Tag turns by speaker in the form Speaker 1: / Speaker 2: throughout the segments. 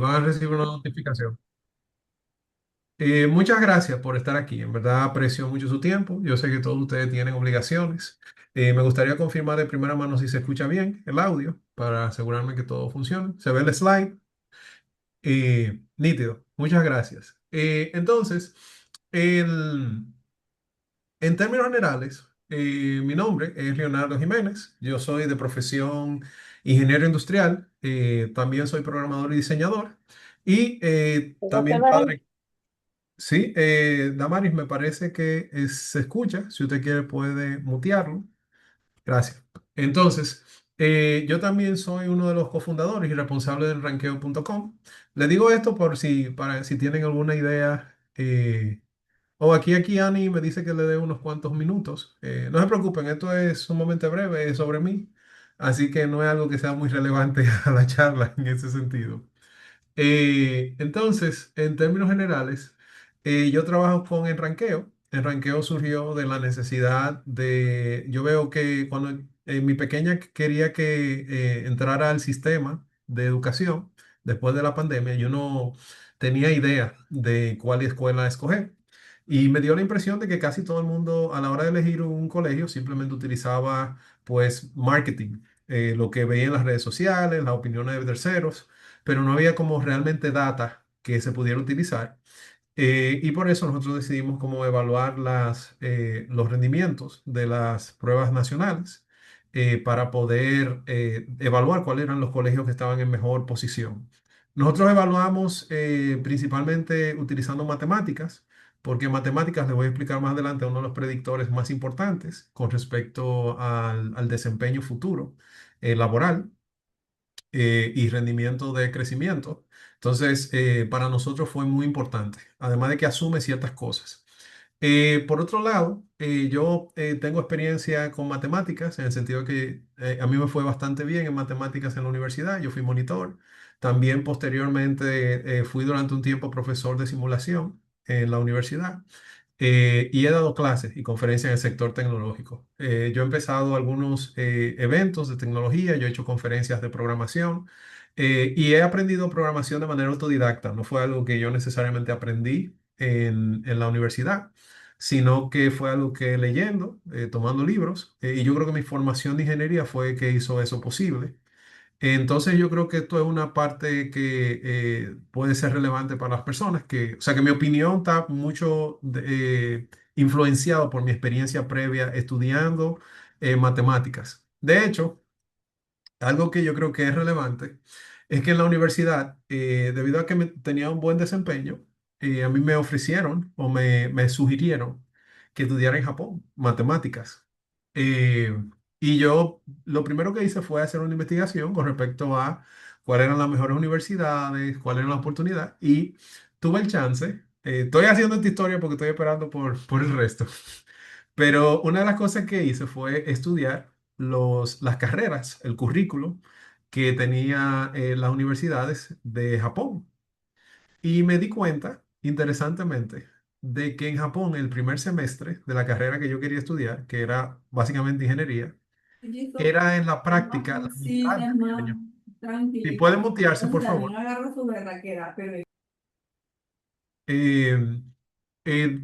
Speaker 1: van a recibir una notificación. Muchas gracias por estar aquí. En verdad aprecio mucho su tiempo. Yo sé que todos ustedes tienen obligaciones. Me gustaría confirmar de primera mano si se escucha bien el audio para asegurarme que todo funcione. Se ve el slide. Nítido. Muchas gracias. Entonces, el- en términos generales, mi nombre es Leonardo Jiménez. Yo soy de profesión ingeniero industrial. También soy programador y diseñador. Y también padre. Sí, Damaris, me parece que se escucha. Si usted quiere, puede mutearlo. Gracias. Entonces, yo también soy uno de los cofundadores y responsables del ranqueo.com. Le digo esto por si, para, si tienen alguna idea. Aquí Ani me dice que le dé unos cuantos minutos. No se preocupen, esto es sumamente breve, es sobre mí. Así que no es algo que sea muy relevante a la charla en ese sentido. Entonces, en términos generales, yo trabajo con el ranqueo. El ranqueo surgió de la necesidad de, yo veo que cuando mi pequeña quería que entrara al sistema de educación después de la pandemia, yo no tenía idea de cuál escuela escoger. Y me dio la impresión de que casi todo el mundo a la hora de elegir un colegio simplemente utilizaba pues marketing, lo que veía en las redes sociales, las opiniones de terceros, pero no había como realmente data que se pudiera utilizar. Y por eso nosotros decidimos cómo evaluar los rendimientos de las pruebas nacionales para poder evaluar cuáles eran los colegios que estaban en mejor posición. Nosotros evaluamos principalmente utilizando matemáticas, porque matemáticas, les voy a explicar más adelante, es uno de los predictores más importantes con respecto al desempeño futuro laboral y rendimiento de crecimiento. Entonces, para nosotros fue muy importante, además de que asume ciertas cosas. Por otro lado, yo tengo experiencia con matemáticas, en el sentido que a mí me fue bastante bien en matemáticas en la universidad, yo fui monitor. También posteriormente fui durante un tiempo profesor de simulación en la universidad. Y he dado clases y conferencias en el sector tecnológico. Yo he empezado algunos eventos de tecnología, yo he hecho conferencias de programación y he aprendido programación de manera autodidacta. No fue algo que yo necesariamente aprendí en la universidad, sino que fue algo que leyendo, tomando libros, y yo creo que mi formación de ingeniería fue que hizo eso posible. Entonces yo creo que esto es una parte que puede ser relevante para las personas, o sea que mi opinión está mucho influenciado por mi experiencia previa estudiando matemáticas. De hecho, algo que yo creo que es relevante es que en la universidad, debido a que tenía un buen desempeño, a mí me ofrecieron o me sugirieron que estudiara en Japón matemáticas. Eh, y yo lo primero que hice fue hacer una investigación con respecto a cuáles eran las mejores universidades, cuáles eran las oportunidades, y tuve el chance. Estoy haciendo esta historia porque estoy esperando por el resto. Pero una de las cosas que hice fue estudiar las carreras, el currículo que tenía las universidades de Japón. Y me di cuenta, interesantemente, de que en Japón el primer semestre de la carrera que yo quería estudiar, que era básicamente ingeniería,
Speaker 2: Chiquito,
Speaker 1: era en la
Speaker 2: es más
Speaker 1: práctica la mitad
Speaker 2: sencilla, es
Speaker 1: del
Speaker 2: más
Speaker 1: año. Si
Speaker 2: tranquila.
Speaker 1: pueden mutearse, por
Speaker 2: Entonces
Speaker 1: favor.
Speaker 2: también agarro su berraquera, pero
Speaker 1: Eh,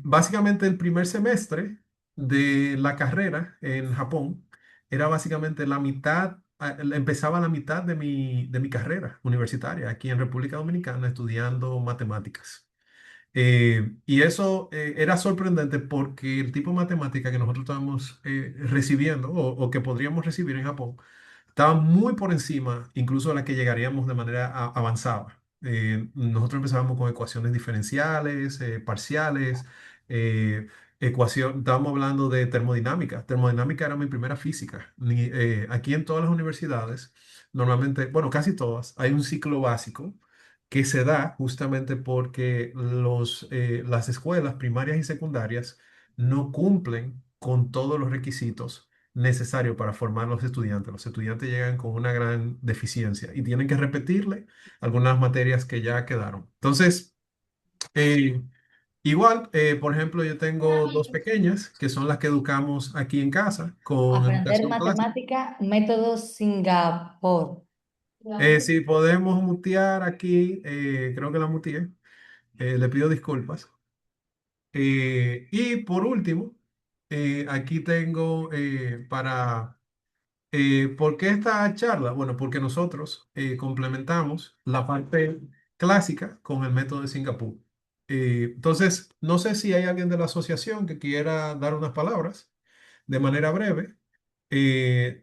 Speaker 1: Básicamente el primer semestre de la carrera en Japón era básicamente la mitad, empezaba la mitad de mi carrera universitaria aquí en República Dominicana estudiando matemáticas. Y eso era sorprendente porque el tipo de matemática que nosotros estábamos recibiendo o que podríamos recibir en Japón estaba muy por encima incluso de la que llegaríamos de manera avanzada. Nosotros empezábamos con ecuaciones diferenciales, parciales, estábamos hablando de termodinámica. Termodinámica era mi primera física. Aquí en todas las universidades, normalmente, bueno, casi todas, hay un ciclo básico que se da justamente porque las escuelas primarias y secundarias no cumplen con todos los requisitos necesarios para formar los estudiantes. Los estudiantes llegan con una gran deficiencia y tienen que repetirle algunas materias que ya quedaron. Entonces, eh, igual, por ejemplo, yo tengo dos pequeñas que son las que educamos aquí en casa con
Speaker 3: Aprender
Speaker 1: educación clásica.
Speaker 3: matemática, método Singapur.
Speaker 1: Si podemos mutear aquí, creo que la muteé, le pido disculpas. Y por último, aquí tengo ¿por qué esta charla? Bueno, porque nosotros complementamos la parte clásica con el método de Singapur. Entonces, no sé si hay alguien de la asociación que quiera dar unas palabras de manera breve,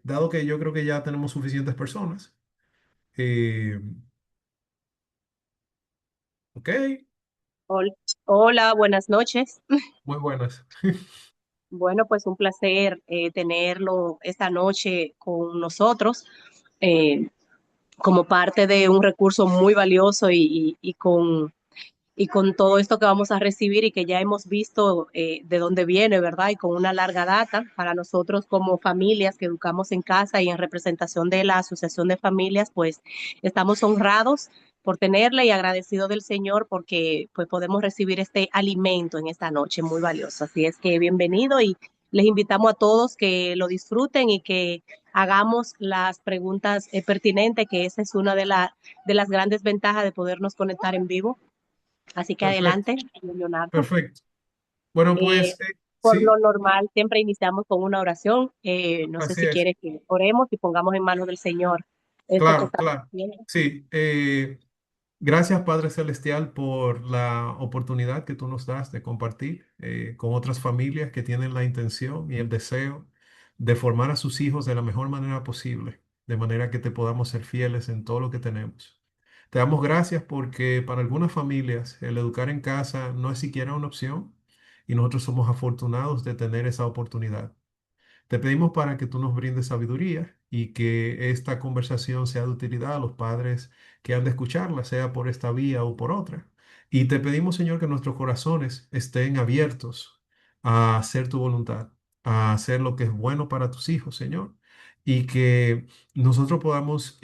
Speaker 1: dado que yo creo que ya tenemos suficientes personas. Eh, ok,
Speaker 3: Hola, buenas noches.
Speaker 1: muy buenas.
Speaker 3: Bueno, pues un placer tenerlo esta noche con nosotros eh, como parte de un recurso muy valioso y con todo esto que vamos a recibir y que ya hemos visto de dónde viene, ¿verdad? Y con una larga data para nosotros como familias que educamos en casa y en representación de la Asociación de Familias, pues estamos honrados por tenerle y agradecidos del Señor porque pues podemos recibir este alimento en esta noche muy valioso. Así es que bienvenido y les invitamos a todos que lo disfruten y que hagamos las preguntas pertinentes, que esa es una de las grandes ventajas de podernos conectar en vivo. Así que
Speaker 1: Perfecto,
Speaker 3: adelante, Leonardo.
Speaker 1: perfecto. Bueno,
Speaker 3: Eh,
Speaker 1: pues
Speaker 3: por lo
Speaker 1: sí,
Speaker 3: normal, siempre iniciamos con una oración. No sé
Speaker 1: así
Speaker 3: si
Speaker 1: es.
Speaker 3: quieres que oremos y pongamos en manos del Señor esto que
Speaker 1: Claro,
Speaker 3: estamos
Speaker 1: claro.
Speaker 3: haciendo.
Speaker 1: Sí, gracias Padre Celestial por la oportunidad que tú nos das de compartir con otras familias que tienen la intención y el deseo de formar a sus hijos de la mejor manera posible, de manera que te podamos ser fieles en todo lo que tenemos. Te damos gracias porque para algunas familias el educar en casa no es siquiera una opción y nosotros somos afortunados de tener esa oportunidad. Te pedimos para que tú nos brindes sabiduría y que esta conversación sea de utilidad a los padres que han de escucharla, sea por esta vía o por otra. Y te pedimos, Señor, que nuestros corazones estén abiertos a hacer tu voluntad, a hacer lo que es bueno para tus hijos, Señor, y que nosotros podamos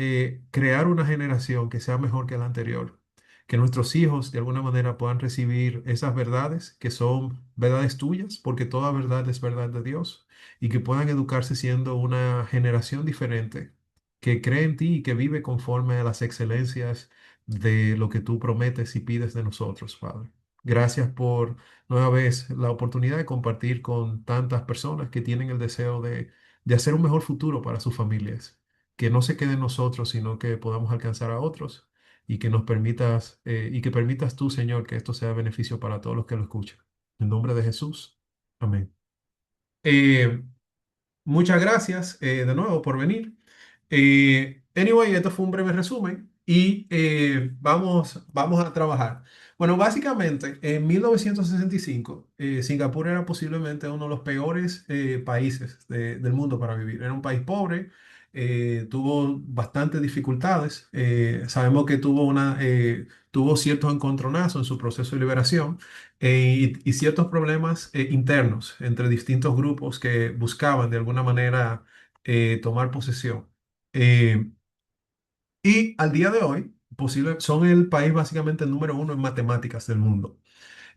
Speaker 1: crear una generación que sea mejor que la anterior. Que nuestros hijos de alguna manera puedan recibir esas verdades que son verdades tuyas, porque toda verdad es verdad de Dios y que puedan educarse siendo una generación diferente, que cree en ti y que vive conforme a las excelencias de lo que tú prometes y pides de nosotros, Padre. Gracias por nueva vez la oportunidad de compartir con tantas personas que tienen el deseo de hacer un mejor futuro para sus familias, que no se quede en nosotros, sino que podamos alcanzar a otros y que nos permitas y que permitas tú, Señor, que esto sea beneficio para todos los que lo escuchan. En nombre de Jesús. Amén. Eh, Muchas gracias de nuevo por venir. Anyway, esto fue un breve resumen y vamos a trabajar. Bueno, básicamente en 1965, Singapur era posiblemente uno de los peores países del mundo para vivir. Era un país pobre, tuvo bastantes dificultades. Sabemos que tuvo ciertos encontronazos en su proceso de liberación y ciertos problemas internos entre distintos grupos que buscaban de alguna manera tomar posesión. Eh, y al día de hoy, son el país básicamente el número uno en matemáticas del mundo.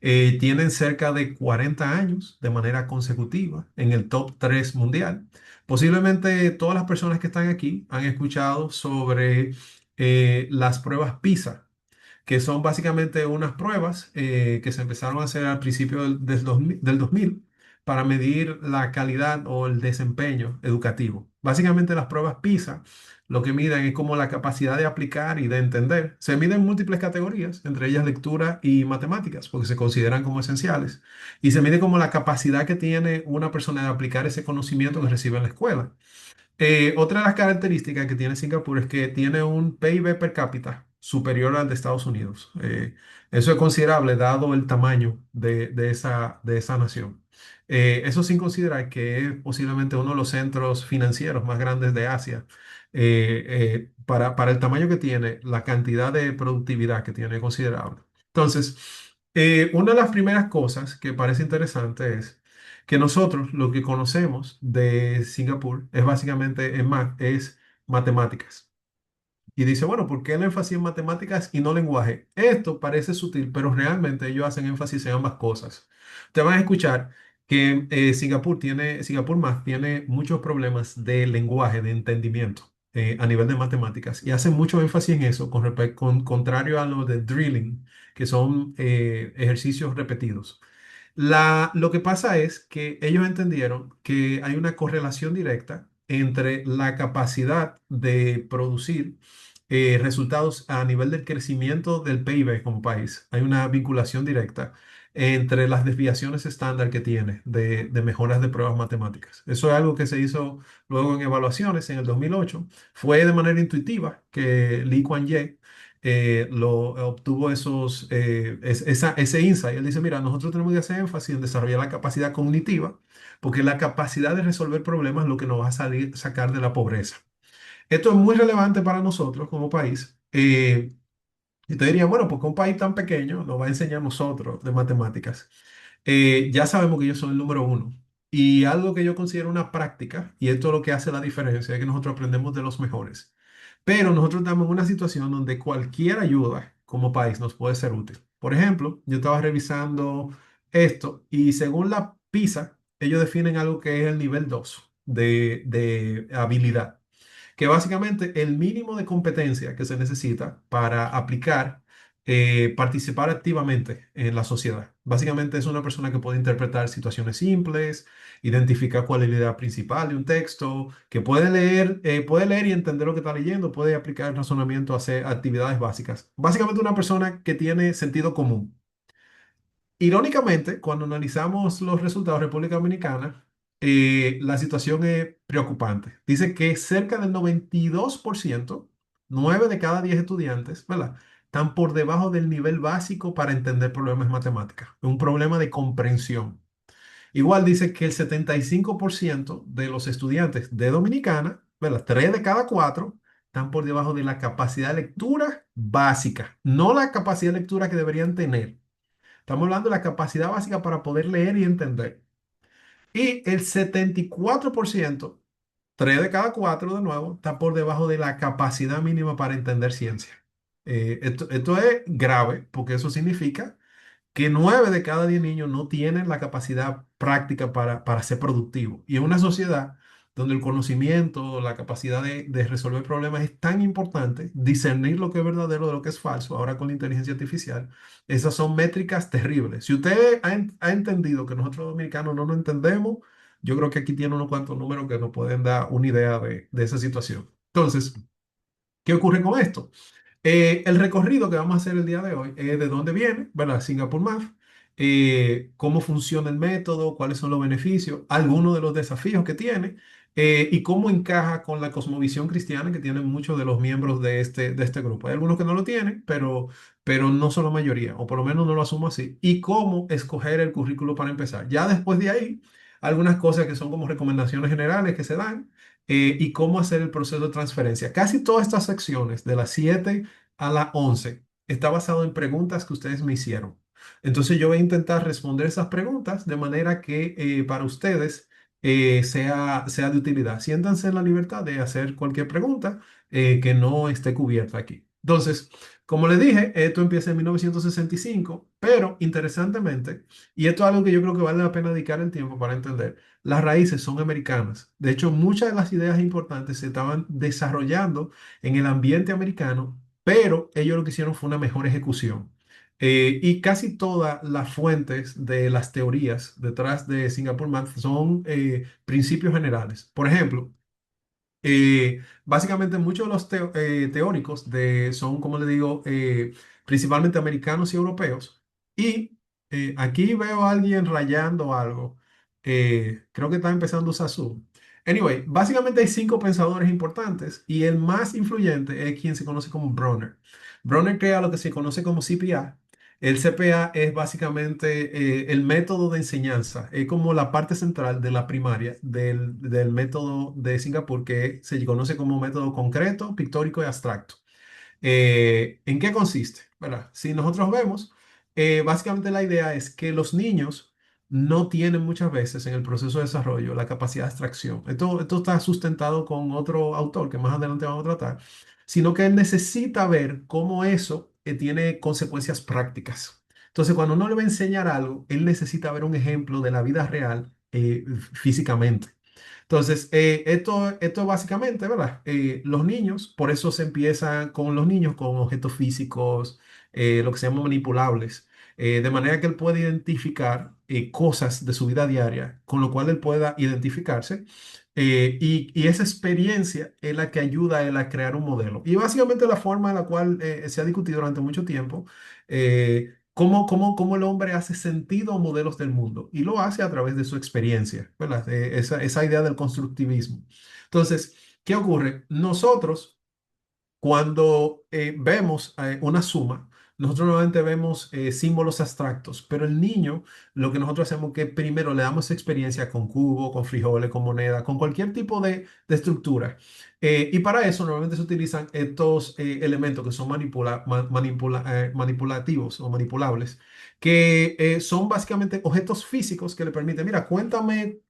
Speaker 1: Tienen cerca de 40 años de manera consecutiva en el top 3 mundial. Posiblemente todas las personas que están aquí han escuchado sobre las pruebas PISA, que son básicamente unas pruebas que se empezaron a hacer al principio del 2000 para medir la calidad o el desempeño educativo. Básicamente las pruebas PISA lo que miden es como la capacidad de aplicar y de entender. Se miden múltiples categorías, entre ellas lectura y matemáticas, porque se consideran como esenciales. Y se mide como la capacidad que tiene una persona de aplicar ese conocimiento que recibe en la escuela. Otra de las características que tiene Singapur es que tiene un PIB per cápita superior al de Estados Unidos. Eso es considerable dado el tamaño de esa nación. Eso sin considerar que es posiblemente uno de los centros financieros más grandes de Asia. Para el tamaño que tiene, la cantidad de productividad que tiene es considerable. Entonces, una de las primeras cosas que parece interesante es que nosotros lo que conocemos de Singapur es básicamente es matemáticas. Y dice, bueno, ¿por qué el énfasis en matemáticas y no lenguaje? Esto parece sutil, pero realmente ellos hacen énfasis en ambas cosas. Te van a escuchar que Singapur más tiene muchos problemas de lenguaje, de entendimiento. a nivel de matemáticas y hacen mucho énfasis en eso, contrario a lo de drilling, que son ejercicios repetidos. Lo que pasa es que ellos entendieron que hay una correlación directa entre la capacidad de producir resultados a nivel del crecimiento del PIB como país. Hay una vinculación directa entre las desviaciones estándar que tiene de mejoras de pruebas matemáticas. Eso es algo que se hizo luego en evaluaciones en el 2008. Fue de manera intuitiva que Lee Kuan Yew obtuvo ese insight. Él dice, mira, nosotros tenemos que hacer énfasis en desarrollar la capacidad cognitiva, porque la capacidad de resolver problemas es lo que nos va a sacar de la pobreza. Esto es muy relevante para nosotros como país. Y te diría, bueno, porque un país tan pequeño nos va a enseñar a nosotros de matemáticas. Ya sabemos que ellos son el número uno. Y algo que yo considero una práctica, y esto es lo que hace la diferencia, es que nosotros aprendemos de los mejores. Pero nosotros estamos en una situación donde cualquier ayuda como país nos puede ser útil. Por ejemplo, yo estaba revisando esto y según la PISA, ellos definen algo que es el nivel 2 de habilidad, que básicamente el mínimo de competencia que se necesita para aplicar, participar activamente en la sociedad. Básicamente es una persona que puede interpretar situaciones simples, identificar cuál es la idea principal de un texto, que puede leer y entender lo que está leyendo, puede aplicar el razonamiento a hacer actividades básicas. Básicamente una persona que tiene sentido común. Irónicamente, cuando analizamos los resultados de República Dominicana, la situación es preocupante. Dice que cerca del 92%, 9 de cada 10 estudiantes, ¿verdad?, están por debajo del nivel básico para entender problemas de matemáticas. Es un problema de comprensión. Igual dice que el 75% de los estudiantes de Dominicana, ¿verdad?, 3 de cada 4, están por debajo de la capacidad de lectura básica, no la capacidad de lectura que deberían tener. Estamos hablando de la capacidad básica para poder leer y entender. Y el 74%, 3 de cada 4 de nuevo, está por debajo de la capacidad mínima para entender ciencia. Esto es grave porque eso significa que 9 de cada 10 niños no tienen la capacidad práctica para ser productivos. Y en una sociedad donde el conocimiento, la capacidad de resolver problemas es tan importante, discernir lo que es verdadero de lo que es falso, ahora con la inteligencia artificial, esas son métricas terribles. Si usted ha entendido que nosotros los dominicanos no lo entendemos, yo creo que aquí tiene unos cuantos números que nos pueden dar una idea de esa situación. Entonces, ¿qué ocurre con esto? El recorrido que vamos a hacer el día de hoy es de dónde viene, ¿verdad? Singapore Math, cómo funciona el método, cuáles son los beneficios, algunos de los desafíos que tiene y cómo encaja con la cosmovisión cristiana que tienen muchos de los miembros de este grupo. Hay algunos que no lo tienen, pero no son la mayoría, o por lo menos no lo asumo así. Y cómo escoger el currículo para empezar. Ya después de ahí, algunas cosas que son como recomendaciones generales que se dan y cómo hacer el proceso de transferencia. Casi todas estas secciones, de las 7 a las 11, está basado en preguntas que ustedes me hicieron. Entonces yo voy a intentar responder esas preguntas de manera que para ustedes sea de utilidad. Siéntanse en la libertad de hacer cualquier pregunta que no esté cubierta aquí. Entonces, como les dije, esto empieza en 1965, pero interesantemente, y esto es algo que yo creo que vale la pena dedicar el tiempo para entender, las raíces son americanas. De hecho, muchas de las ideas importantes se estaban desarrollando en el ambiente americano, pero ellos lo que hicieron fue una mejor ejecución. Y casi todas las fuentes de las teorías detrás de Singapore Math son principios generales. Por ejemplo, básicamente muchos de los teóricos son, como le digo, principalmente americanos y europeos. Y aquí veo a alguien rayando algo. Creo que está empezando a usar Zoom. Anyway, básicamente hay 5 pensadores importantes y el más influyente es quien se conoce como Bronner. Bronner crea lo que se conoce como CPA. El CPA es básicamente el método de enseñanza, es como la parte central de la primaria del método de Singapur, que se conoce como método concreto, pictórico y abstracto. ¿En qué consiste? ¿Verdad? Si nosotros vemos, básicamente la idea es que los niños no tienen muchas veces en el proceso de desarrollo la capacidad de abstracción. Esto está sustentado con otro autor que más adelante vamos a tratar, sino que él necesita ver cómo eso tiene consecuencias prácticas. Entonces, cuando uno le va a enseñar algo, él necesita ver un ejemplo de la vida real físicamente. Entonces, esto básicamente, ¿verdad? Los niños, por eso se empieza con los niños con objetos físicos, lo que se llama manipulables, de manera que él puede identificar cosas de su vida diaria, con lo cual él pueda identificarse. Y esa experiencia es la que ayuda a él a crear un modelo. Y básicamente la forma en la cual se ha discutido durante mucho tiempo. Cómo el hombre hace sentido a modelos del mundo y lo hace a través de su experiencia, ¿verdad? Esa idea del constructivismo. Entonces, ¿qué ocurre? Nosotros, cuando vemos una suma, nosotros normalmente vemos símbolos abstractos, pero el niño, lo que nosotros hacemos es que primero le damos experiencia con cubo, con frijoles, con moneda, con cualquier tipo de estructura. Y para eso normalmente se utilizan estos elementos que son manipulativos o manipulables, que son básicamente objetos físicos que le permiten, mira, cuéntame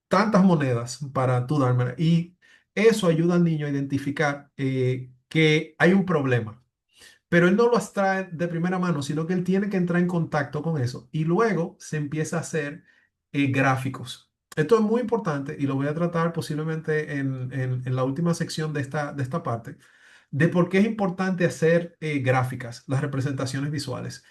Speaker 1: tantas monedas para tú dármela. Y eso ayuda al niño a identificar que hay un problema. Pero él no lo extrae de primera mano, sino que él tiene que entrar en contacto con eso. Y luego se empieza a hacer gráficos. Esto es muy importante y lo voy a tratar posiblemente en la última sección de esta parte, de por qué es importante hacer gráficas, las representaciones visuales.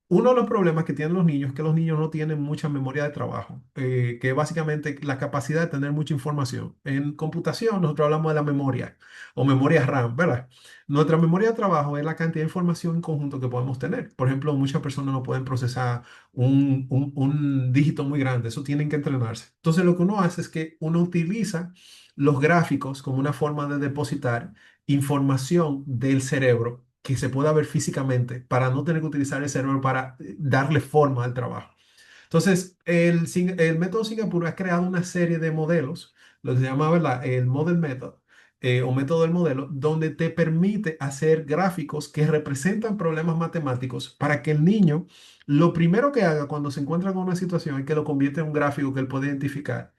Speaker 1: Uno de los problemas que tienen los niños es que los niños no tienen mucha memoria de trabajo, que es básicamente la capacidad de tener mucha información. En computación nosotros hablamos de la memoria o memoria RAM, ¿verdad? Nuestra memoria de trabajo es la cantidad de información en conjunto que podemos tener. Por ejemplo, muchas personas no pueden procesar un dígito muy grande, eso tienen que entrenarse. Entonces lo que uno hace es que uno utiliza los gráficos como una forma de depositar información del cerebro que se pueda ver físicamente para no tener que utilizar el cerebro para darle forma al trabajo. Entonces, el método Singapur ha creado una serie de modelos, lo que se llama, ¿verdad? El Model Method, o método del modelo, donde te permite hacer gráficos que representan problemas matemáticos para que el niño, lo primero que haga cuando se encuentra con una situación es que lo convierte en un gráfico que él puede identificar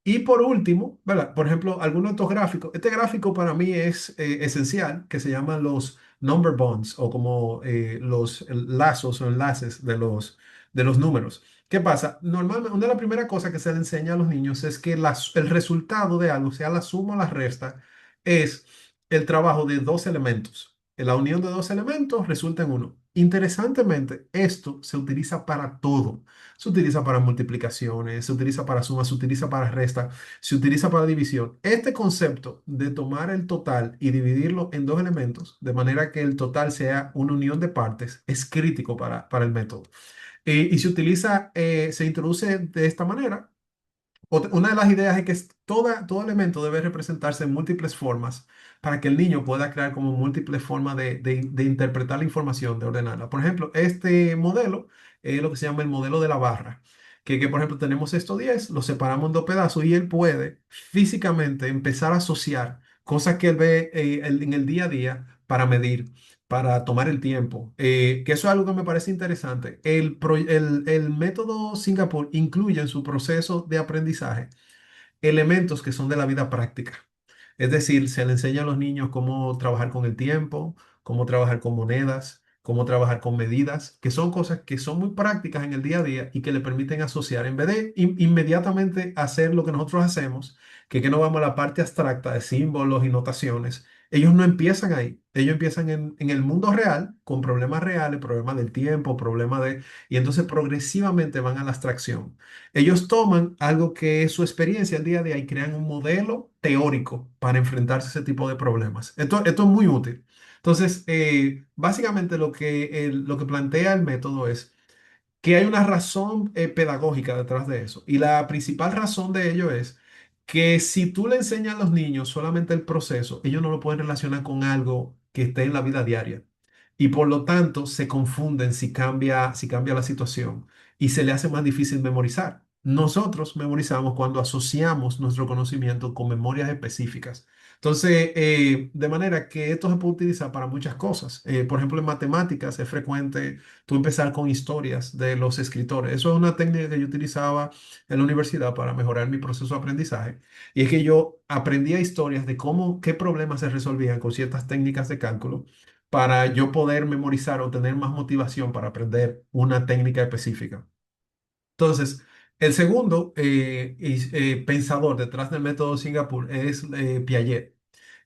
Speaker 1: y por último, ¿verdad? Por ejemplo, algunos de estos gráficos. Este gráfico para mí es esencial, que se llaman los number bonds o como los lazos o enlaces de los números. ¿Qué pasa? Normalmente, una de las primeras cosas que se le enseña a los niños es que el resultado de algo, sea la suma o la resta, es el trabajo de dos elementos. La unión de dos elementos resulta en uno. Interesantemente, esto se utiliza para todo. Se utiliza para multiplicaciones, se utiliza para sumas, se utiliza para resta, se utiliza para división. Este concepto de tomar el total y dividirlo en dos elementos, de manera que el total sea una unión de partes, es crítico para el método. Y se introduce de esta manera. Una de las ideas es que todo elemento debe representarse en múltiples formas para que el niño pueda crear como múltiples formas de interpretar la información, de ordenarla. Por ejemplo, este modelo es lo que se llama el modelo de la barra, por ejemplo tenemos estos 10, los separamos en dos pedazos y él puede físicamente empezar a asociar cosas que él ve en el día a día para medir, para tomar el tiempo, que eso es algo que me parece interesante. El método Singapur incluye en su proceso de aprendizaje elementos que son de la vida práctica. Es decir, se le enseña a los niños cómo trabajar con el tiempo, cómo trabajar con monedas, cómo trabajar con medidas, que son cosas que son muy prácticas en el día a día y que le permiten asociar. En vez de inmediatamente hacer lo que nosotros hacemos, que no vamos a la parte abstracta de símbolos y notaciones, ellos no empiezan ahí. Ellos empiezan en el mundo real, con problemas reales, problemas del tiempo, problemas de... Y entonces progresivamente van a la abstracción. Ellos toman algo que es su experiencia el día a día y crean un modelo teórico para enfrentarse a ese tipo de problemas. Esto es muy útil. Entonces, básicamente lo que plantea el método es que hay una razón pedagógica detrás de eso. Y la principal razón de ello es que si tú le enseñas a los niños solamente el proceso, ellos no lo pueden relacionar con algo que esté en la vida diaria. Y por lo tanto se confunden si cambia la situación y se le hace más difícil memorizar. Nosotros memorizamos cuando asociamos nuestro conocimiento con memorias específicas. Entonces, de manera que esto se puede utilizar para muchas cosas. Por ejemplo, en matemáticas es frecuente tú empezar con historias de los escritores. Eso es una técnica que yo utilizaba en la universidad para mejorar mi proceso de aprendizaje. Y es que yo aprendía historias de qué problemas se resolvían con ciertas técnicas de cálculo para yo poder memorizar o tener más motivación para aprender una técnica específica. Entonces, El segundo pensador detrás del método Singapur es Piaget.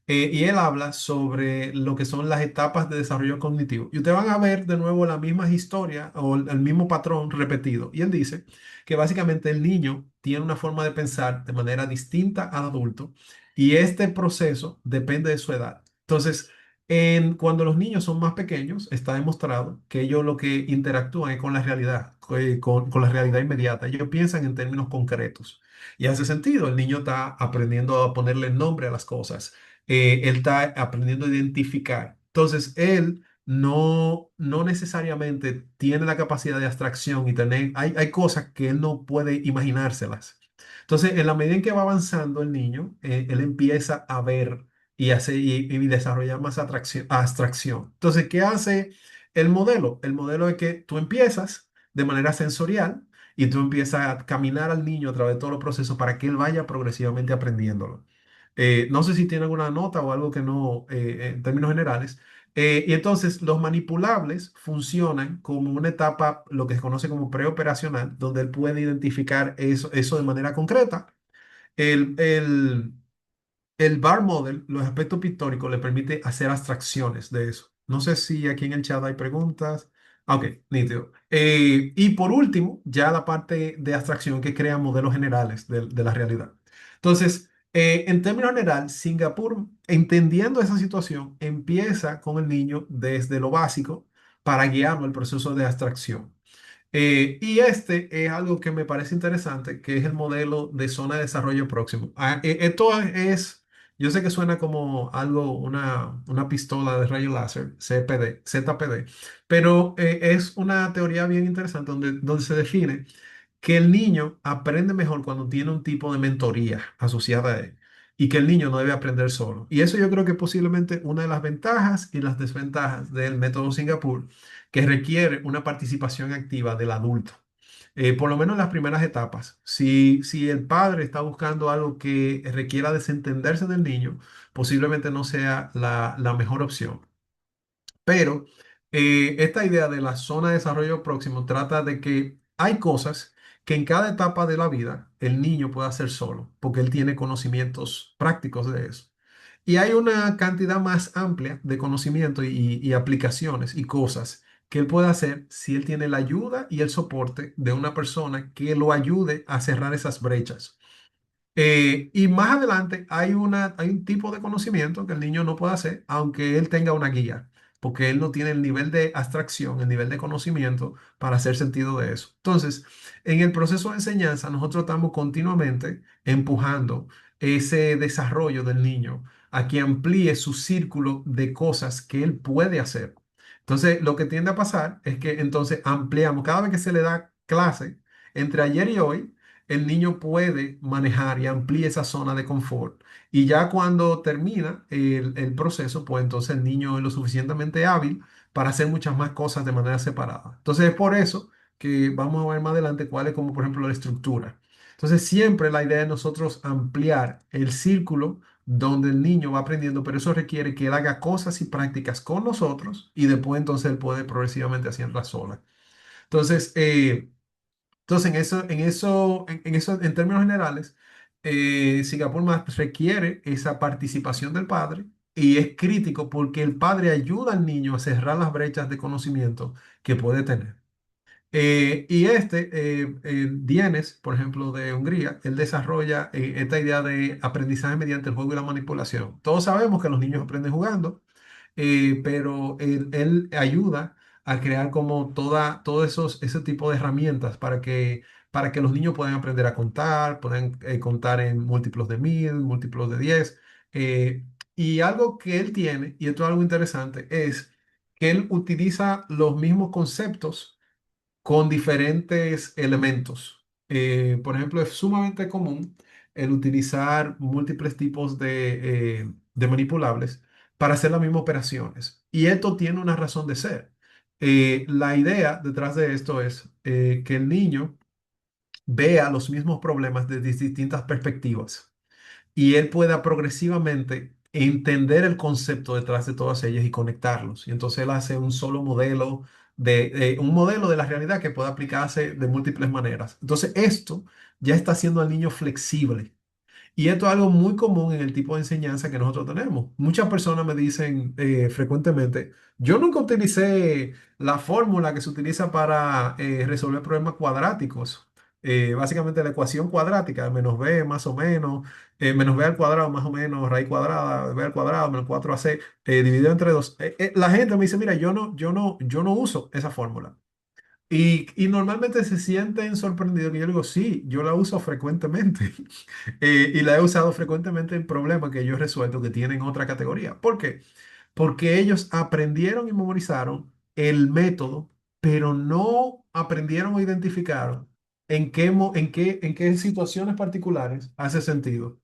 Speaker 1: Y él habla sobre lo que son las etapas de desarrollo cognitivo. Y ustedes van a ver de nuevo la misma historia o el mismo patrón repetido. Y él dice que básicamente el niño tiene una forma de pensar de manera distinta al adulto y este proceso depende de su edad. Entonces, cuando los niños son más pequeños, está demostrado que ellos lo que interactúan es con la realidad, con la realidad inmediata. Ellos piensan en términos concretos. Y hace sentido, el niño está aprendiendo a ponerle nombre a las cosas, él está aprendiendo a identificar. Entonces, él no necesariamente tiene la capacidad de abstracción y tener, hay cosas que él no puede imaginárselas. Entonces, en la medida en que va avanzando el niño, él empieza a ver y desarrollar más abstracción. Entonces, ¿qué hace el modelo? El modelo es que tú empiezas de manera sensorial y tú empiezas a caminar al niño a través de todos los procesos para que él vaya progresivamente aprendiéndolo. No sé si tiene alguna nota o algo que no, en términos generales. Y entonces los manipulables funcionan como una etapa, lo que se conoce como preoperacional, donde él puede identificar eso de manera concreta. El, el, el bar model, los aspectos pictóricos, le permite hacer abstracciones de eso. No sé si aquí en el chat hay preguntas. Ok, nítido. Y por último, ya la parte de abstracción que crea modelos generales de la realidad. Entonces, en términos general, Singapur, entendiendo esa situación, empieza con el niño desde lo básico para guiarlo al proceso de abstracción. Y este es algo que me parece interesante, que es el modelo de zona de desarrollo próximo. Esto es, yo sé que suena como algo, una pistola de rayo láser, ZPD, pero es una teoría bien interesante donde se define que el niño aprende mejor cuando tiene un tipo de mentoría asociada a él y que el niño no debe aprender solo. Y eso yo creo que es posiblemente una de las ventajas y las desventajas del método Singapur, que requiere una participación activa del adulto. Por lo menos en las primeras etapas. Si el padre está buscando algo que requiera desentenderse del niño, posiblemente no sea la mejor opción. Pero esta idea de la zona de desarrollo próximo trata de que hay cosas que en cada etapa de la vida el niño puede hacer solo, porque él tiene conocimientos prácticos de eso. Y hay una cantidad más amplia de conocimiento y aplicaciones y cosas que él puede hacer si él tiene la ayuda y el soporte de una persona que lo ayude a cerrar esas brechas. Y más adelante hay un tipo de conocimiento que el niño no puede hacer, aunque él tenga una guía, porque él no tiene el nivel de abstracción, el nivel de conocimiento para hacer sentido de eso. Entonces, en el proceso de enseñanza, nosotros estamos continuamente empujando ese desarrollo del niño a que amplíe su círculo de cosas que él puede hacer. Entonces, lo que tiende a pasar es que entonces ampliamos, cada vez que se le da clase, entre ayer y hoy, el niño puede manejar y amplía esa zona de confort. Y ya cuando termina el proceso, pues entonces el niño es lo suficientemente hábil para hacer muchas más cosas de manera separada. Entonces es por eso que vamos a ver más adelante cuál es como por ejemplo la estructura. Entonces siempre la idea es nosotros ampliar el círculo donde el niño va aprendiendo, pero eso requiere que él haga cosas y prácticas con nosotros y después entonces él puede progresivamente hacerlas sola. Entonces, entonces, en términos generales, Singapur más requiere esa participación del padre y es crítico porque el padre ayuda al niño a cerrar las brechas de conocimiento que puede tener. Dienes, por ejemplo, de Hungría, él desarrolla esta idea de aprendizaje mediante el juego y la manipulación. Todos sabemos que los niños aprenden jugando, pero él ayuda a crear como todo ese tipo de herramientas para que los niños puedan aprender a contar, puedan contar en múltiplos de 1000, múltiplos de 10. Y algo que él tiene, y esto es algo interesante, es que él utiliza los mismos conceptos con diferentes elementos. Por ejemplo, es sumamente común el utilizar múltiples tipos de manipulables para hacer las mismas operaciones. Y esto tiene una razón de ser. La idea detrás de esto es que el niño vea los mismos problemas desde distintas perspectivas y él pueda progresivamente entender el concepto detrás de todas ellas y conectarlos. Y entonces él hace un solo modelo un modelo de la realidad que puede aplicarse de múltiples maneras. Entonces esto ya está haciendo al niño flexible. Y esto es algo muy común en el tipo de enseñanza que nosotros tenemos. Muchas personas me dicen frecuentemente, yo nunca utilicé la fórmula que se utiliza para resolver problemas cuadráticos. Básicamente la ecuación cuadrática, menos b más o menos, menos b al cuadrado más o menos, raíz cuadrada, b al cuadrado, menos 4ac, dividido entre 2. La gente me dice, mira, yo no uso esa fórmula. Y normalmente se sienten sorprendidos. Y yo digo, sí, yo la uso frecuentemente. Y la he usado frecuentemente en problemas que yo he resuelto que tienen otra categoría. ¿Por qué? Porque ellos aprendieron y memorizaron el método, pero no aprendieron o identificaron en qué situaciones particulares hace sentido.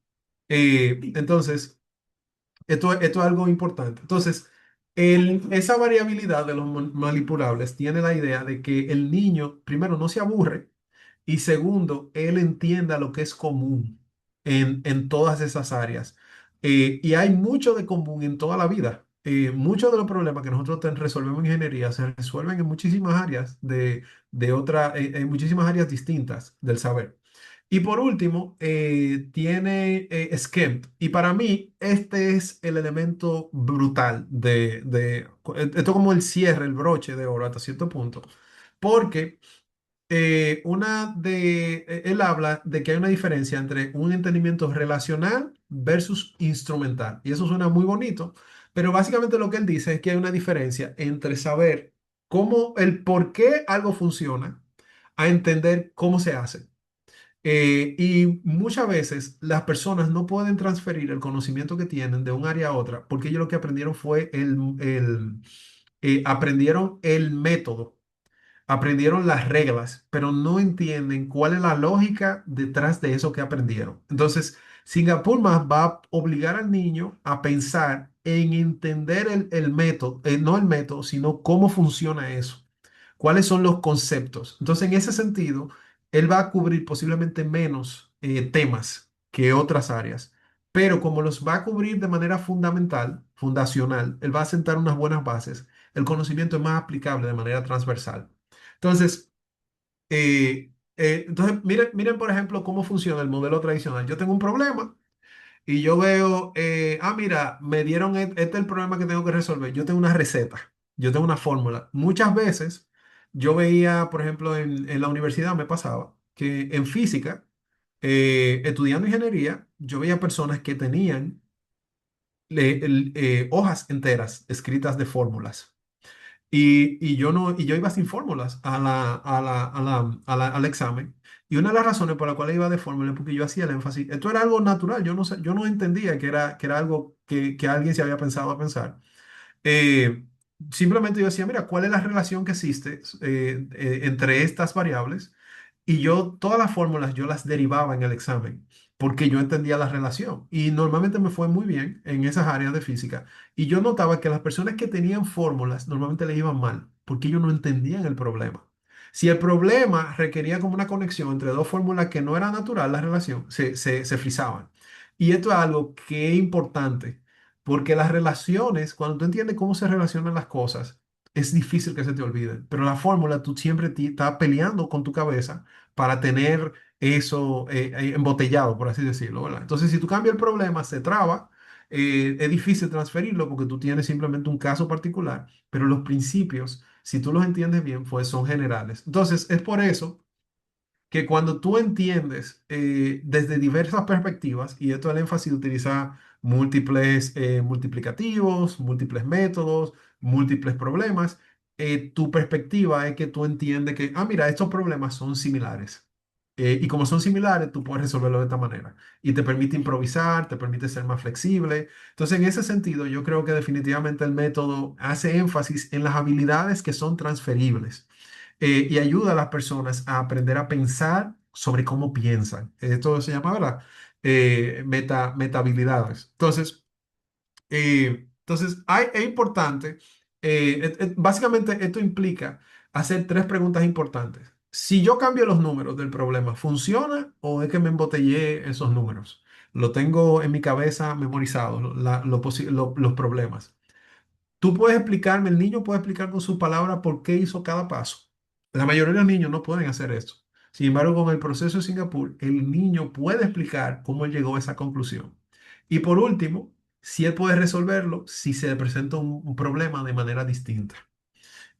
Speaker 1: Entonces, esto es algo importante. Entonces, esa variabilidad de los manipulables tiene la idea de que el niño, primero, no se aburre y segundo, él entienda lo que es común en todas esas áreas. Y hay mucho de común en toda la vida. Muchos de los problemas que nosotros resolvemos en ingeniería se resuelven en muchísimas áreas en muchísimas áreas distintas del saber. Y por último, tiene Schempp. Y para mí, este es el elemento brutal esto como el cierre, el broche de oro hasta cierto punto. Porque él habla de que hay una diferencia entre un entendimiento relacional versus instrumental. Y eso suena muy bonito, pero básicamente lo que él dice es que hay una diferencia entre saber el por qué algo funciona a entender cómo se hace. Y muchas veces las personas no pueden transferir el conocimiento que tienen de un área a otra porque ellos lo que aprendieron fue aprendieron el método, aprendieron las reglas, pero no entienden cuál es la lógica detrás de eso que aprendieron. Entonces, Singapur más va a obligar al niño a pensar en entender el método, no el método, sino cómo funciona eso, cuáles son los conceptos. Entonces, en ese sentido, él va a cubrir posiblemente menos temas que otras áreas, pero como los va a cubrir de manera fundamental, fundacional, él va a sentar unas buenas bases. El conocimiento es más aplicable de manera transversal. Entonces, miren, por ejemplo, cómo funciona el modelo tradicional. Yo tengo un problema y yo veo, mira, me dieron, este es el problema que tengo que resolver. Yo tengo una receta, yo tengo una fórmula. Muchas veces yo veía, por ejemplo, en la universidad me pasaba que en física, estudiando ingeniería, yo veía personas que tenían hojas enteras escritas de fórmulas. Y yo no, y yo iba sin fórmulas al examen. Y una de las razones por la cual iba de fórmula es porque yo hacía el énfasis. Esto era algo natural. Yo no sé, yo no entendía que era algo que alguien se había pensado a pensar. Eh, Simplemente yo decía, mira, ¿cuál es la relación que existe entre estas variables? Y yo todas las fórmulas yo las derivaba en el examen porque yo entendía la relación y normalmente me fue muy bien en esas áreas de física. Y yo notaba que las personas que tenían fórmulas normalmente le iban mal porque ellos no entendían el problema. Si el problema requería como una conexión entre dos fórmulas que no era natural, la relación se frisaban. Y esto es algo que es importante porque las relaciones, cuando tú entiendes cómo se relacionan las cosas, es difícil que se te olviden. Pero la fórmula, tú siempre estás peleando con tu cabeza para tener eso embotellado, por así decirlo, ¿verdad? Entonces, si tú cambias el problema, se traba, es difícil transferirlo porque tú tienes simplemente un caso particular, pero los principios, si tú los entiendes bien, pues son generales. Entonces, es por eso que cuando tú entiendes desde diversas perspectivas, y esto es el énfasis de utilizar múltiples multiplicativos, múltiples métodos, múltiples problemas, tu perspectiva es que tú entiendes que, mira, estos problemas son similares. Y como son similares, tú puedes resolverlo de esta manera. Y te permite improvisar, te permite ser más flexible. Entonces, en ese sentido, yo creo que definitivamente el método hace énfasis en las habilidades que son transferibles y ayuda a las personas a aprender a pensar sobre cómo piensan. Esto se llama, ¿verdad? Metahabilidades. Entonces es importante, básicamente esto implica hacer tres preguntas importantes. Si yo cambio los números del problema, ¿funciona o es que me embotellé esos números? lo tengo en mi cabeza memorizado, los problemas. Tú puedes explicarme, el niño puede explicar con sus palabras por qué hizo cada paso. La mayoría de los niños no pueden hacer esto. Sin embargo, con el proceso de Singapur, el niño puede explicar cómo él llegó a esa conclusión. Y por último, si él puede resolverlo, si se le presenta un problema de manera distinta.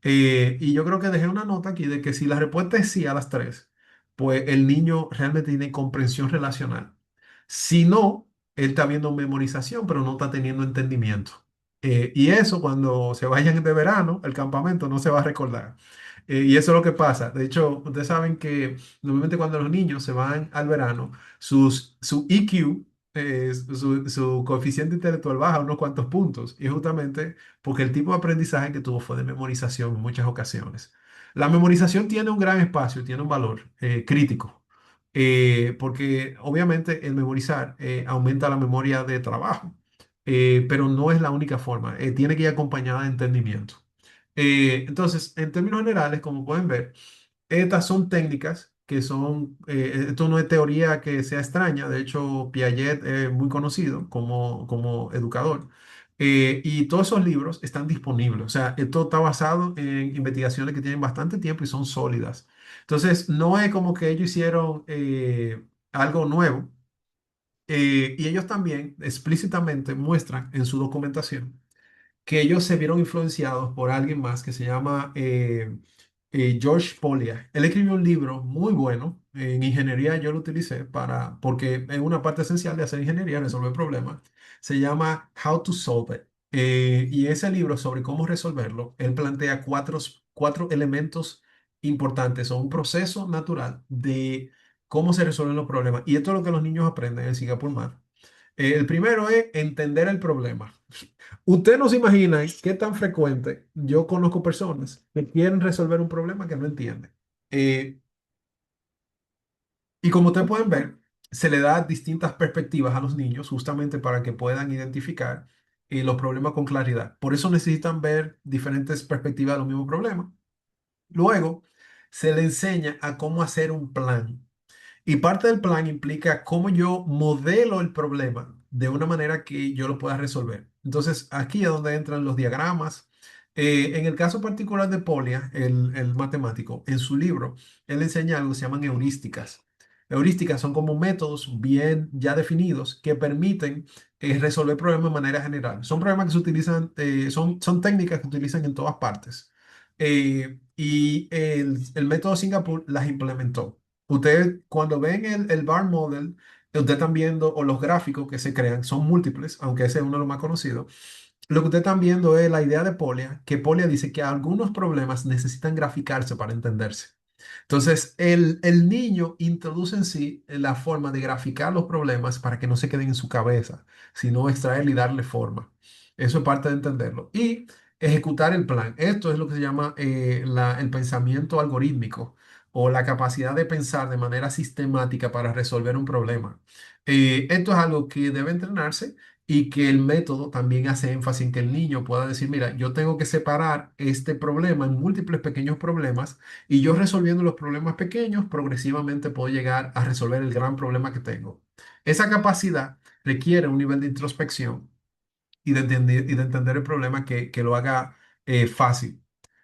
Speaker 1: Y yo creo que dejé una nota aquí de que si la respuesta es sí a las tres, pues el niño realmente tiene comprensión relacional. Si no, él está viendo memorización, pero no está teniendo entendimiento. Y eso cuando se vayan de verano, el campamento no se va a recordar. Y eso es lo que pasa. De hecho, ustedes saben que normalmente cuando los niños se van al verano, su EQ, su coeficiente intelectual baja unos cuantos puntos. Y es justamente porque el tipo de aprendizaje que tuvo fue de memorización en muchas ocasiones. La memorización tiene un gran espacio, tiene un valor crítico, porque obviamente el memorizar aumenta la memoria de trabajo, pero no es la única forma, tiene que ir acompañada de entendimiento. Entonces, en términos generales, como pueden ver, estas son técnicas que son, esto no es teoría que sea extraña, de hecho Piaget es muy conocido como educador, y todos esos libros están disponibles, o sea, esto está basado en investigaciones que tienen bastante tiempo y son sólidas. Entonces, no es como que ellos hicieron algo nuevo, y ellos también explícitamente muestran en su documentación que ellos se vieron influenciados por alguien más que se llama George Polya. Él escribió un libro muy bueno. En ingeniería yo lo utilicé porque es una parte esencial de hacer ingeniería, resolver problemas. Se llama How to Solve It. Y ese libro sobre cómo resolverlo, él plantea cuatro elementos importantes o un proceso natural de cómo se resuelven los problemas. Y esto es lo que los niños aprenden en Singapur Man. El primero es entender el problema. Usted no se imagina qué tan frecuente yo conozco personas que quieren resolver un problema que no entienden. Eh, y como ustedes pueden ver, se le da distintas perspectivas a los niños justamente para que puedan identificar los problemas con claridad. Por eso necesitan ver diferentes perspectivas de los mismos problemas. Luego, se le enseña a cómo hacer un plan. Y parte del plan implica cómo yo modelo el problema de una manera que yo lo pueda resolver. Entonces, aquí es donde entran los diagramas. En el caso particular de Polya, el matemático, en su libro, él enseña algo que se llaman heurísticas. Heurísticas son como métodos bien ya definidos que permiten resolver problemas de manera general. Son problemas que se utilizan, son técnicas que se utilizan en todas partes. Y el método Singapur las implementó. Ustedes cuando ven el bar model, ustedes están viendo, o los gráficos que se crean, son múltiples, aunque ese es uno de los más conocidos. Lo que ustedes están viendo es la idea de Polya, que Polya dice que algunos problemas necesitan graficarse para entenderse. Entonces, el niño introduce en sí la forma de graficar los problemas para que no se queden en su cabeza, sino extraerle y darle forma. Eso es parte de entenderlo. Y ejecutar el plan. Esto es lo que se llama el pensamiento algorítmico o la capacidad de pensar de manera sistemática para resolver un problema. Esto es algo que debe entrenarse y que el método también hace énfasis en que el niño pueda decir, mira, yo tengo que separar este problema en múltiples pequeños problemas y yo resolviendo los problemas pequeños, progresivamente puedo llegar a resolver el gran problema que tengo. Esa capacidad requiere un nivel de introspección y de entender el problema que lo haga fácil.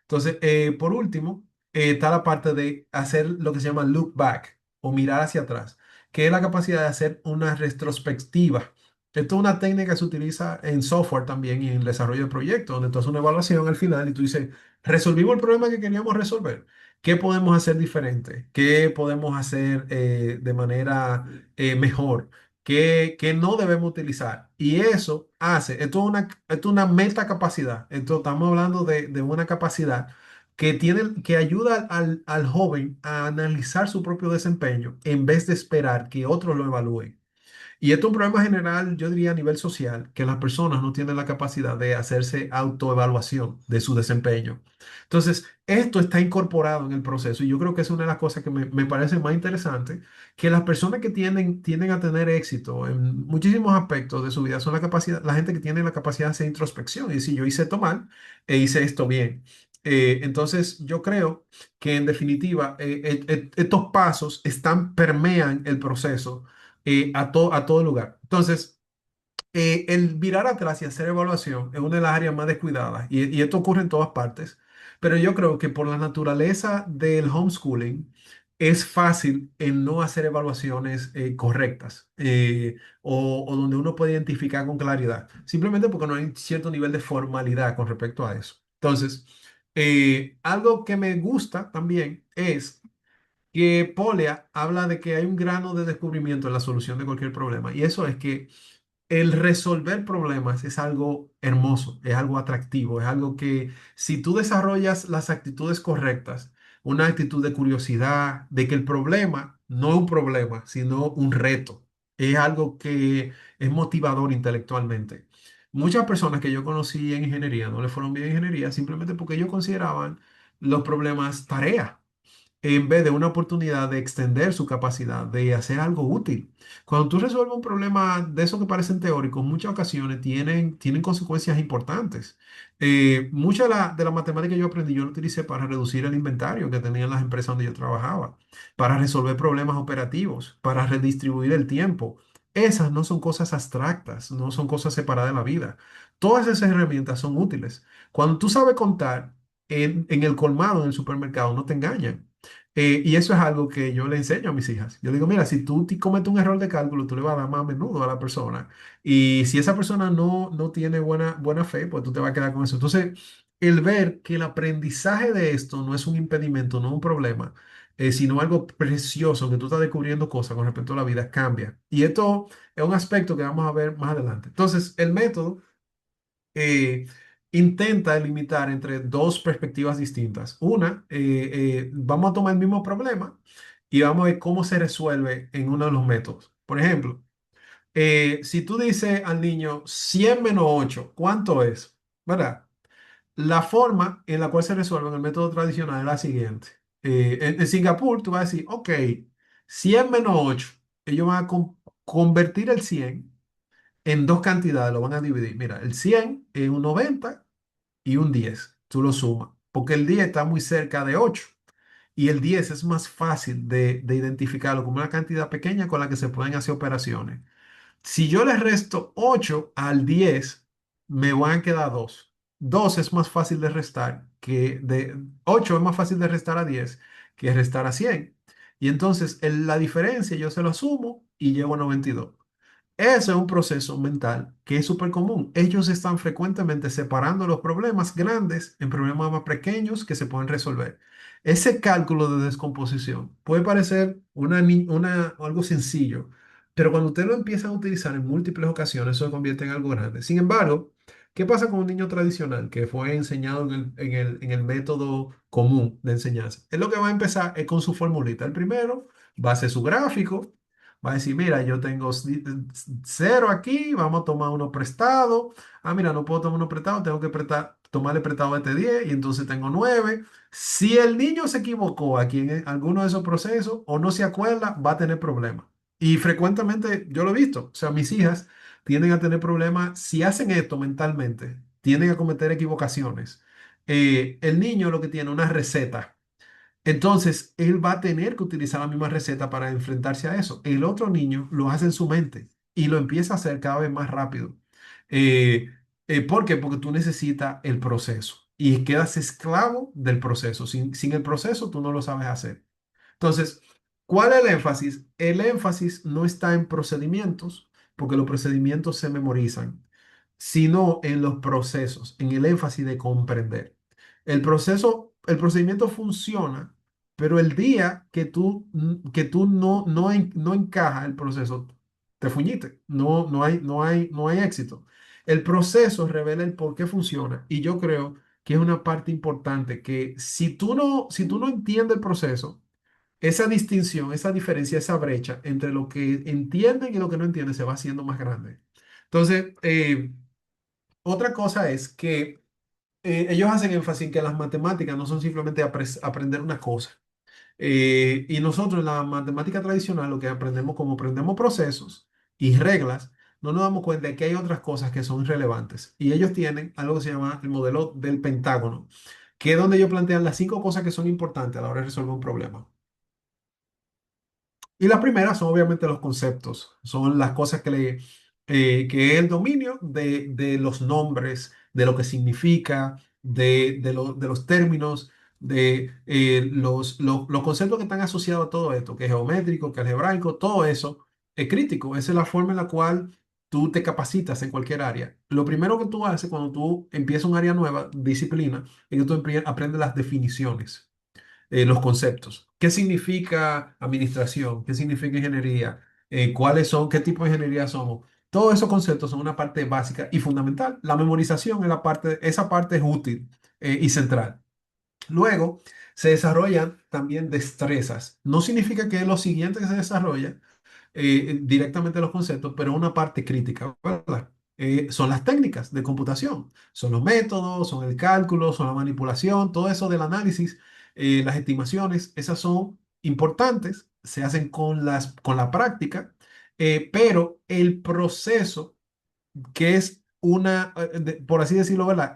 Speaker 1: Entonces, por último, está la parte de hacer lo que se llama look back o mirar hacia atrás, que es la capacidad de hacer una retrospectiva. Esto es una técnica que se utiliza en software también y en el desarrollo de proyectos, donde tú haces una evaluación al final y tú dices, resolvimos el problema que queríamos resolver. ¿Qué podemos hacer diferente? ¿Qué podemos hacer de manera mejor? Que no debemos utilizar. Y eso hace, esto es una metacapacidad. Esto estamos hablando de una capacidad que ayuda al joven a analizar su propio desempeño en vez de esperar que otros lo evalúen. Y esto es un problema general, yo diría a nivel social, que las personas no tienen la capacidad de hacerse autoevaluación de su desempeño. Entonces, esto está incorporado en el proceso y yo creo que es una de las cosas que me parece más interesante, que las personas que tienden a tener éxito en muchísimos aspectos de su vida son la gente que tiene la capacidad de hacer introspección y decir, yo hice esto mal e hice esto bien. Entonces, yo creo que en definitiva, estos pasos permean el proceso a todo lugar. Entonces, el mirar atrás y hacer evaluación es una de las áreas más descuidadas y esto ocurre en todas partes, pero yo creo que por la naturaleza del homeschooling es fácil en no hacer evaluaciones correctas o donde uno puede identificar con claridad, simplemente porque no hay cierto nivel de formalidad con respecto a eso. Entonces, algo que me gusta también es que Polea habla de que hay un grano de descubrimiento en la solución de cualquier problema y eso es que el resolver problemas es algo hermoso, es algo atractivo, es algo que si tú desarrollas las actitudes correctas, una actitud de curiosidad, de que el problema no es un problema, sino un reto, es algo que es motivador intelectualmente. Muchas personas que yo conocí en ingeniería no le fueron bien en ingeniería simplemente porque ellos consideraban los problemas tarea en vez de una oportunidad de extender su capacidad de hacer algo útil. Cuando tú resuelves un problema de esos que parecen teóricos, en muchas ocasiones tienen consecuencias importantes. Mucha de la matemática que yo aprendí, yo la utilicé para reducir el inventario que tenían las empresas donde yo trabajaba, para resolver problemas operativos, para redistribuir el tiempo. Esas no son cosas abstractas, no son cosas separadas de la vida. Todas esas herramientas son útiles. Cuando tú sabes contar en el colmado, en el supermercado, no te engañan. Y eso es algo que yo le enseño a mis hijas. Yo digo, mira, si tú cometes un error de cálculo, tú le vas a dar más a menudo a la persona. Y si esa persona no tiene buena fe, pues tú te vas a quedar con eso. Entonces, el ver que el aprendizaje de esto no es un impedimento, no un problema, sino algo precioso, que tú estás descubriendo cosas con respecto a la vida, cambia. Y esto es un aspecto que vamos a ver más adelante. Entonces, el método eh, intenta delimitar entre dos perspectivas distintas. Una, vamos a tomar el mismo problema y vamos a ver cómo se resuelve en uno de los métodos. Por ejemplo, si tú dices al niño 100 menos 8, ¿cuánto es? ¿Verdad? La forma en la cual se resuelve en el método tradicional es la siguiente. En Singapur, tú vas a decir, ok, 100 menos 8. Ellos van a convertir el 100 en dos cantidades, lo van a dividir. Mira, el 100 es un 90 y un 10. Tú lo sumas, porque el 10 está muy cerca de 8 y el 10 es más fácil de identificarlo como una cantidad pequeña con la que se pueden hacer operaciones. Si yo le resto 8 al 10, me van a quedar 2. 2 es más fácil de restar que de 8 es más fácil de restar a 10 que restar a 100. Y entonces la diferencia yo se lo sumo y llego a 92. Ese es un proceso mental que es súper común. Ellos están frecuentemente separando los problemas grandes en problemas más pequeños que se pueden resolver. Ese cálculo de descomposición puede parecer algo sencillo, pero cuando usted lo empieza a utilizar en múltiples ocasiones, eso se convierte en algo grande. Sin embargo, ¿qué pasa con un niño tradicional que fue enseñado en el método común de enseñanza? Es lo que va a empezar es con su formulita. El primero va a hacer su gráfico. Va a decir, mira, yo tengo cero aquí, vamos a tomar uno prestado. Ah, mira, no puedo tomar uno prestado, tengo que tomarle prestado este 10 y entonces tengo 9. Si el niño se equivocó aquí en alguno de esos procesos o no se acuerda, va a tener problemas. Y frecuentemente yo lo he visto. O sea, mis hijas tienden a tener problemas si hacen esto mentalmente, tienden a cometer equivocaciones. El niño lo que tiene una receta. Entonces, él va a tener que utilizar la misma receta para enfrentarse a eso. El otro niño lo hace en su mente y lo empieza a hacer cada vez más rápido. Eh, ¿Por qué? Porque tú necesitas el proceso y quedas esclavo del proceso. Sin el proceso, tú no lo sabes hacer. Entonces, ¿cuál es el énfasis? El énfasis no está en procedimientos, porque los procedimientos se memorizan, sino en los procesos, en el énfasis de comprender. El procedimiento funciona, pero el día que tú no encaja el proceso, te fuñiste. No hay éxito. El proceso revela el por qué funciona y yo creo que es una parte importante que si tú no entiendes el proceso, esa distinción, esa diferencia, esa brecha entre lo que entienden y lo que no entienden se va haciendo más grande. Entonces, otra cosa es que ellos hacen énfasis en que las matemáticas no son simplemente aprender una cosa. Y nosotros en la matemática tradicional lo que aprendemos, como aprendemos procesos y reglas, no nos damos cuenta de que hay otras cosas que son relevantes. Y ellos tienen algo que se llama el modelo del pentágono, que es donde ellos plantean las 5 cosas que son importantes a la hora de resolver un problema. Y la primera son obviamente los conceptos, son las cosas que es el dominio de los nombres, de lo que significa, de los términos, de los conceptos que están asociados a todo esto, que es geométrico, que es algebraico, todo eso es crítico. Esa es la forma en la cual tú te capacitas en cualquier área. Lo primero que tú haces cuando tú empiezas un área nueva, disciplina, es que tú aprendes las definiciones, los conceptos. ¿Qué significa administración? ¿Qué significa ingeniería? ¿Cuáles son? ¿Qué tipo de ingeniería somos? Todos esos conceptos son una parte básica y fundamental. La memorización es esa parte es útil y central. Luego se desarrollan también destrezas. No significa que lo siguiente que se desarrolla directamente los conceptos, pero una parte crítica, ¿verdad? Son las técnicas de computación, son los métodos, son el cálculo, son la manipulación, todo eso del análisis, las estimaciones, esas son importantes, se hacen con la práctica, pero el proceso que es por así decirlo, ¿verdad?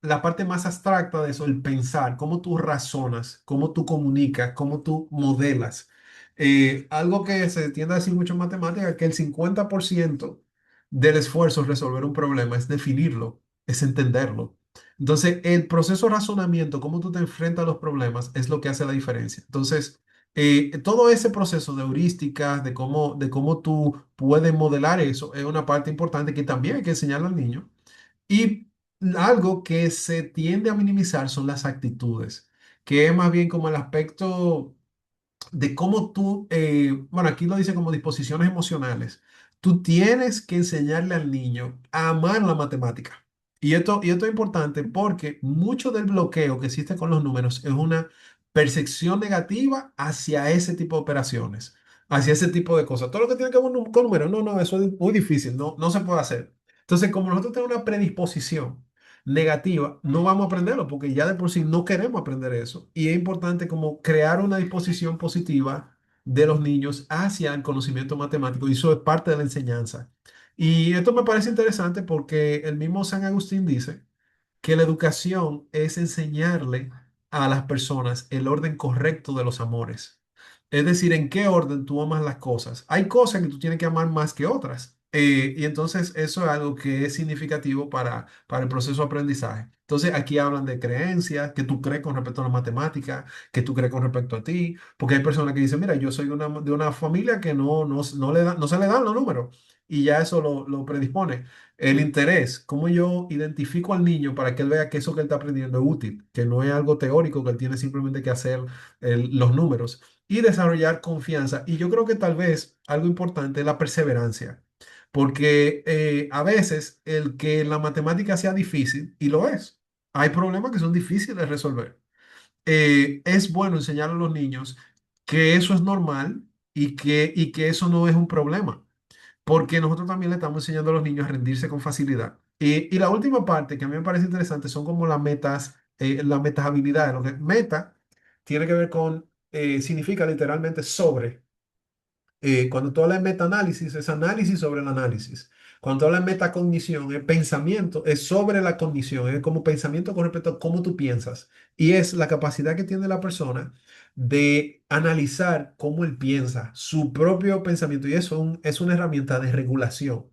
Speaker 1: La parte más abstracta de eso, el pensar, cómo tú razonas, cómo tú comunicas, cómo tú modelas. Algo que se tiende a decir mucho en matemática, que el 50% del esfuerzo en resolver un problema es definirlo, es entenderlo. Entonces, el proceso de razonamiento, cómo tú te enfrentas a los problemas, es lo que hace la diferencia. Entonces, todo ese proceso de heurísticas, de cómo tú puedes modelar eso, es una parte importante que también hay que enseñarle al niño. Y algo que se tiende a minimizar son las actitudes, que es más bien como el aspecto de cómo tú, bueno, aquí lo dice como disposiciones emocionales. Tú tienes que enseñarle al niño a amar la matemática. Y esto es importante porque mucho del bloqueo que existe con los números es una percepción negativa hacia ese tipo de operaciones, hacia ese tipo de cosas. Todo lo que tiene que ver con números, no, no, eso es muy difícil, no, no se puede hacer. Entonces, como nosotros tenemos una predisposición negativa, no vamos a aprenderlo porque ya de por sí no queremos aprender eso. Y es importante como crear una disposición positiva de los niños hacia el conocimiento matemático y eso es parte de la enseñanza. Y esto me parece interesante porque el mismo San Agustín dice que la educación es enseñarle a las personas el orden correcto de los amores. Es decir, en qué orden tú amas las cosas. Hay cosas que tú tienes que amar más que otras. Y entonces eso es algo que es significativo para el proceso de aprendizaje. Entonces aquí hablan de creencias, que tú crees con respecto a la matemática, que tú crees con respecto a ti, porque hay personas que dicen, mira, yo soy de una familia que no se le dan los números y ya eso lo predispone. El interés, cómo yo identifico al niño para que él vea que eso que él está aprendiendo es útil, que no es algo teórico, que él tiene simplemente que hacer los números y desarrollar confianza. Y yo creo que tal vez algo importante es la perseverancia, porque a veces el que la matemática sea difícil, y lo es, hay problemas que son difíciles de resolver. Es bueno enseñar a los niños que eso es normal y que eso no es un problema porque nosotros también le estamos enseñando a los niños a rendirse con facilidad. Y la última parte que a mí me parece interesante son como las metas habilidades. Lo que meta tiene que ver significa literalmente sobre. Cuando tú hablas de metaanálisis, es análisis sobre el análisis. Cuando tú hablas de metacognición, es pensamiento, es sobre la cognición, es como pensamiento con respecto a cómo tú piensas. Y es la capacidad que tiene la persona de analizar cómo él piensa, su propio pensamiento. Y eso es una herramienta de regulación.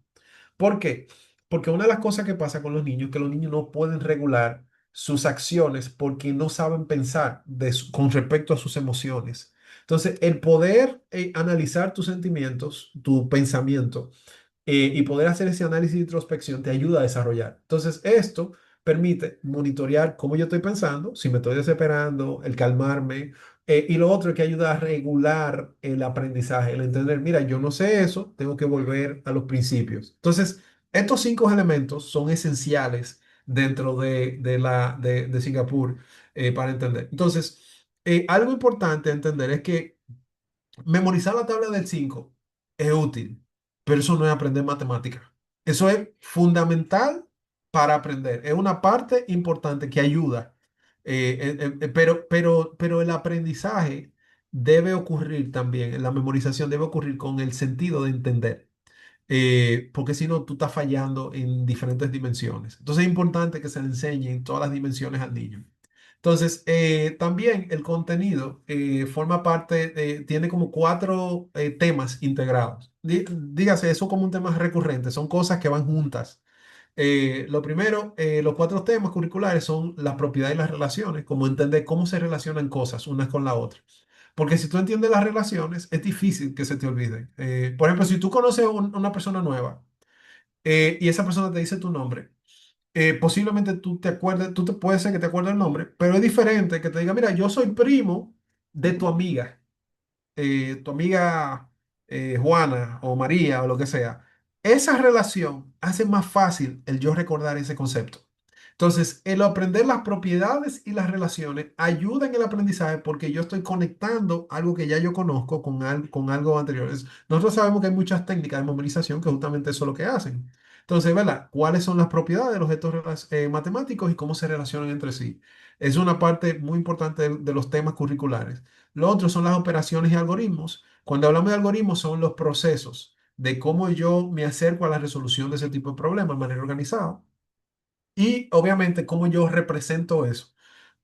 Speaker 1: ¿Por qué? Porque una de las cosas que pasa con los niños es que los niños no pueden regular sus acciones porque no saben pensar con respecto a sus emociones. Entonces, el poder analizar tus sentimientos, tu pensamiento, y poder hacer ese análisis de introspección te ayuda a desarrollar. Entonces, esto permite monitorear cómo yo estoy pensando, si me estoy desesperando, el calmarme, y lo otro es que ayuda a regular el aprendizaje, el entender, mira, yo no sé eso, tengo que volver a los principios. Entonces, estos cinco elementos son esenciales dentro de Singapur para entender. Entonces, algo importante a entender es que memorizar la tabla del 5 es útil, pero eso no es aprender matemática. Eso es fundamental para aprender. Es una parte importante que ayuda. Pero el aprendizaje debe ocurrir también, la memorización debe ocurrir con el sentido de entender. Porque si no, tú estás fallando en diferentes dimensiones. Entonces es importante que se le enseñe en todas las dimensiones al niño. Entonces, también el contenido forma parte, tiene como cuatro temas integrados. Dígase, eso como un tema recurrente, son cosas que van juntas. Lo primero, los cuatro temas curriculares son la propiedad y las relaciones, como entender cómo se relacionan cosas unas con la otra. Porque si tú entiendes las relaciones, es difícil que se te olviden. Por ejemplo, si tú conoces a una persona nueva y esa persona te dice tu nombre, posiblemente tú te acuerdes, tú te puede ser que te acuerdes el nombre, pero es diferente que te diga, mira, yo soy primo de tu amiga Juana o María o lo que sea. Esa relación hace más fácil el yo recordar ese concepto. Entonces, el aprender las propiedades y las relaciones ayuda en el aprendizaje porque yo estoy conectando algo que ya yo conozco con algo anterior. Nosotros sabemos que hay muchas técnicas de memorización que justamente eso es lo que hacen. Entonces, ¿verdad? ¿Cuáles son las propiedades de los objetos matemáticos y cómo se relacionan entre sí? Es una parte muy importante de los temas curriculares. Lo otro son las operaciones y algoritmos. Cuando hablamos de algoritmos son los procesos de cómo yo me acerco a la resolución de ese tipo de problemas de manera organizada. Y obviamente cómo yo represento eso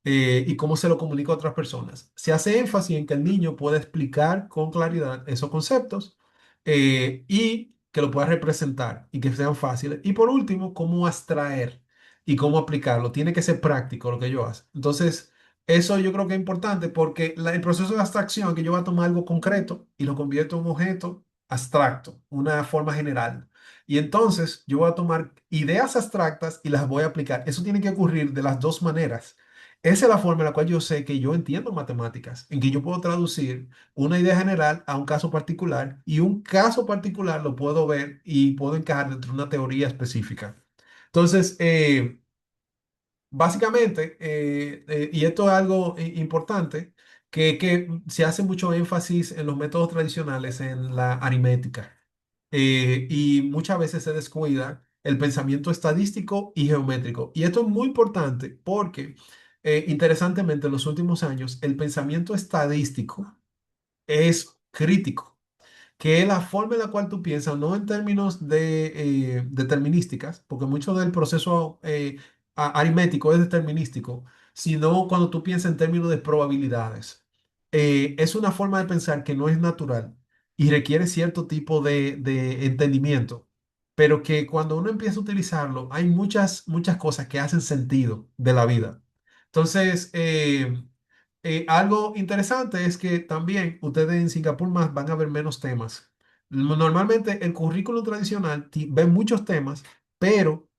Speaker 1: y cómo se lo comunico a otras personas. Se hace énfasis en que el niño pueda explicar con claridad esos conceptos y que lo pueda representar y que sean fáciles. Y por último, cómo abstraer y cómo aplicarlo. Tiene que ser práctico lo que yo hago. Entonces, eso yo creo que es importante porque el proceso de abstracción es que yo voy a tomar algo concreto y lo convierto en un objeto abstracto, una forma general. Y entonces yo voy a tomar ideas abstractas y las voy a aplicar. Eso tiene que ocurrir de las dos maneras. Esa es la forma en la cual yo sé que yo entiendo matemáticas, en que yo puedo traducir una idea general a un caso particular y un caso particular lo puedo ver y puedo encajar dentro de una teoría específica. Entonces, básicamente, y esto es algo importante, que se hace mucho énfasis en los métodos tradicionales, en la aritmética, y muchas veces se descuida el pensamiento estadístico y geométrico. Y esto es muy importante porque, interesantemente, en los últimos años, el pensamiento estadístico es crítico, que es la forma en la cual tú piensas, no en términos de determinísticas, porque mucho del proceso aritmético es determinístico, sino cuando tú piensas en términos de probabilidades. Es una forma de pensar que no es natural y requiere cierto tipo de entendimiento, pero que cuando uno empieza a utilizarlo, hay muchas cosas que hacen sentido de la vida. Entonces, algo interesante es que también ustedes en Singapur más van a ver menos temas. Normalmente el currículo tradicional ve muchos temas, pero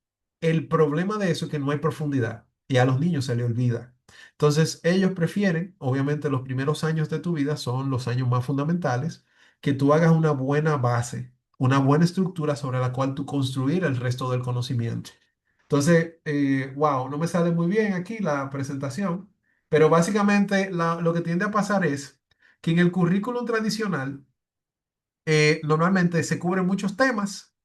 Speaker 1: el problema de eso es que no hay profundidad y a los niños se les olvida. Entonces ellos prefieren, obviamente los primeros años de tu vida son los años más fundamentales, que tú hagas una buena base, una buena estructura sobre la cual tú construir el resto del conocimiento. Entonces, wow, no me sale muy bien aquí la presentación. Pero básicamente lo que tiende a pasar es que en el currículum tradicional normalmente se cubren muchos temas,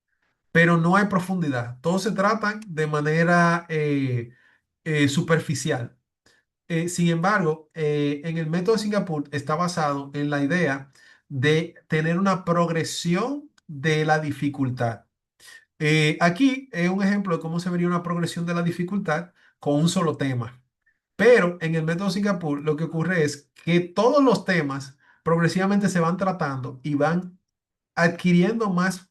Speaker 1: pero no hay profundidad. Todos se tratan de manera superficial. Sin embargo, en el método de Singapur está basado en la idea de tener una progresión de la dificultad. Aquí es un ejemplo de cómo se vería una progresión de la dificultad con un solo tema. Pero en el método Singapur lo que ocurre es que todos los temas progresivamente se van tratando y van adquiriendo más,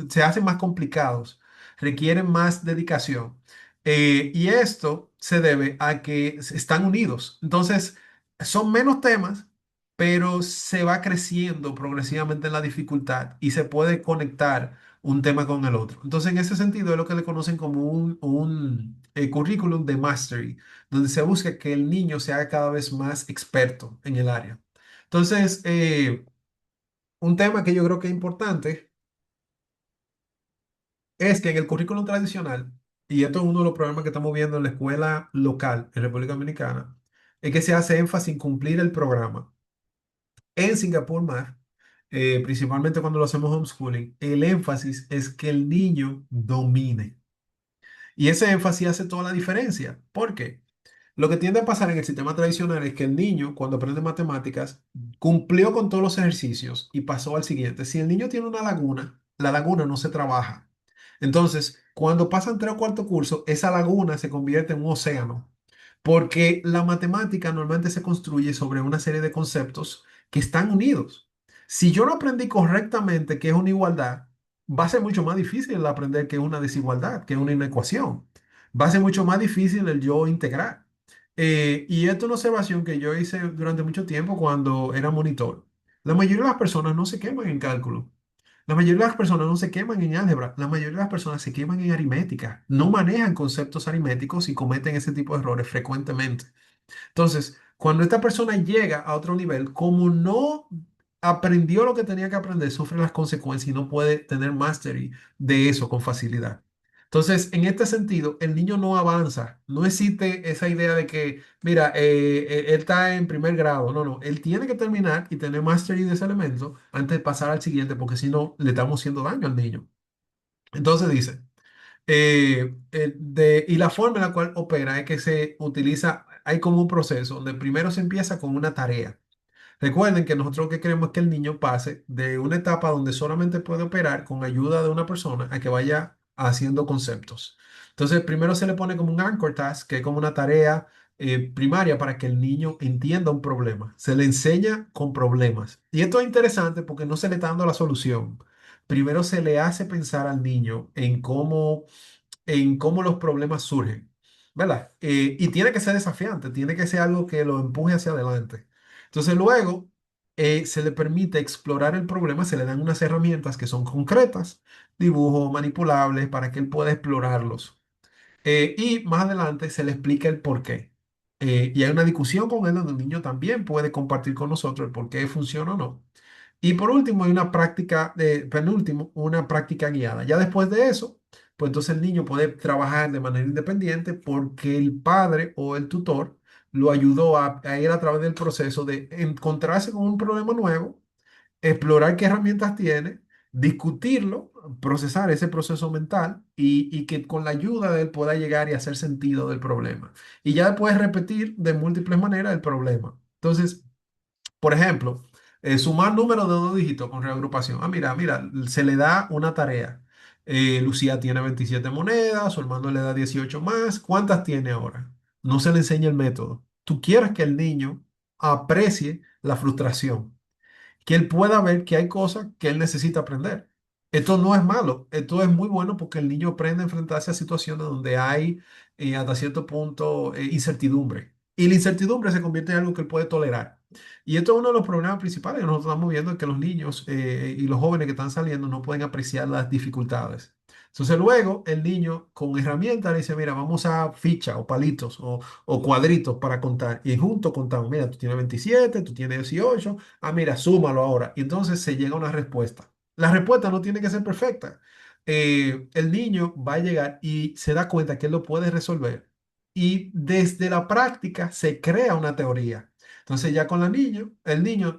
Speaker 1: se hacen más complicados, requieren más dedicación. Y esto se debe a que están unidos. Entonces, son menos temas, pero se va creciendo progresivamente en la dificultad y se puede conectar un tema con el otro. Entonces, en ese sentido, es lo que le conocen como un currículum de mastery, donde se busca que el niño se haga cada vez más experto en el área. Entonces, un tema que yo creo que es importante es que en el currículum tradicional, y esto es uno de los problemas que estamos viendo en la escuela local en República Dominicana, es que se hace énfasis en cumplir el programa. En Singapur más, principalmente cuando lo hacemos homeschooling, el énfasis es que el niño domine. Y ese énfasis hace toda la diferencia. ¿Por qué? Lo que tiende a pasar en el sistema tradicional es que el niño, cuando aprende matemáticas, cumplió con todos los ejercicios y pasó al siguiente. Si el niño tiene una laguna, la laguna no se trabaja. Entonces, cuando pasan tres o cuarto curso, esa laguna se convierte en un océano. porque la matemática normalmente se construye sobre una serie de conceptos que están unidos. Si yo no aprendí correctamente qué es una igualdad, va a ser mucho más difícil el aprender qué es una desigualdad, qué es una inecuación. Va a ser mucho más difícil el yo integrar. Y esto es una observación que yo hice durante mucho tiempo cuando era monitor. La mayoría de las personas no se queman en cálculo. La mayoría de las personas no se queman en álgebra. La mayoría de las personas se queman en aritmética. No manejan conceptos aritméticos y cometen ese tipo de errores frecuentemente. Entonces, cuando esta persona llega a otro nivel, como no aprendió lo que tenía que aprender, sufre las consecuencias y no puede tener mastery de eso con facilidad. Entonces, en este sentido, el niño no avanza. No existe esa idea de que, mira, él está en primer grado. No, no, él tiene que terminar y tener mastery de ese elemento antes de pasar al siguiente, porque si no, le estamos haciendo daño al niño. Entonces dice, y la forma en la cual opera es que se utiliza, hay como un proceso donde primero se empieza con una tarea. Recuerden que nosotros lo que queremos es que el niño pase de una etapa donde solamente puede operar con ayuda de una persona a que vaya haciendo conceptos. Entonces, primero se le pone como un anchor task, que es como una tarea primaria para que el niño entienda un problema. Se le enseña con problemas. Y esto es interesante porque no se le está dando la solución. Primero se le hace pensar al niño en cómo los problemas surgen, ¿verdad? Y tiene que ser desafiante, tiene que ser algo que lo empuje hacia adelante. Entonces luego se le permite explorar el problema, se le dan unas herramientas que son concretas, dibujos manipulables para que él pueda explorarlos. Y más adelante se le explica el por qué. Y hay una discusión con él donde el niño también puede compartir con nosotros el por qué funciona o no. Y por último, hay una práctica, penúltimo, una práctica guiada. Ya después de eso, pues entonces el niño puede trabajar de manera independiente porque el padre o el tutor lo ayudó a ir a través del proceso de encontrarse con un problema nuevo, explorar qué herramientas tiene, discutirlo, procesar ese proceso mental y que con la ayuda de él pueda llegar y hacer sentido del problema. Y ya después repetir de múltiples maneras el problema. Entonces, por ejemplo, sumar números de dos dígitos con reagrupación. Ah, mira, se le da una tarea. Lucía tiene 27 monedas, su hermano le da 18 más. ¿Cuántas tiene ahora? No se le enseña el método. Tú quieres que el niño aprecie la frustración, que él pueda ver que hay cosas que él necesita aprender. Esto no es malo, esto es muy bueno porque el niño aprende a enfrentarse a situaciones donde hay hasta cierto punto incertidumbre. Y la incertidumbre se convierte en algo que él puede tolerar. Y esto es uno de los problemas principales que nosotros estamos viendo, que los niños y los jóvenes que están saliendo no pueden apreciar las dificultades. Entonces luego el niño con herramientas le dice, mira, vamos a ficha o palitos o cuadritos para contar. Y juntos contamos, mira, tú tienes 27, tú tienes 18. Ah, mira, súmalo ahora. Y entonces se llega a una respuesta. La respuesta no tiene que ser perfecta. El niño va a llegar y se da cuenta que él lo puede resolver. Y desde la práctica se crea una teoría. Entonces ya con el niño,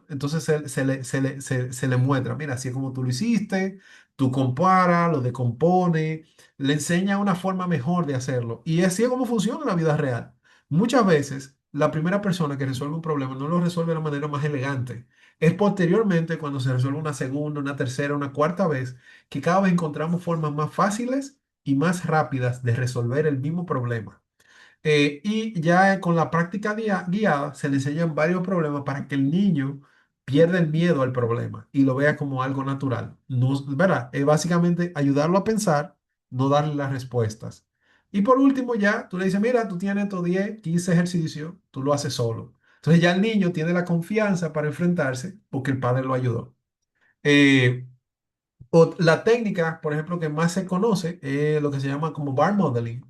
Speaker 1: entonces se le muestra, mira, así es como tú lo hiciste, tú compara, lo decompone, le enseña una forma mejor de hacerlo. Y así es como funciona en la vida real. Muchas veces la primera persona que resuelve un problema no lo resuelve de la manera más elegante. Es posteriormente cuando se resuelve una segunda, una tercera, una cuarta vez, que cada vez encontramos formas más fáciles y más rápidas de resolver el mismo problema. Y ya con la práctica guiada se le enseñan varios problemas para que el niño pierda el miedo al problema y lo vea como algo natural. No, ¿verdad? Es básicamente ayudarlo a pensar, no darle las respuestas. Y por último ya tú le dices, mira, tú tienes estos 10 15 ejercicios, tú lo haces solo. Entonces ya el niño tiene la confianza para enfrentarse porque el padre lo ayudó. Eh, la técnica, por ejemplo, que más se conoce es lo que se llama como bar modeling,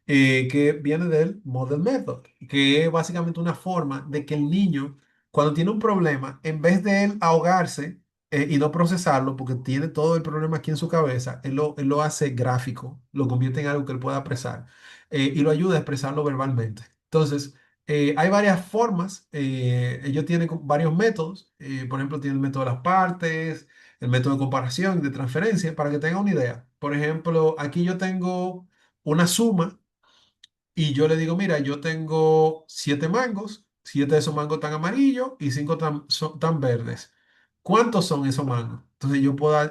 Speaker 1: que viene del model method, que es básicamente una forma de que el niño, cuando tiene un problema, en vez de él ahogarse y no procesarlo, porque tiene todo el problema aquí en su cabeza, él lo hace gráfico, lo convierte en algo que él pueda expresar y lo ayuda a expresarlo verbalmente. Entonces, hay varias formas, ellos tienen varios métodos, por ejemplo, tienen el método de las partes, el método de comparación y de transferencia, para que tenga una idea. Por ejemplo, aquí yo tengo una suma y yo le digo, mira, yo tengo 7 mangos, 7 de esos mangos están amarillos y 5 tan verdes. ¿Cuántos son esos mangos? Entonces yo puedo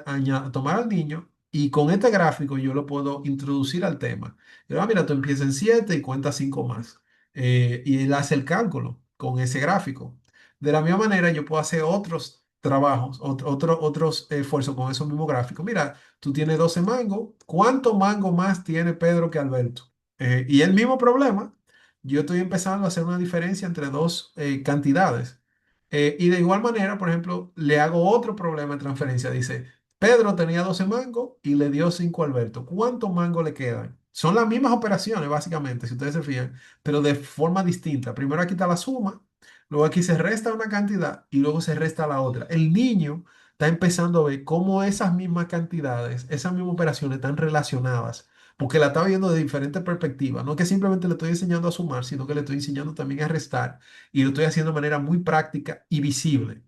Speaker 1: tomar al niño y con este gráfico yo lo puedo introducir al tema. Y, mira, tú empiezas en 7 y cuentas 5 más. y él hace el cálculo con ese gráfico. De la misma manera, yo puedo hacer otros trabajos, otros esfuerzos con esos mismos gráficos. Mira, tú tienes 12 mangos, ¿cuánto mango más tiene Pedro que Alberto? Y el mismo problema, yo estoy empezando a hacer una diferencia entre dos cantidades. Y de igual manera, por ejemplo, le hago otro problema de transferencia. Dice, Pedro tenía 12 mangos y le dio 5 a Alberto. ¿Cuántos mangos le quedan? Son las mismas operaciones, básicamente, si ustedes se fijan, pero de forma distinta. Primero aquí está la suma, luego aquí se resta una cantidad y luego se resta la otra. El niño está empezando a ver cómo esas mismas cantidades, esas mismas operaciones están relacionadas, porque la está viendo de diferentes perspectivas. No que simplemente le estoy enseñando a sumar, sino que le estoy enseñando también a restar y lo estoy haciendo de manera muy práctica y visible.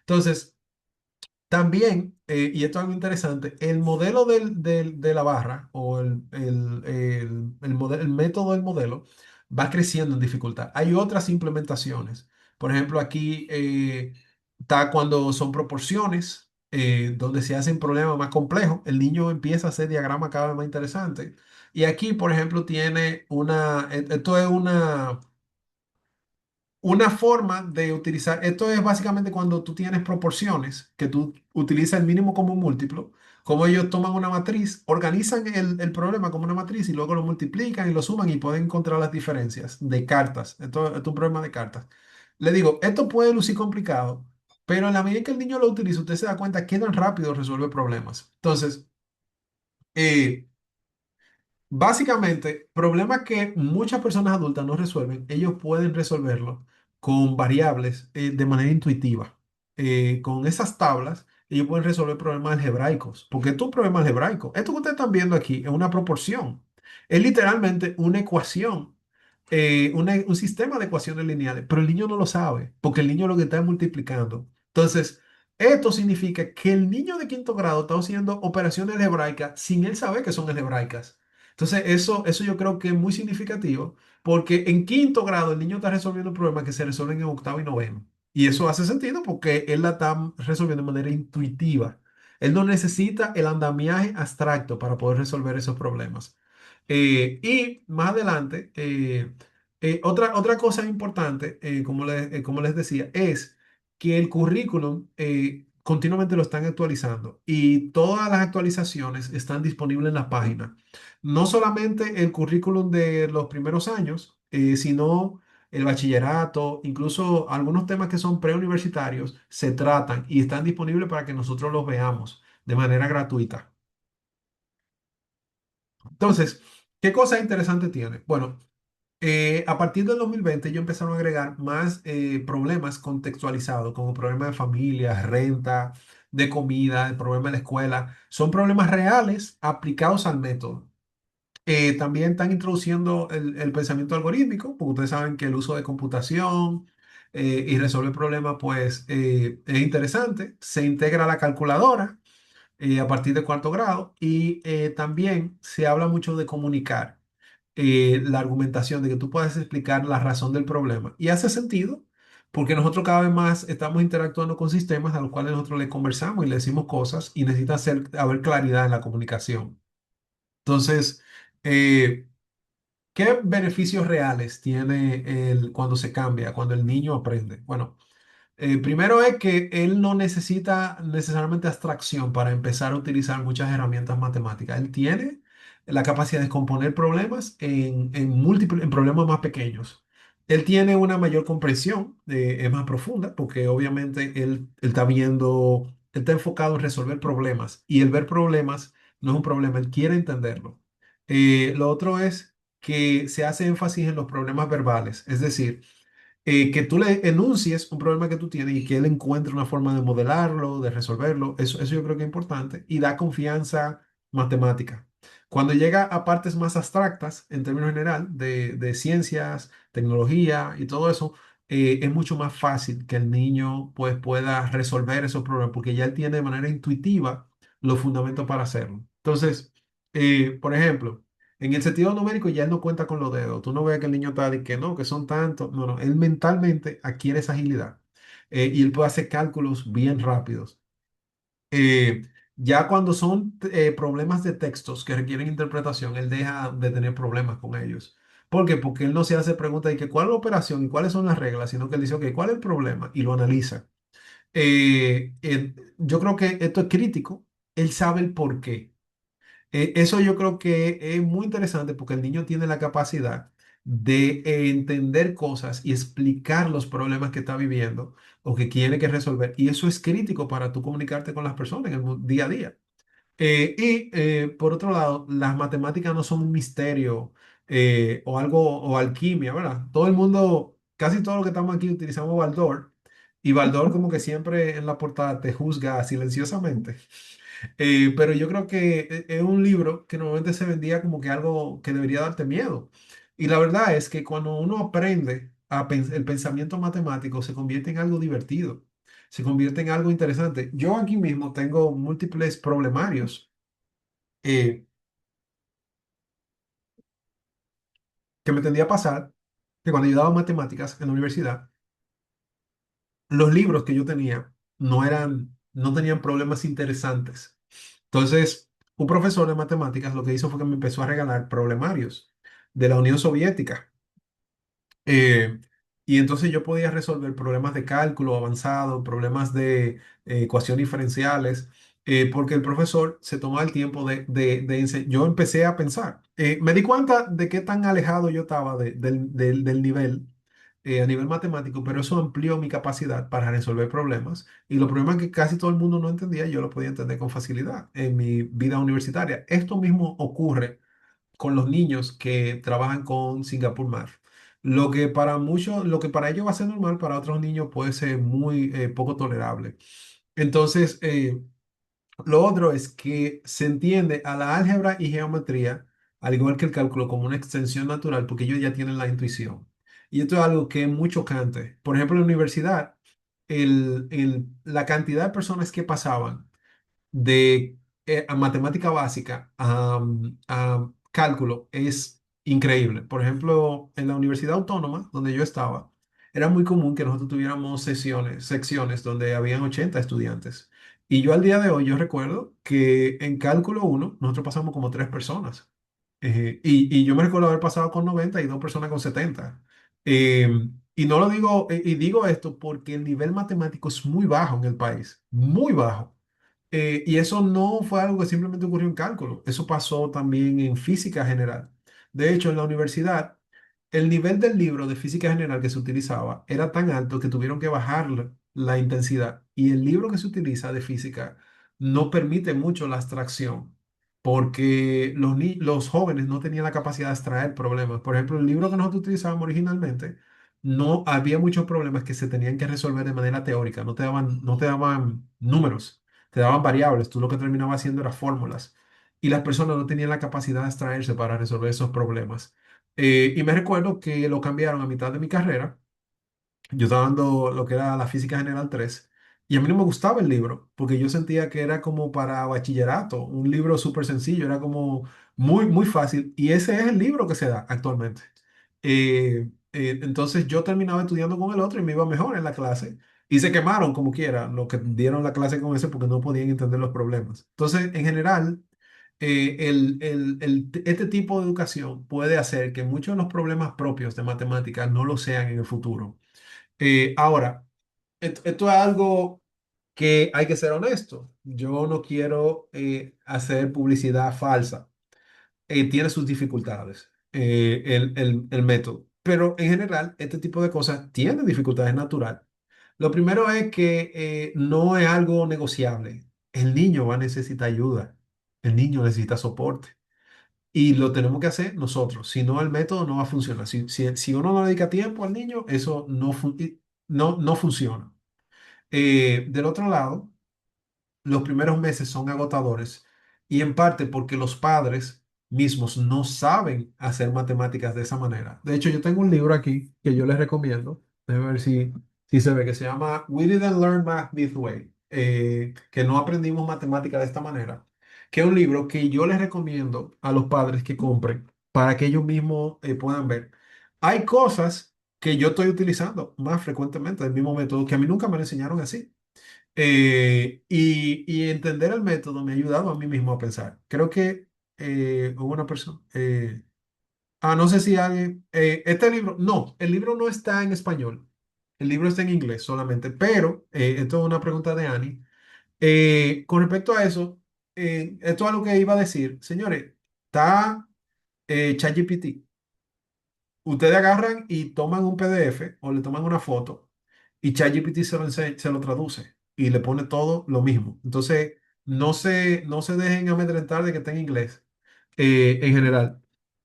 Speaker 1: Entonces, también, y esto es algo interesante, el modelo de la barra o el método del modelo va creciendo en dificultad. Hay otras implementaciones. Por ejemplo, aquí está cuando son proporciones, donde se hacen problemas más complejos. El niño empieza a hacer diagramas cada vez más interesantes. Y aquí, por ejemplo, tiene esto es una forma de utilizar, esto es básicamente cuando tú tienes proporciones, que tú utilizas el mínimo como un múltiplo, como ellos toman una matriz, organizan el problema como una matriz y luego lo multiplican y lo suman y pueden encontrar las diferencias de cartas. Esto es un problema de cartas. Le digo, esto puede lucir complicado, pero en la medida que el niño lo utiliza, usted se da cuenta que tan rápido resuelve problemas. Entonces, eh, básicamente, problemas que muchas personas adultas no resuelven, ellos pueden resolverlo con variables de manera intuitiva. Con esas tablas, ellos pueden resolver problemas algebraicos. Porque esto es un problema algebraico. Esto que ustedes están viendo aquí es una proporción. Es literalmente una ecuación, un sistema de ecuaciones lineales. Pero el niño no lo sabe, porque el niño lo que está es multiplicando. Entonces, esto significa que el niño de quinto grado está haciendo operaciones algebraicas sin él saber que son algebraicas. Entonces, eso yo creo que es muy significativo porque en quinto grado el niño está resolviendo problemas que se resuelven en octavo y noveno. Y eso hace sentido porque él la está resolviendo de manera intuitiva. Él no necesita el andamiaje abstracto para poder resolver esos problemas. Y más adelante, otra cosa importante, como les decía, es que el currículum continuamente lo están actualizando y todas las actualizaciones están disponibles en la página. No solamente el currículum de los primeros años, sino el bachillerato, incluso algunos temas que son preuniversitarios, se tratan y están disponibles para que nosotros los veamos de manera gratuita. Entonces, ¿qué cosa interesante tiene? Bueno, a partir del 2020 yo empezaron a agregar más problemas contextualizados, como problemas de familia, renta, de comida, el problema de la escuela. Son problemas reales aplicados al método. También están introduciendo el pensamiento algorítmico, porque ustedes saben que el uso de computación y resolver problemas, pues es interesante. Se integra la calculadora a partir de cuarto grado y también se habla mucho de comunicar la argumentación, de que tú puedas explicar la razón del problema. Y hace sentido porque nosotros cada vez más estamos interactuando con sistemas a los cuales nosotros le conversamos y le decimos cosas y necesita haber claridad en la comunicación. Entonces, eh, ¿qué beneficios reales tiene cuando se cambia, cuando el niño aprende? Bueno, primero es que él no necesita necesariamente abstracción para empezar a utilizar muchas herramientas matemáticas. Él tiene la capacidad de componer problemas en problemas más pequeños. Él tiene una mayor comprensión, es más profunda, porque obviamente él está viendo, él está enfocado en resolver problemas y el ver problemas no es un problema, él quiere entenderlo. Lo otro es que se hace énfasis en los problemas verbales, es decir, que tú le enuncies un problema que tú tienes y que él encuentre una forma de modelarlo, de resolverlo, eso yo creo que es importante y da confianza matemática. Cuando llega a partes más abstractas, en términos general, de ciencias, tecnología y todo eso, es mucho más fácil que el niño pues, pueda resolver esos problemas porque ya él tiene de manera intuitiva los fundamentos para hacerlo. Entonces, por ejemplo, en el sentido numérico ya él no cuenta con los dedos. Tú no ves que el niño está de que no, que son tantos. No, no, él mentalmente adquiere esa agilidad y él puede hacer cálculos bien rápidos. Eh, ya cuando son problemas de textos que requieren interpretación, él deja de tener problemas con ellos. ¿Por qué? Porque él no se hace preguntas de que cuál es la operación y cuáles son las reglas, sino que él dice, ok, ¿cuál es el problema? Y lo analiza. Yo creo que esto es crítico. Él sabe el por qué. Eso yo creo que es muy interesante porque el niño tiene la capacidad de entender cosas y explicar los problemas que está viviendo o que tiene que resolver. Y eso es crítico para tú comunicarte con las personas en el día a día. Por otro lado, las matemáticas no son un misterio o algo, o alquimia, ¿verdad? Todo el mundo, casi todos los que estamos aquí utilizamos Baldor y Baldor como que siempre en la portada te juzga silenciosamente. Pero yo creo que es un libro que normalmente se vendía como que algo que debería darte miedo. Y la verdad es que cuando uno aprende el pensamiento matemático se convierte en algo divertido, se convierte en algo interesante. Yo aquí mismo tengo múltiples problemarios eh, que me tendía a pasar que cuando yo daba matemáticas en la universidad, los libros que yo tenía no tenían problemas interesantes. Entonces, un profesor de matemáticas lo que hizo fue que me empezó a regalar problemarios de la Unión Soviética. Eh, y entonces yo podía resolver problemas de cálculo avanzado, problemas de ecuaciones diferenciales, porque el profesor se tomaba el tiempo Yo empecé a pensar. Me di cuenta de qué tan alejado yo estaba del nivel, a nivel matemático, pero eso amplió mi capacidad para resolver problemas. Y los problemas que casi todo el mundo no entendía, yo lo podía entender con facilidad en mi vida universitaria. Esto mismo ocurre con los niños que trabajan con Singapur Math. Lo que para muchos, lo que para ellos va a ser normal, para otros niños puede ser muy poco tolerable. Entonces, lo otro es que se entiende a la álgebra y geometría, al igual que el cálculo, como una extensión natural, porque ellos ya tienen la intuición. Y esto es algo que es muy chocante. Por ejemplo, en la universidad, la cantidad de personas que pasaban de a matemática básica a cálculo es increíble. Por ejemplo, en la Universidad Autónoma, donde yo estaba, era muy común que nosotros tuviéramos secciones donde habían 80 estudiantes. Y yo al día de hoy, yo recuerdo que en cálculo uno nosotros pasamos como tres personas. Y yo me recuerdo haber pasado con 90 y dos personas con 70. Y no lo digo, y digo esto porque el nivel matemático es muy bajo en el país, muy bajo. Y eso no fue algo que simplemente ocurrió en cálculo, eso pasó también en física general. De hecho, en la universidad, el nivel del libro de física general que se utilizaba era tan alto que tuvieron que bajar la intensidad. Y el libro que se utiliza de física no permite mucho la abstracción, porque los jóvenes no tenían la capacidad de extraer problemas. Por ejemplo, el libro que nosotros utilizábamos originalmente, no había muchos problemas que se tenían que resolver de manera teórica, no te daban números, te daban variables, tú lo que terminabas haciendo era fórmulas y las personas no tenían la capacidad de extraerse para resolver esos problemas. Y me recuerdo que lo cambiaron a mitad de mi carrera. Yo estaba dando lo que era la física general 3 y a mí no me gustaba el libro porque yo sentía que era como para bachillerato, un libro súper sencillo, era como muy, muy fácil y ese es el libro que se da actualmente. Entonces yo terminaba estudiando con el otro y me iba mejor en la clase y se quemaron como quiera los que dieron la clase con ese porque no podían entender los problemas. Entonces, en general, este tipo de educación puede hacer que muchos de los problemas propios de matemáticas no lo sean en el futuro. Ahora, esto es algo que hay que ser honesto. Yo no quiero hacer publicidad falsa. Tiene sus dificultades, el método. Pero en general, este tipo de cosas tiene dificultades naturales. Lo primero es que no es algo negociable. El niño va a necesitar ayuda. El niño necesita soporte. Y lo tenemos que hacer nosotros. Si no, el método no va a funcionar. Si uno no le dedica tiempo al niño, eso no funciona. Del otro lado, los primeros meses son agotadores y en parte porque los padres mismos no saben hacer matemáticas de esa manera. De hecho, yo tengo un libro aquí que yo les recomiendo. Déjame ver si se ve, que se llama We Didn't Learn Math This Way, que no aprendimos matemáticas de esta manera, que es un libro que yo les recomiendo a los padres que compren para que ellos mismos puedan ver. Hay cosas que yo estoy utilizando más frecuentemente del mismo método que a mí nunca me lo enseñaron así. Y entender el método me ha ayudado a mí mismo a pensar. Creo que hubo una persona. No sé si alguien, este libro, no, el libro no está en español, el libro está en inglés solamente, pero esto es una pregunta de Annie. Con respecto a eso, esto es lo que iba a decir, señores, está ChatGPT. Ustedes agarran y toman un PDF o le toman una foto y ChatGPT se lo traduce y le pone todo lo mismo. Entonces, no se dejen amedrentar de que está en inglés en general.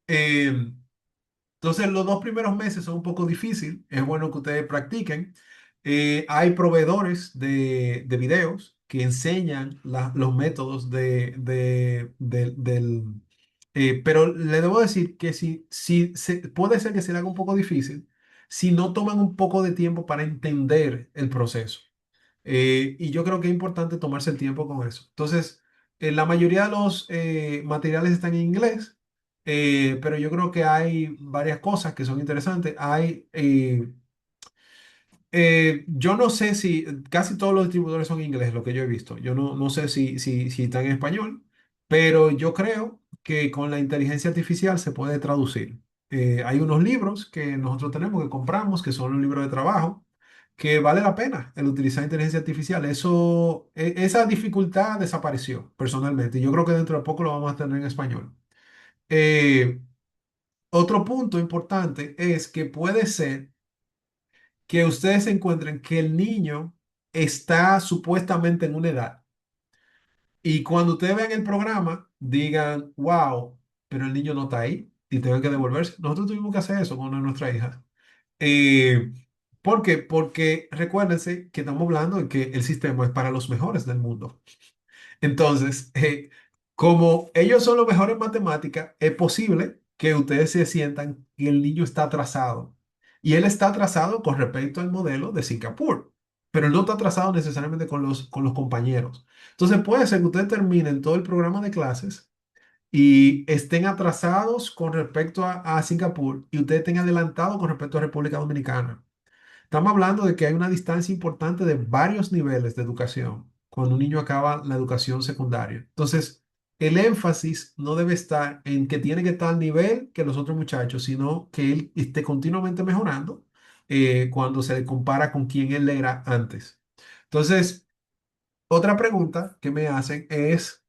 Speaker 1: Eh, entonces, los 2 primeros meses son un poco difícil. Es bueno que ustedes practiquen. Hay proveedores de videos que enseñan los métodos pero le debo decir que puede ser que se le haga un poco difícil si no toman un poco de tiempo para entender el proceso. Y yo creo que es importante tomarse el tiempo con eso. Entonces, la mayoría de los materiales están en inglés, pero yo creo que hay varias cosas que son interesantes. Yo no sé si casi todos los distribuidores son ingleses, lo que yo he visto. Yo no sé si están en español, pero yo creo que con la inteligencia artificial se puede traducir. Hay unos libros que nosotros tenemos, que compramos, que son los libros de trabajo, que vale la pena el utilizar inteligencia artificial. Esa dificultad desapareció personalmente y yo creo que dentro de poco lo vamos a tener en español. Eh, Otro punto importante es que puede ser que ustedes encuentren que el niño está supuestamente en una edad y cuando ustedes vean el programa digan, wow, pero el niño no está ahí y tengan que devolverse. Nosotros tuvimos que hacer eso con una de nuestras hijas. Eh, ¿Por qué? Porque recuérdense que estamos hablando de que el sistema es para los mejores del mundo. Entonces, como ellos son los mejores en matemáticas, es posible que ustedes se sientan que el niño está atrasado. Y él está atrasado con respecto al modelo de Singapur, pero él no está atrasado necesariamente con los compañeros. Entonces, puede ser que ustedes terminen todo el programa de clases y estén atrasados con respecto a Singapur y ustedes estén adelantados con respecto a República Dominicana. Estamos hablando de que hay una distancia importante de varios niveles de educación cuando un niño acaba la educación secundaria. Entonces, el énfasis no debe estar en que tiene que estar al nivel que los otros muchachos, sino que él esté continuamente mejorando cuando se le compara con quien él era antes. Entonces, otra pregunta que me hacen es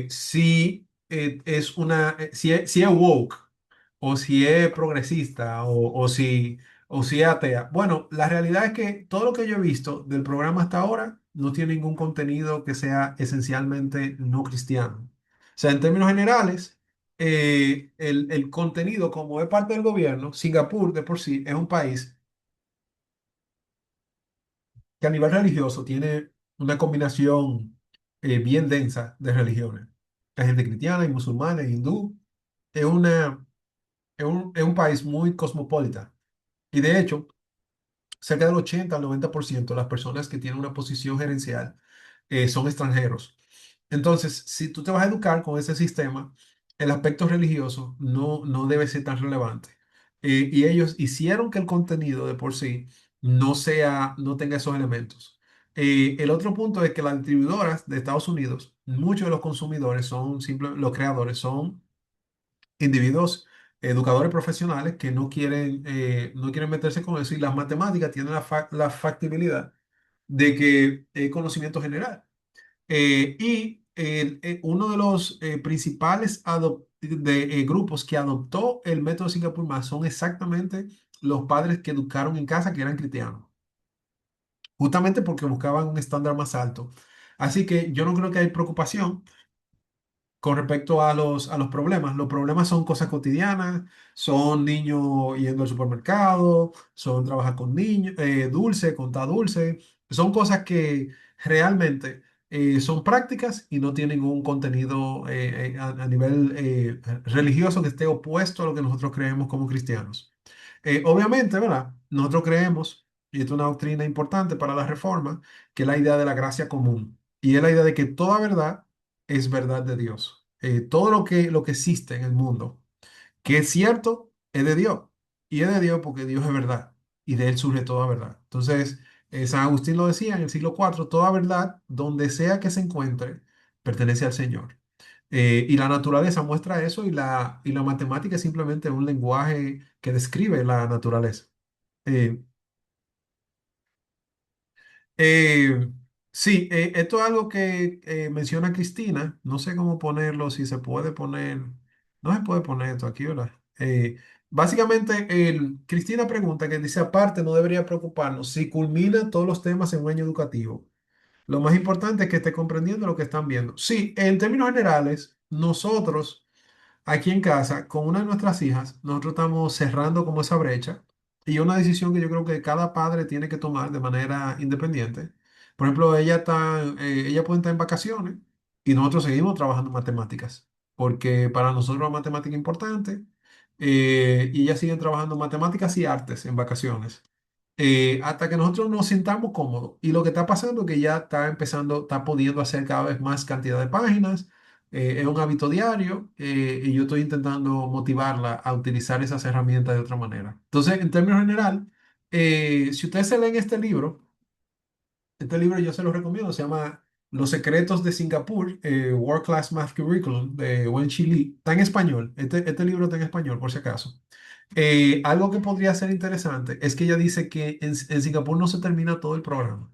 Speaker 1: si si es woke o si es progresista o si es atea. Bueno, la realidad es que todo lo que yo he visto del programa hasta ahora no tiene ningún contenido que sea esencialmente no cristiano. O sea, en términos generales, el contenido, como es parte del gobierno, Singapur de por sí es un país que a nivel religioso tiene una combinación bien densa de religiones. Hay gente cristiana, hay musulmanes, hindú. Es es un país muy cosmopolita. Y de hecho, cerca del 80 al 90% de las personas que tienen una posición gerencial son extranjeros. Entonces, si tú te vas a educar con ese sistema, el aspecto religioso no debe ser tan relevante. Y ellos hicieron que el contenido de por sí no tenga esos elementos. El otro punto es que las distribuidoras de Estados Unidos, muchos de los consumidores los creadores son individuos, educadores profesionales que no quieren meterse con eso y las matemáticas tienen la factibilidad de que es conocimiento general. Uno de los principales grupos que adoptó el método Singapur Más son exactamente los padres que educaron en casa que eran cristianos, justamente porque buscaban un estándar más alto. Así que yo no creo que hay preocupación con respecto a a los problemas. Los problemas son cosas cotidianas, son niños yendo al supermercado, son trabajar con niños, dulce, contar dulce. Son cosas que realmente son prácticas y no tienen un contenido a nivel religioso que esté opuesto a lo que nosotros creemos como cristianos. Obviamente, ¿verdad? Nosotros creemos, y esto es una doctrina importante para la reforma, que es la idea de la gracia común. Y es la idea de que toda verdad es verdad de Dios. Todo lo que existe en el mundo, que es cierto, es de Dios. Y es de Dios porque Dios es verdad. Y de Él surge toda verdad. Entonces, San Agustín lo decía en el siglo IV, toda verdad, donde sea que se encuentre, pertenece al Señor. Y la naturaleza muestra eso y la matemática es simplemente un lenguaje que describe la naturaleza. Eh, eh, sí, esto es algo que menciona Cristina. No sé cómo ponerlo, si se puede poner. No se puede poner esto aquí, ¿verdad? Básicamente, Cristina pregunta que dice, aparte, no debería preocuparnos si culmina todos los temas en un año educativo. Lo más importante es que esté comprendiendo lo que están viendo. Sí, en términos generales, nosotros aquí en casa, con una de nuestras hijas, nosotros estamos cerrando como esa brecha y una decisión que yo creo que cada padre tiene que tomar de manera independiente. Por ejemplo, ella puede estar en vacaciones y nosotros seguimos trabajando en matemáticas, porque para nosotros la matemática es importante, y ellas siguen trabajando en matemáticas y artes en vacaciones, hasta que nosotros nos sintamos cómodos. Y lo que está pasando es que ya está empezando, está pudiendo hacer cada vez más cantidad de páginas. Es un hábito diario, y yo estoy intentando motivarla a utilizar esas herramientas de otra manera. Entonces, en términos general, si ustedes se leen este libro yo se lo recomiendo, se llama Los secretos de Singapur, World Class Math Curriculum de Wen Chi Lee. Está en español, este libro está en español por si acaso. Algo que podría ser interesante es que ella dice que en Singapur no se termina todo el programa.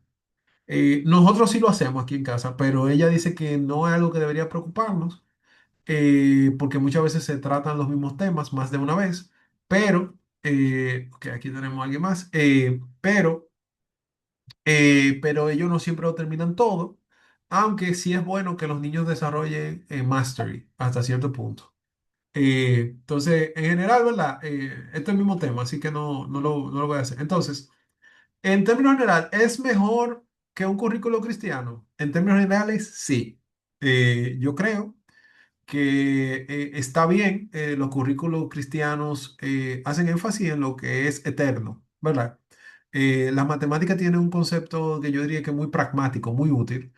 Speaker 1: Nosotros sí lo hacemos aquí en casa, pero ella dice que no es algo que debería preocuparnos, porque muchas veces se tratan los mismos temas más de una vez, pero, ok, aquí tenemos a alguien más, pero ellos no siempre lo terminan todo, aunque sí es bueno que los niños desarrollen mastery hasta cierto punto. Entonces, en general, ¿verdad? Este es el mismo tema, así que no lo voy a hacer. Entonces, en términos generales, ¿es mejor que un currículo cristiano? En términos generales, sí. Yo creo que está bien, los currículos cristianos hacen énfasis en lo que es eterno, ¿verdad? La matemática tiene un concepto que yo diría que es muy pragmático, muy útil.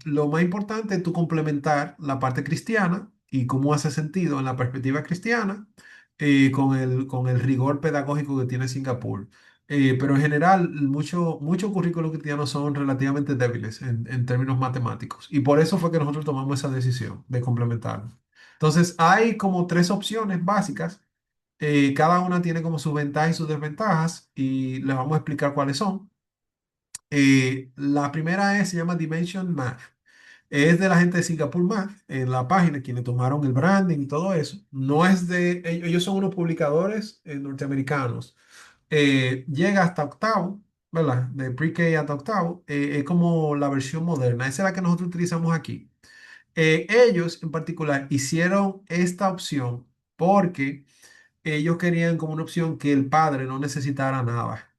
Speaker 1: Lo más importante es tú complementar la parte cristiana y cómo hace sentido en la perspectiva cristiana, con el rigor pedagógico que tiene Singapur. Pero en general, muchos currículos cristianos son relativamente débiles en términos matemáticos. Y por eso fue que nosotros tomamos esa decisión de complementarlo. Entonces, hay como tres opciones básicas. Cada una tiene como sus ventajas y sus desventajas. Y les vamos a explicar cuáles son. La primera se llama Dimension Math. Es de la gente de Singapur Math, en la página, quienes tomaron el branding y todo eso. No es ellos son unos publicadores norteamericanos. Llega hasta octavo, ¿verdad? De pre-K hasta octavo, es como la versión moderna, esa es la que nosotros utilizamos aquí. Ellos en particular hicieron esta opción porque ellos querían como una opción que el padre no necesitara nada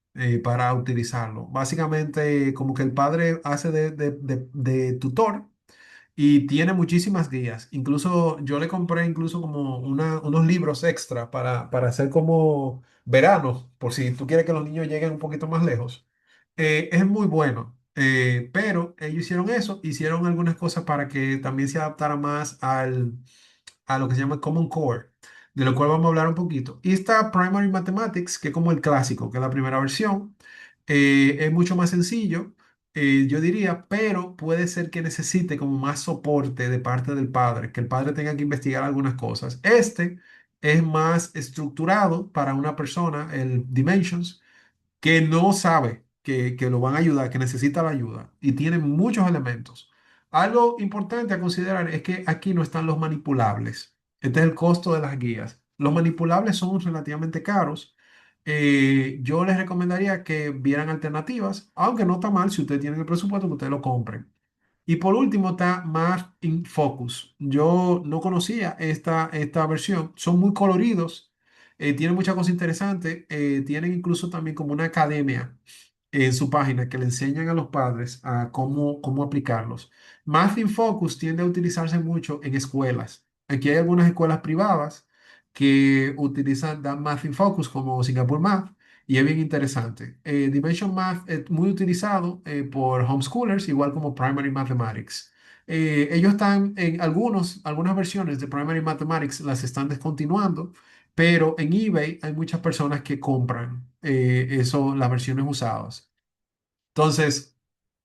Speaker 1: para utilizarlo. Básicamente, como que el padre hace de tutor y tiene muchísimas guías. Incluso yo le compré incluso como unos libros extra para hacer como verano, por si tú quieres que los niños lleguen un poquito más lejos. Es muy bueno, pero ellos hicieron eso, hicieron algunas cosas para que también se adaptara más a lo que se llama Common Core, de lo cual vamos a hablar un poquito. Y está Primary Mathematics, que es como el clásico, que es la primera versión. Es mucho más sencillo, yo diría, pero puede ser que necesite como más soporte de parte del padre, que el padre tenga que investigar algunas cosas. Este es más estructurado para una persona, el Dimensions, que no sabe que lo van a ayudar, que necesita la ayuda y tiene muchos elementos. Algo importante a considerar es que aquí no están los manipulables. Este es el costo de las guías. Los manipulables son relativamente caros. Yo les recomendaría que vieran alternativas, aunque no está mal si ustedes tienen el presupuesto que ustedes lo compren. Y por último está Math in Focus. Yo no conocía esta versión. Son muy coloridos, tienen muchas cosas interesantes. Tienen incluso también como una academia en su página que le enseñan a los padres a cómo aplicarlos. Math in Focus tiende a utilizarse mucho en escuelas. Aquí hay algunas escuelas privadas que dan Math in Focus como Singapore Math y es bien interesante. Dimension Math es muy utilizado por homeschoolers, igual como Primary Mathematics. Ellos están en algunas versiones de Primary Mathematics las están descontinuando, pero en eBay hay muchas personas que compran las versiones usadas. Entonces,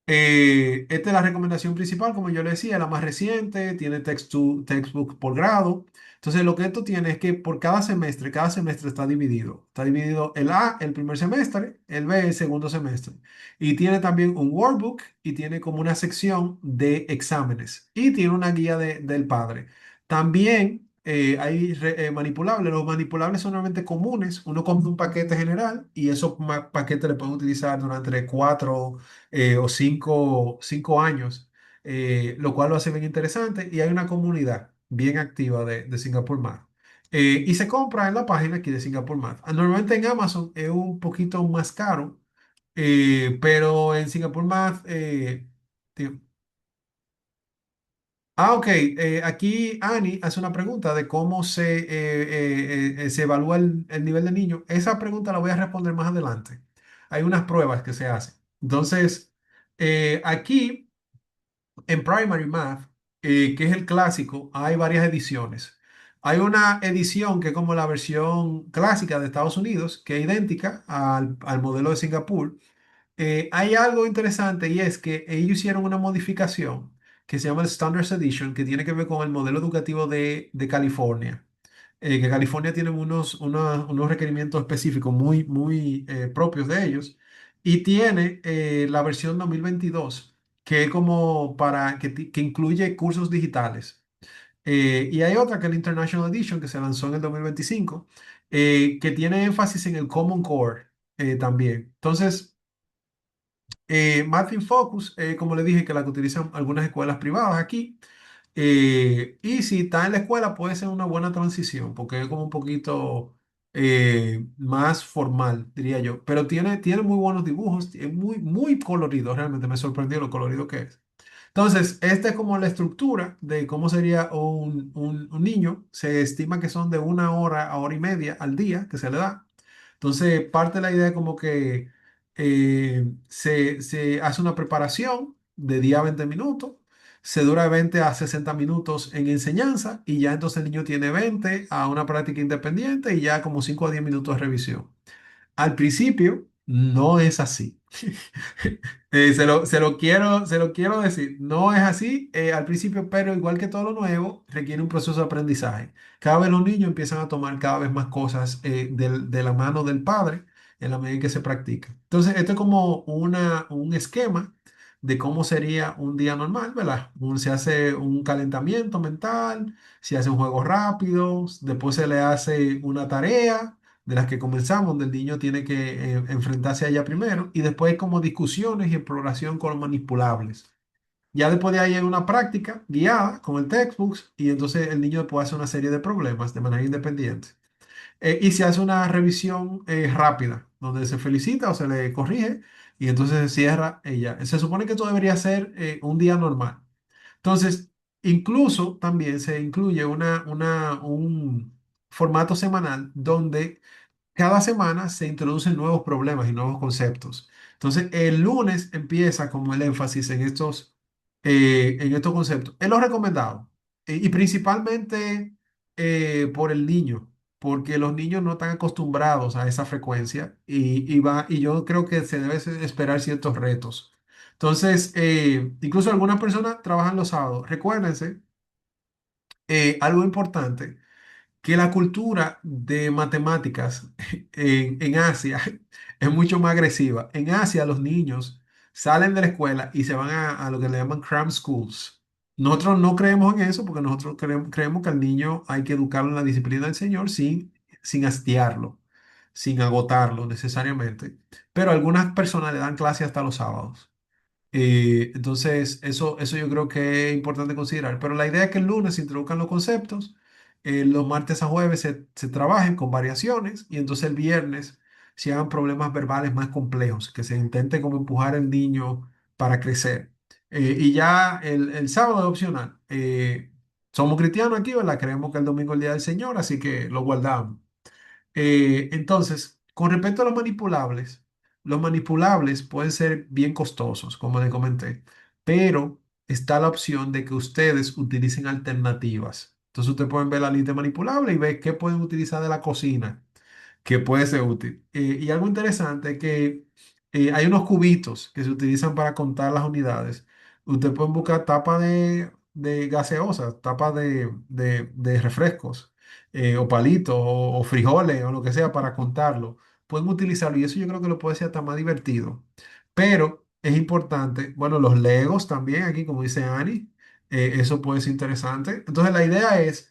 Speaker 1: Esta es la recomendación principal, como yo le decía, la más reciente, tiene textbook por grado. Entonces, lo que esto tiene es que por cada semestre está dividido. Está dividido el A, el primer semestre, el B, el segundo semestre. Y tiene también un workbook y tiene como una sección de exámenes. Y tiene una guía del padre. También hay manipulables. Los manipulables son normalmente comunes. Uno compra un paquete general y esos paquetes le pueden utilizar durante 4 o 5 años, lo cual lo hace bien interesante y hay una comunidad bien activa de Singapore Math. Y se compra en la página aquí de Singapore Math. Normalmente en Amazon es un poquito más caro, pero en Singapore Math... ok. Aquí Annie hace una pregunta de cómo se evalúa el nivel de niño. Esa pregunta la voy a responder más adelante. Hay unas pruebas que se hacen. Entonces, aquí en Primary Math, que es el clásico, hay varias ediciones. Hay una edición que es como la versión clásica de Estados Unidos, que es idéntica al modelo de Singapur. Hay algo interesante y es que ellos hicieron una modificación que se llama el Standards Edition, que tiene que ver con el modelo educativo de California. Que California tiene unos requerimientos específicos muy propios de ellos. Y tiene la versión 2022 que es como que incluye cursos digitales. Y hay otra que es la International Edition, que se lanzó en el 2025, que tiene énfasis en el Common Core también. Entonces, Math in Focus, como le dije, que la que utilizan algunas escuelas privadas aquí. Y si está en la escuela, puede ser una buena transición, porque es como un poquito más formal, diría yo. Pero tiene muy buenos dibujos, es muy colorido, realmente me sorprendió lo colorido que es. Entonces, esta es como la estructura de cómo sería un niño. Se estima que son de 1 hora a hora y media al día que se le da. Entonces, parte de la idea como que se hace una preparación de día a 20 minutos, se dura 20 a 60 minutos en enseñanza y ya entonces el niño tiene 20 a una práctica independiente y ya como 5 a 10 minutos de revisión. Al principio no es así. Se lo quiero decir, no es así al principio, pero igual que todo lo nuevo, requiere un proceso de aprendizaje. Cada vez los niños empiezan a tomar cada vez más cosas de la mano del padre en la medida en que se practica. Entonces, esto es como un esquema de cómo sería un día normal, ¿verdad? Se hace un calentamiento mental, se hace un juego rápido, después se le hace una tarea de las que comenzamos, donde el niño tiene que enfrentarse a ella primero, y después hay como discusiones y exploración con los manipulables. Ya después de ahí hay una práctica guiada con el textbooks, y entonces el niño puede hacer una serie de problemas de manera independiente. Y se hace una revisión rápida, donde se felicita o se le corrige, y entonces se cierra ella. Se supone que esto debería ser un día normal. Entonces, incluso también se incluye un formato semanal donde cada semana se introducen nuevos problemas y nuevos conceptos. Entonces, el lunes empieza como el énfasis en estos conceptos. Es lo recomendado. Y principalmente por el niño, porque los niños no están acostumbrados a esa frecuencia y yo creo que se debe esperar ciertos retos. Entonces, incluso algunas personas trabajan los sábados. Recuérdense, algo importante que la cultura de matemáticas en Asia es mucho más agresiva. En Asia los niños salen de la escuela y se van a lo que le llaman cram schools. Nosotros no creemos en eso porque nosotros creemos que al niño hay que educarlo en la disciplina del Señor sin hastiarlo, sin agotarlo necesariamente. Pero algunas personas le dan clase hasta los sábados. Entonces, eso yo creo que es importante considerar. Pero la idea es que el lunes se introduzcan los conceptos, los martes a jueves se trabajen con variaciones y entonces el viernes se hagan problemas verbales más complejos, que se intente como empujar al niño para crecer. Y ya el sábado es opcional. Somos cristianos aquí, ¿verdad? Creemos que el domingo es el día del Señor, así que lo guardamos. Entonces, con respecto a los manipulables pueden ser bien costosos, como le comenté, pero está la opción de que ustedes utilicen alternativas. Entonces, ustedes pueden ver la lista manipulable y ver qué pueden utilizar de la cocina, que puede ser útil. Y algo interesante es que hay unos cubitos que se utilizan para contar las unidades. Usted puede buscar tapa de gaseosas, tapa de refrescos, o palitos, o frijoles, o lo que sea para contarlo. Pueden utilizarlo y eso yo creo que lo puede ser hasta más divertido. Pero es importante, bueno, los Legos también, aquí como dice Ani, eso puede ser interesante. Entonces la idea es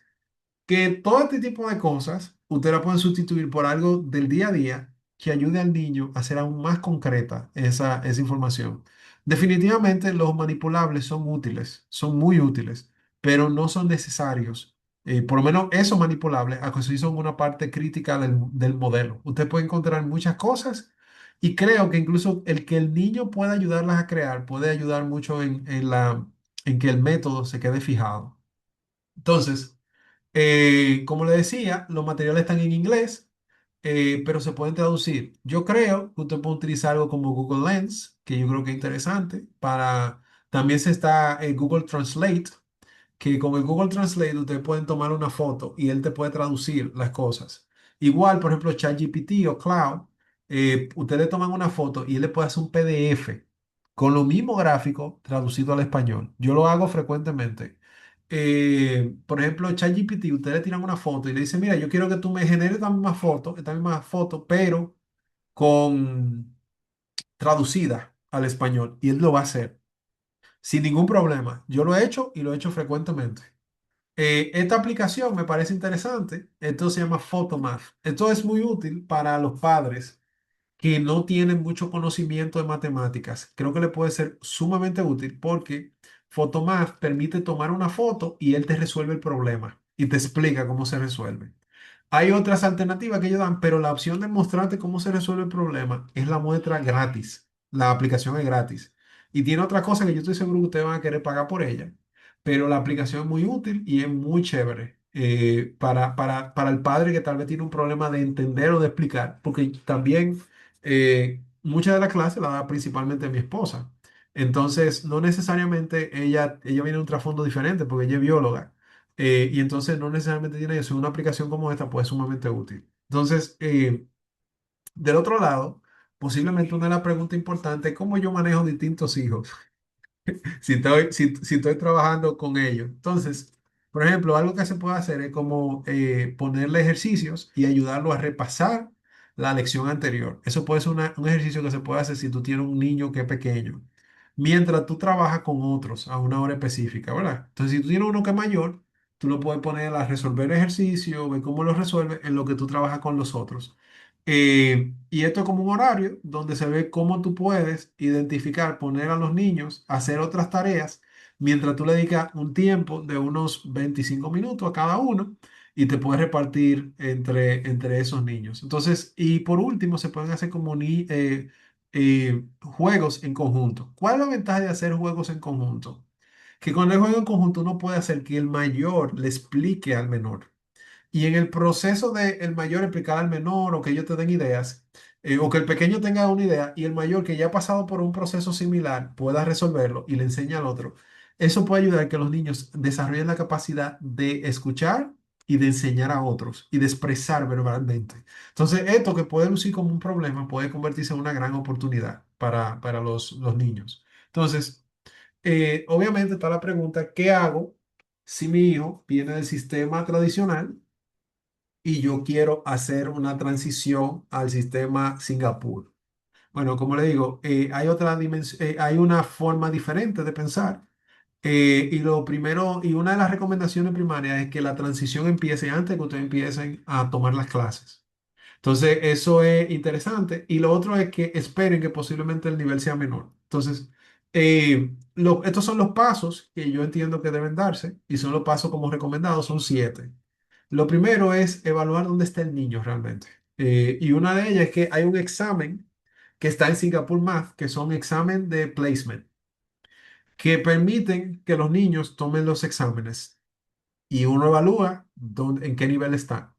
Speaker 1: que todo este tipo de cosas usted la puede sustituir por algo del día a día que ayude al niño a hacer aún más concreta esa información. Definitivamente los manipulables son útiles, son muy útiles, pero no son necesarios. Por lo menos esos manipulables, a que sí son una parte crítica del modelo. Usted puede encontrar muchas cosas y creo que incluso el que el niño pueda ayudarlas a crear puede ayudar mucho en que el método se quede fijado. Entonces, como le decía, los materiales están en inglés, pero se pueden traducir. Yo creo que usted puede utilizar algo como Google Lens, que yo creo que es interesante. También se está Google Translate, que con el Google Translate ustedes pueden tomar una foto y él te puede traducir las cosas. Igual, por ejemplo, ChatGPT o Cloud, ustedes le toman una foto y él le puede hacer un PDF con lo mismo gráfico traducido al español. Yo lo hago frecuentemente. Por ejemplo, ChatGPT, ustedes le tiran una foto y le dicen, mira, yo quiero que tú me generes esta misma foto, pero con traducida al español. Y él lo va a hacer sin ningún problema. Yo lo he hecho y lo he hecho frecuentemente. Esta aplicación me parece interesante. Esto se llama Photomath. Esto es muy útil para los padres que no tienen mucho conocimiento de matemáticas. Creo que le puede ser sumamente útil porque Photomath permite tomar una foto y él te resuelve el problema y te explica cómo se resuelve. Hay otras alternativas que ellos dan, pero la opción de mostrarte cómo se resuelve el problema es la muestra gratis. La aplicación es gratis. Y tiene otra cosa que yo estoy seguro que ustedes van a querer pagar por ella, pero la aplicación es muy útil y es muy chévere para el padre que tal vez tiene un problema de entender o de explicar, porque también mucha de la clase la da principalmente mi esposa. Entonces, no necesariamente ella viene de un trasfondo diferente, porque ella es bióloga. Y entonces no necesariamente tiene eso. Una aplicación como esta puede ser sumamente útil. Entonces, del otro lado, posiblemente una de las preguntas importantes es cómo yo manejo distintos hijos si estoy trabajando con ellos. Entonces, por ejemplo, algo que se puede hacer es como ponerle ejercicios y ayudarlo a repasar la lección anterior. Eso puede ser un ejercicio que se puede hacer si tú tienes un niño que es pequeño, mientras tú trabajas con otros a una hora específica, ¿verdad? Entonces, si tú tienes uno que es mayor, tú lo puedes poner a resolver ejercicio, ver cómo lo resuelve en lo que tú trabajas con los otros. Y esto es como un horario donde se ve cómo tú puedes identificar, poner a los niños a hacer otras tareas mientras tú le dedicas un tiempo de unos 25 minutos a cada uno y te puedes repartir entre esos niños. Entonces, y por último, se pueden hacer como juegos en conjunto. ¿Cuál es la ventaja de hacer juegos en conjunto? Que con el juego en conjunto uno puede hacer que el mayor le explique al menor. Y en el proceso de el mayor explicar al menor o que ellos te den ideas, o que el pequeño tenga una idea y el mayor que ya ha pasado por un proceso similar pueda resolverlo y le enseña al otro, eso puede ayudar a que los niños desarrollen la capacidad de escuchar y de enseñar a otros y de expresar verbalmente. Entonces, esto que puede lucir como un problema puede convertirse en una gran oportunidad para los niños. Entonces, obviamente está la pregunta, ¿qué hago si mi hijo viene del sistema tradicional y yo quiero hacer una transición al sistema Singapur? Bueno, como le digo, hay otra dimensión, hay una forma diferente de pensar. Y lo primero, y una de las recomendaciones primarias es que la transición empiece antes de que ustedes empiecen a tomar las clases. Entonces, eso es interesante. Y lo otro es que esperen que posiblemente el nivel sea menor. Entonces, estos son los pasos que yo entiendo que deben darse y son los pasos como recomendados, son 7. Lo primero es evaluar dónde está el niño realmente. Y una de ellas es que hay un examen que está en Singapore Math, que son examen de placement, que permiten que los niños tomen los exámenes y uno evalúa en qué nivel está.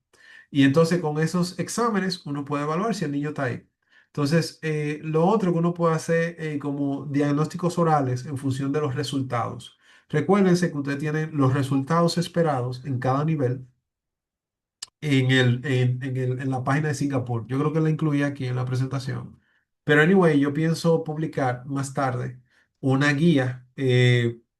Speaker 1: Y entonces con esos exámenes uno puede evaluar si el niño está ahí. Entonces, lo otro que uno puede hacer como diagnósticos orales en función de los resultados. Recuérdense que usted tiene los resultados esperados en cada nivel en la página de Singapur. Yo creo que la incluí aquí en la presentación. Pero anyway, yo pienso publicar más tarde una guía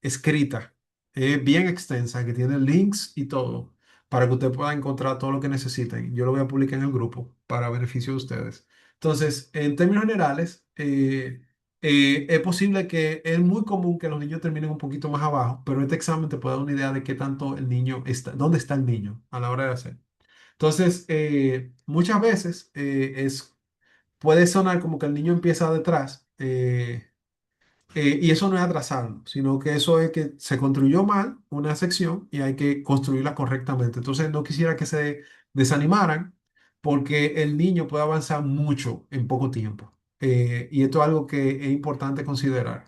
Speaker 1: escrita, bien extensa, que tiene links y todo, para que usted pueda encontrar todo lo que necesiten. Yo lo voy a publicar en el grupo para beneficio de ustedes. Entonces, en términos generales, es posible que es muy común que los niños terminen un poquito más abajo, pero este examen te puede dar una idea de qué tanto el niño está, dónde está el niño a la hora de hacer. Entonces, muchas veces puede sonar como que el niño empieza detrás, y eso no es atrasarlo, sino que eso es que se construyó mal una sección y hay que construirla correctamente. Entonces, no quisiera que se desanimaran porque el niño puede avanzar mucho en poco tiempo. Y esto es algo que es importante considerar.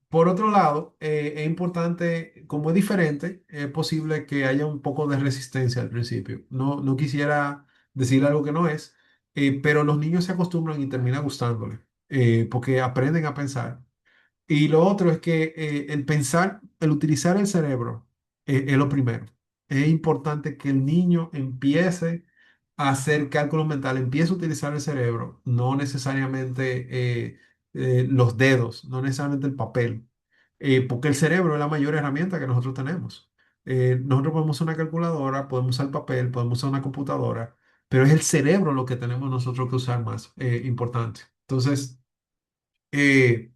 Speaker 1: Por otro lado, es importante, como es diferente, es posible que haya un poco de resistencia al principio. No quisiera decir algo que no es, pero los niños se acostumbran y termina gustándole, porque aprenden a pensar. Y lo otro es que el pensar, el utilizar el cerebro, es lo primero. Es importante que el niño empiece a hacer cálculos mentales, empiece a utilizar el cerebro, no necesariamente los dedos, no necesariamente el papel, porque el cerebro es la mayor herramienta que nosotros tenemos. Nosotros podemos usar una calculadora, podemos usar papel, podemos usar una computadora, pero es el cerebro lo que tenemos nosotros que usar más, importante. Entonces, eh,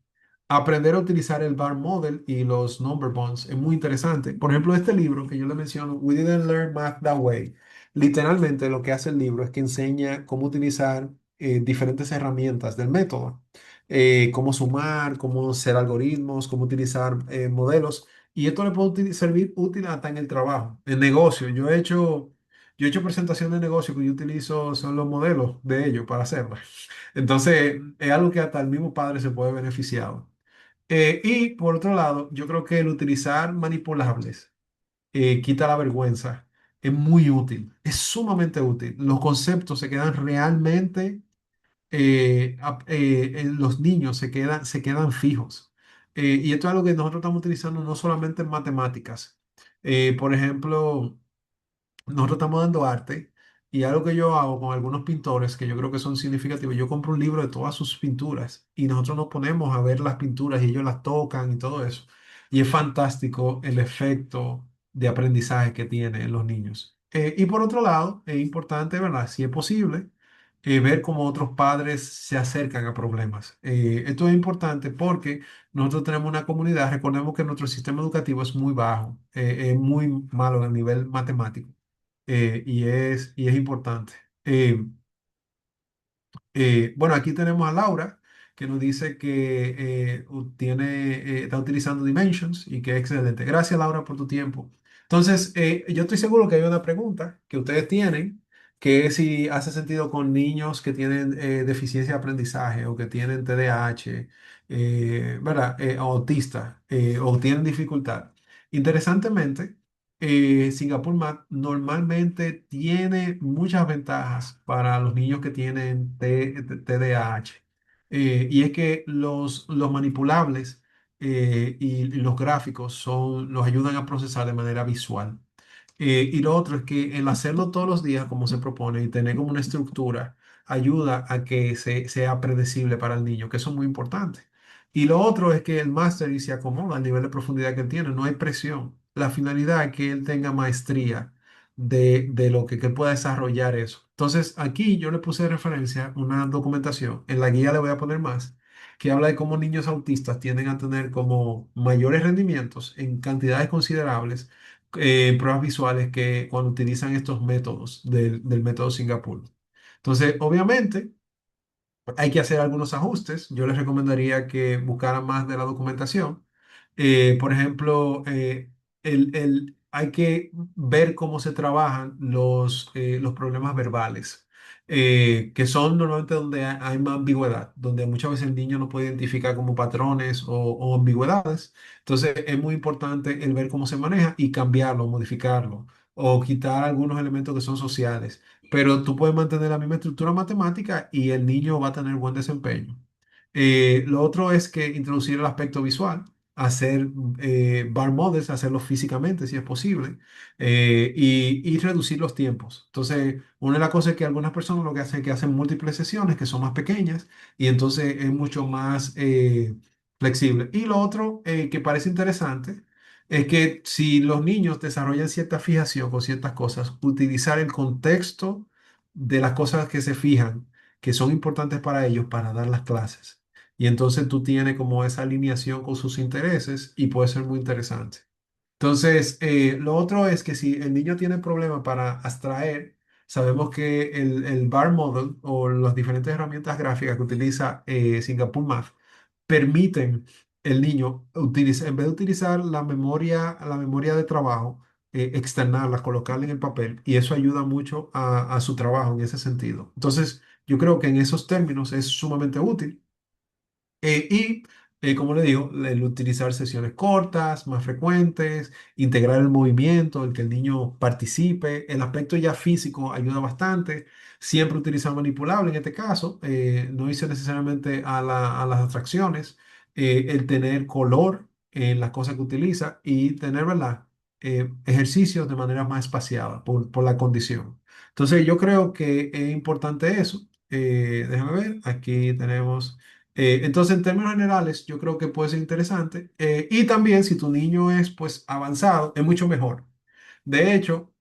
Speaker 1: aprender a utilizar el bar model y los number bonds es muy interesante. Por ejemplo, este libro que yo le menciono, We Didn't Learn Math That Way, literalmente lo que hace el libro es que enseña cómo utilizar diferentes herramientas del método, cómo sumar, cómo hacer algoritmos, cómo utilizar modelos. Y esto le puede servir útil hasta en el trabajo, en negocio. Yo he hecho presentaciones de negocio que yo utilizo, son los modelos de ellos para hacerlas. Entonces, es algo que hasta el mismo padre se puede beneficiar. Y por otro lado, yo creo que el utilizar manipulables quita la vergüenza. Es muy útil, es sumamente útil. Los conceptos se quedan realmente, en los niños se quedan fijos. Y esto es algo que nosotros estamos utilizando no solamente en matemáticas. Por ejemplo, nosotros estamos dando arte y algo que yo hago con algunos pintores que yo creo que son significativos, yo compro un libro de todas sus pinturas y nosotros nos ponemos a ver las pinturas y ellos las tocan y todo eso. Y es fantástico el efecto de aprendizaje que tiene en los niños. Y por otro lado, es importante, ¿verdad? Si es posible, ver cómo otros padres se acercan a problemas. Esto es importante porque nosotros tenemos una comunidad, recordemos que nuestro sistema educativo es muy bajo, es muy malo a nivel matemático, y es importante. Eh, bueno, aquí tenemos a Laura, que nos dice que está utilizando Dimensions y que es excelente. Gracias, Laura, por tu tiempo. Entonces, yo estoy seguro que hay una pregunta que ustedes tienen, que es si hace sentido con niños que tienen deficiencia de aprendizaje o que tienen TDAH, ¿verdad? Autistas, o tienen dificultad. Interesantemente, Singapur Math normalmente tiene muchas ventajas para los niños que tienen TDAH. Y es que los manipulables, y los gráficos los ayudan a procesar de manera visual. Y lo otro es que el hacerlo todos los días, como se propone, y tener como una estructura, ayuda a que sea predecible para el niño, que eso es muy importante. Y lo otro es que el máster y se acomoda al nivel de profundidad que él tiene, no hay presión. La finalidad es que él tenga maestría de lo que él pueda desarrollar eso. Entonces, aquí yo le puse de referencia una documentación, en la guía le voy a poner más, que habla de cómo niños autistas tienden a tener como mayores rendimientos en cantidades considerables, pruebas visuales, que cuando utilizan estos métodos del método Singapur. Entonces, obviamente, hay que hacer algunos ajustes. Yo les recomendaría que buscaran más de la documentación. Por ejemplo, hay que ver cómo se trabajan los problemas verbales, que son normalmente donde hay más ambigüedad, donde muchas veces el niño no puede identificar como patrones o ambigüedades. Entonces, es muy importante el ver cómo se maneja y cambiarlo, modificarlo o quitar algunos elementos que son sociales, pero tú puedes mantener la misma estructura matemática y el niño va a tener buen desempeño. Lo otro es que introducir el aspecto visual. hacer bar models, hacerlos físicamente si es posible, y reducir los tiempos. Entonces, una de las cosas es que algunas personas lo que hacen es que hacen múltiples sesiones que son más pequeñas y entonces es mucho más flexible. Y lo otro que parece interesante es que si los niños desarrollan cierta fijación con ciertas cosas, utilizar el contexto de las cosas que se fijan, que son importantes para ellos, para dar las clases. Y entonces tú tienes como esa alineación con sus intereses y puede ser muy interesante. Entonces, lo otro es que si el niño tiene problemas para abstraer, sabemos que el BAR model o las diferentes herramientas gráficas que utiliza Singapore Math permiten el niño en vez de utilizar la memoria de trabajo, externarla, colocarla en el papel, y eso ayuda mucho a su trabajo en ese sentido. Entonces, yo creo que en esos términos es sumamente útil. Y, como le digo, el utilizar sesiones cortas, más frecuentes, integrar el movimiento, el que el niño participe, el aspecto ya físico ayuda bastante. Siempre utilizar manipulable en este caso, no irse necesariamente a las atracciones, el tener color en las cosas que utiliza y tener, ¿verdad? Ejercicios de manera más espaciada por la condición. Entonces, yo creo que es importante eso. Déjame ver, aquí tenemos. Entonces, en términos generales, yo creo que puede ser interesante. Y también, si tu niño es pues avanzado, es mucho mejor. De hecho,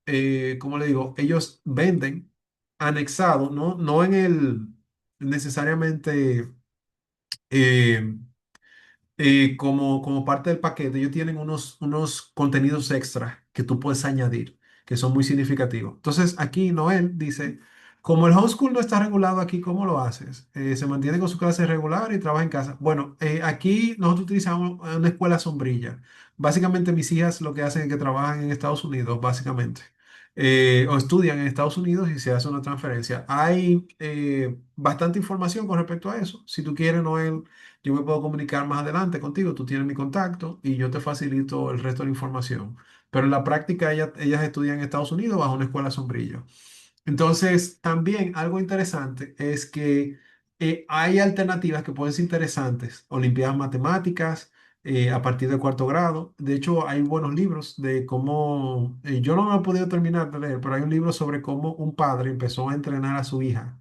Speaker 1: como le digo, ellos venden anexado, no en el necesariamente eh, como parte del paquete, ellos tienen unos contenidos extra que tú puedes añadir, que son muy significativos. Entonces, aquí Noel dice, como el homeschool no está regulado aquí, ¿cómo lo haces? Se mantiene con su clase regular y trabaja en casa. Bueno, aquí nosotros utilizamos una escuela sombrilla. Básicamente mis hijas lo que hacen es que trabajan en Estados Unidos, básicamente. O estudian en Estados Unidos y se hace una transferencia. Hay bastante información con respecto a eso. Si tú quieres, Noel, yo me puedo comunicar más adelante contigo, tú tienes mi contacto y yo te facilito el resto de la información. Pero en la práctica ellas estudian en Estados Unidos bajo una escuela sombrilla. Entonces, también algo interesante es que hay alternativas que pueden ser interesantes, olimpiadas matemáticas a partir de cuarto grado. De hecho, hay buenos libros de cómo, yo no me he podido terminar de leer, pero hay un libro sobre cómo un padre empezó a entrenar a su hija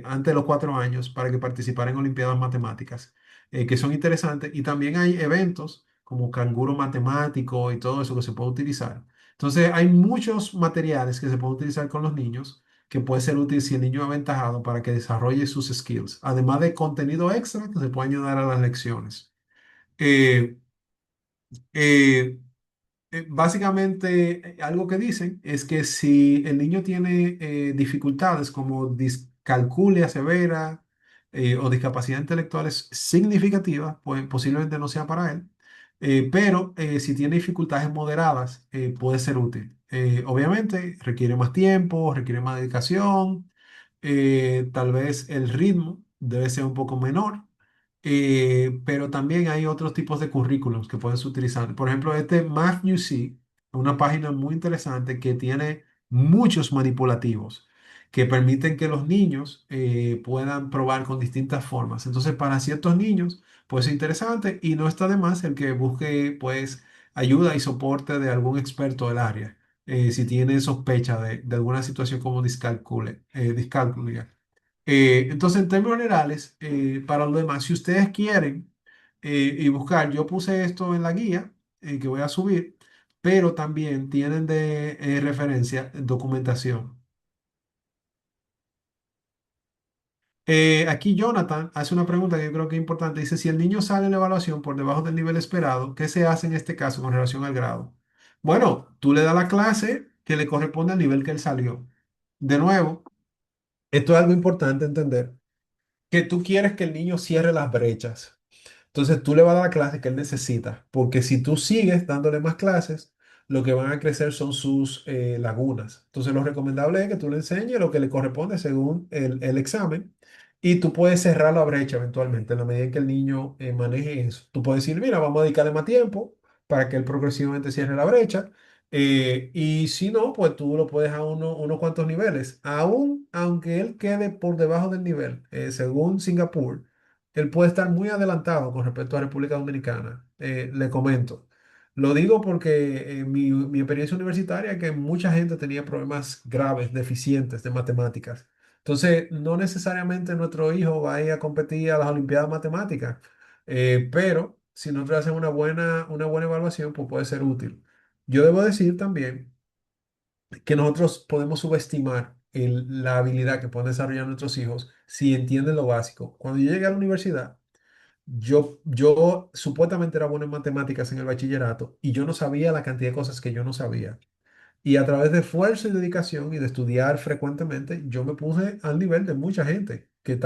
Speaker 1: antes de los 4 años para que participara en Olimpiadas Matemáticas, que son interesantes. Y también hay eventos como canguro matemático y todo eso que se puede utilizar. Entonces, hay muchos materiales que se pueden utilizar con los niños que puede ser útil si el niño es aventajado para que desarrolle sus skills, además de contenido extra que se puede ayudar a las lecciones. Eh, eh, Básicamente, algo que dicen es que si el niño tiene dificultades como discalculia severa o discapacidad intelectuales significativas, pues posiblemente no sea para él. Pero si tiene dificultades moderadas, puede ser útil. Obviamente, requiere más tiempo, requiere más dedicación, tal vez el ritmo debe ser un poco menor, pero también hay otros tipos de currículums que puedes utilizar. Por ejemplo, este MathUC, una página muy interesante que tiene muchos manipulativos que permiten que los niños puedan probar con distintas formas. Entonces, para ciertos niños puede ser interesante y no está de más el que busque pues ayuda y soporte de algún experto del área. Si tiene sospecha de alguna situación como discalculia. Entonces, en términos generales, para los demás, si ustedes quieren y buscar, yo puse esto en la guía que voy a subir, pero también tienen de referencia documentación. Aquí Jonathan hace una pregunta que yo creo que es importante. Dice, si el niño sale en la evaluación por debajo del nivel esperado, ¿qué se hace en este caso con relación al grado? Bueno, tú le das la clase que le corresponde al nivel que él salió. De nuevo, esto es algo importante entender, que tú quieres que el niño cierre las brechas. Entonces tú le vas a dar la clase que él necesita, porque si tú sigues dándole más clases, lo que van a crecer son sus lagunas. Entonces lo recomendable es que tú le enseñes lo que le corresponde según el examen y tú puedes cerrar la brecha eventualmente en la medida en que el niño maneje eso. Tú puedes decir, mira, vamos a dedicarle más tiempo para que él progresivamente cierre la brecha. Y si no, pues tú lo puedes a unos cuantos niveles, aún aunque él quede por debajo del nivel, según Singapur. él puede estar muy adelantado con respecto a República Dominicana. Le comento. Lo digo porque mi experiencia universitaria es que mucha gente tenía problemas graves, deficientes de matemáticas. Entonces, no necesariamente nuestro hijo va a ir a competir a las Olimpiadas Matemáticas, pero si nosotros hacemos una buena evaluación, pues puede ser útil. Yo debo decir también que nosotros podemos subestimar la habilidad que pueden desarrollar nuestros hijos si entienden lo básico. Cuando yo llegué a la universidad, yo supuestamente era bueno en matemáticas en el bachillerato y yo no sabía la cantidad de cosas que yo no sabía. Y a través de esfuerzo y dedicación y de estudiar frecuentemente, yo me puse al nivel de mucha gente que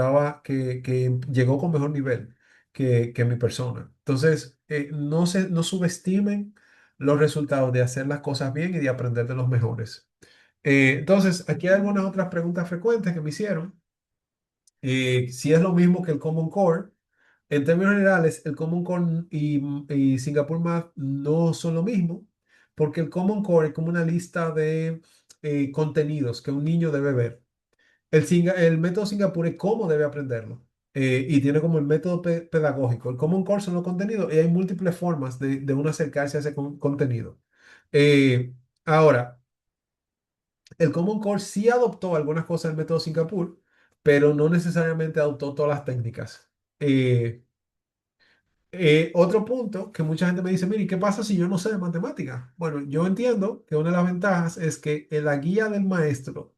Speaker 1: llegó con mejor nivel que mi persona. Entonces, no subestimen los resultados de hacer las cosas bien y de aprender de los mejores. Entonces, aquí hay algunas otras preguntas frecuentes que me hicieron. Si es lo mismo que el Common Core. En términos generales, el Common Core y Singapore Math no son lo mismo, porque el Common Core es como una lista de contenidos que un niño debe ver. El método Singapur es cómo debe aprenderlo. Y tiene como el método pedagógico. El Common Core son los contenidos y hay múltiples formas de uno acercarse a ese contenido. Eh, Ahora, el Common Core sí adoptó algunas cosas del método Singapur, pero no necesariamente adoptó todas las técnicas. Eh, Otro punto que mucha gente me dice, mire, ¿qué pasa si yo no sé de matemáticas? Bueno, yo entiendo que una de las ventajas es que la guía del maestro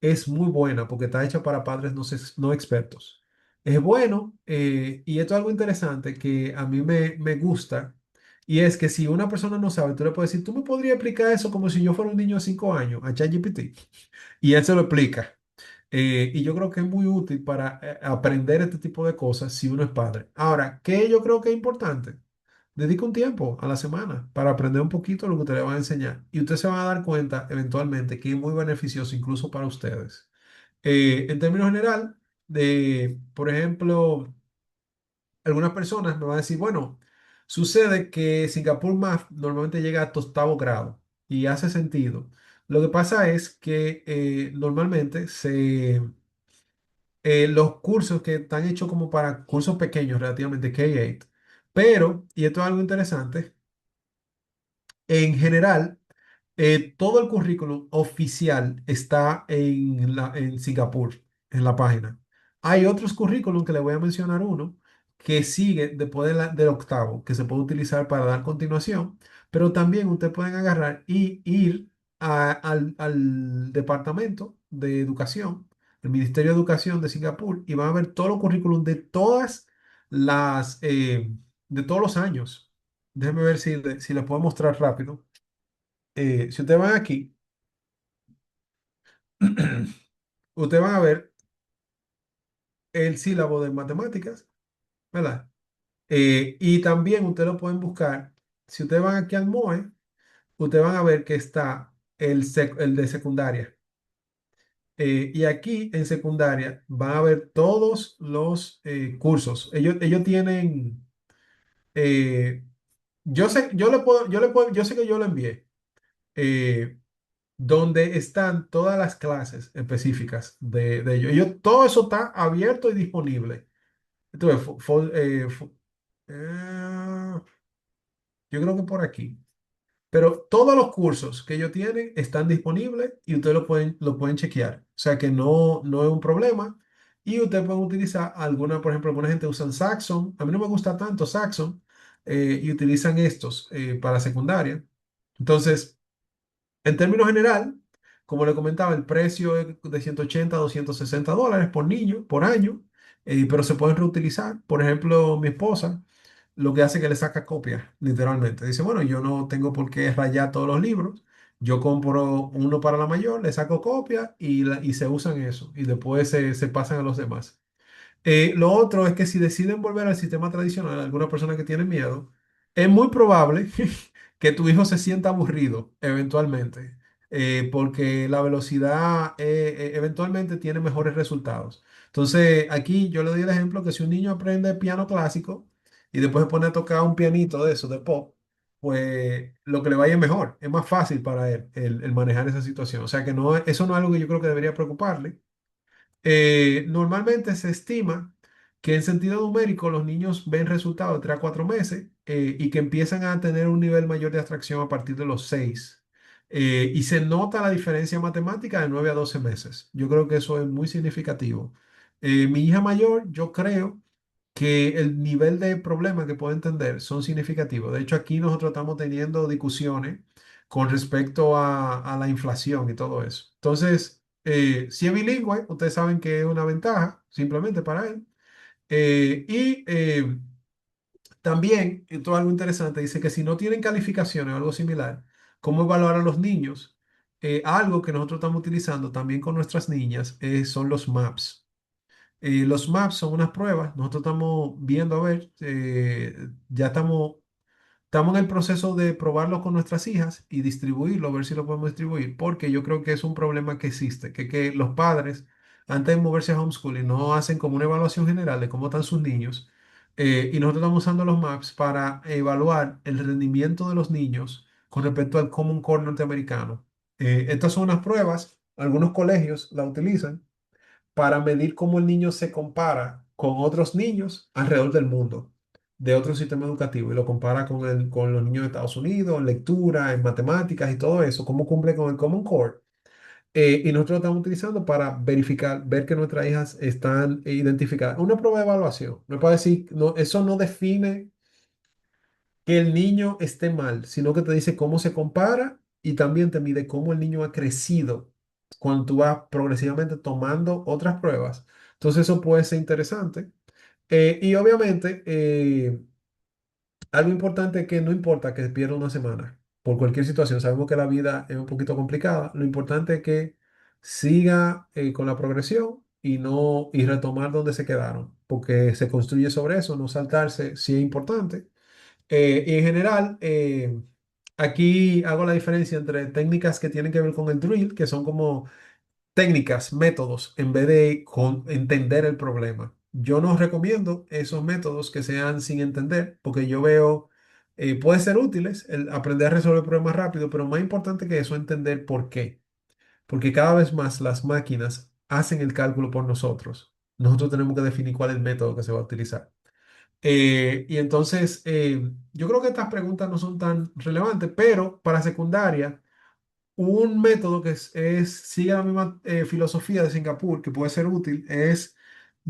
Speaker 1: es muy buena porque está hecha para padres no expertos. Es bueno, y esto es algo interesante que a mí me gusta, y es que si una persona no sabe, tú le puedes decir, tú me podrías explicar eso como si yo fuera un niño de 5 años a ChatGPT, y él se lo explica. Y yo creo que es muy útil para aprender este tipo de cosas si uno es padre. Ahora, ¿qué yo creo que es importante? Dedica un tiempo a la semana para aprender un poquito lo que usted le va a enseñar. Y usted se va a dar cuenta eventualmente que es muy beneficioso incluso para ustedes. En términos general, por ejemplo, algunas personas me van a decir, bueno, sucede que Singapur Math normalmente llega a octavo grado y hace sentido. Lo que pasa es que normalmente los cursos que están hechos como para cursos pequeños, relativamente K-8, pero, y esto es algo interesante, en general, todo el currículum oficial está en Singapur, en la página. Hay otros currículum que le voy a mencionar uno que sigue después del octavo, que se puede utilizar para dar continuación, pero también ustedes pueden agarrar y ir al Departamento de Educación, el Ministerio de Educación de Singapur, y van a ver todos los currículum de todos los años. Déjenme ver si les puedo mostrar rápido. Si ustedes van aquí, ustedes van a ver el sílabo de matemáticas, ¿verdad? Y también ustedes lo pueden buscar. Si ustedes van aquí al MOE, ustedes van a ver que está el de secundaria. Y aquí en secundaria van a ver todos los cursos. Ellos tienen, eh, yo sé que yo lo envié. eh, Donde están todas las clases específicas de ellos. Todo eso está abierto y disponible. Entonces, yo creo que por aquí. Pero todos los cursos que ellos tienen están disponibles y ustedes lo pueden chequear. O sea que no es un problema. Y ustedes pueden utilizar por ejemplo, alguna gente usa Saxon. A mí no me gusta tanto Saxon. Y utilizan estos para secundaria. Entonces, en términos general, como le comentaba, el precio es de 180 a $260 por niño, por año, pero se pueden reutilizar. Por ejemplo, mi esposa lo que hace es que le saca copias, literalmente. Dice, bueno, yo no tengo por qué rayar todos los libros. Yo compro uno para la mayor, le saco copia y se usan eso. Y después se pasan a los demás. Lo otro es que si deciden volver al sistema tradicional, alguna persona que tiene miedo, es muy probable que tu hijo se sienta aburrido eventualmente, porque la velocidad eventualmente tiene mejores resultados. Entonces, aquí yo le doy el ejemplo que si un niño aprende piano clásico y después se pone a tocar un pianito de eso, de pop, pues lo que le vaya es mejor, es más fácil para él el manejar esa situación. O sea que eso no es algo que yo creo que debería preocuparle. Normalmente se estima que en sentido numérico los niños ven resultados de 3 a 4 meses y que empiezan a tener un nivel mayor de abstracción a partir de los 6. Y se nota la diferencia matemática de 9 a 12 meses. Yo creo que eso es muy significativo. Mi hija mayor, yo creo que el nivel de problemas que puede entender son significativos. De hecho, aquí nosotros estamos teniendo discusiones con respecto a la inflación y todo eso. Entonces, si es bilingüe, ustedes saben que es una ventaja simplemente para él. Y también, esto es algo interesante, dice que si no tienen calificaciones o algo similar, ¿cómo evaluar a los niños? Algo que nosotros estamos utilizando también con nuestras niñas son los MAPS. Los maps son unas pruebas, nosotros estamos viendo, a ver, ya estamos en el proceso de probarlo con nuestras hijas y distribuirlo, a ver si lo podemos distribuir, porque yo creo que es un problema que existe, que los padres, antes de moverse a homeschooling, no hacen como una evaluación general de cómo están sus niños, y nosotros estamos usando los maps para evaluar el rendimiento de los niños con respecto al Common Core norteamericano. Estas son unas pruebas, algunos colegios la utilizan para medir cómo el niño se compara con otros niños alrededor del mundo, de otro sistema educativo, y lo compara con los niños de Estados Unidos, en lectura, en matemáticas y todo eso, cómo cumple con el Common Core. Y nosotros lo estamos utilizando para verificar, ver que nuestras hijas están identificadas. Una prueba de evaluación. No puede decir, no, eso no define que el niño esté mal, sino que te dice cómo se compara y también te mide cómo el niño ha crecido cuando tú vas progresivamente tomando otras pruebas. Entonces eso puede ser interesante. Y obviamente, algo importante es que no importa que pierda una semana por cualquier situación, sabemos que la vida es un poquito complicada, lo importante es que siga con la progresión y no y retomar donde se quedaron, porque se construye sobre eso, no saltarse si es importante. Y en general, aquí hago la diferencia entre técnicas que tienen que ver con el drill, que son como técnicas, métodos, en vez de entender el problema. Yo no recomiendo esos métodos que sean sin entender, porque yo veo, puede ser útiles el aprender a resolver problemas rápido, pero más importante que eso, entender por qué. Porque cada vez más las máquinas hacen el cálculo por nosotros. Nosotros tenemos que definir cuál es el método que se va a utilizar. Y entonces, yo creo que estas preguntas no son tan relevantes, pero para secundaria, un método que sigue la misma filosofía de Singapur, que puede ser útil, es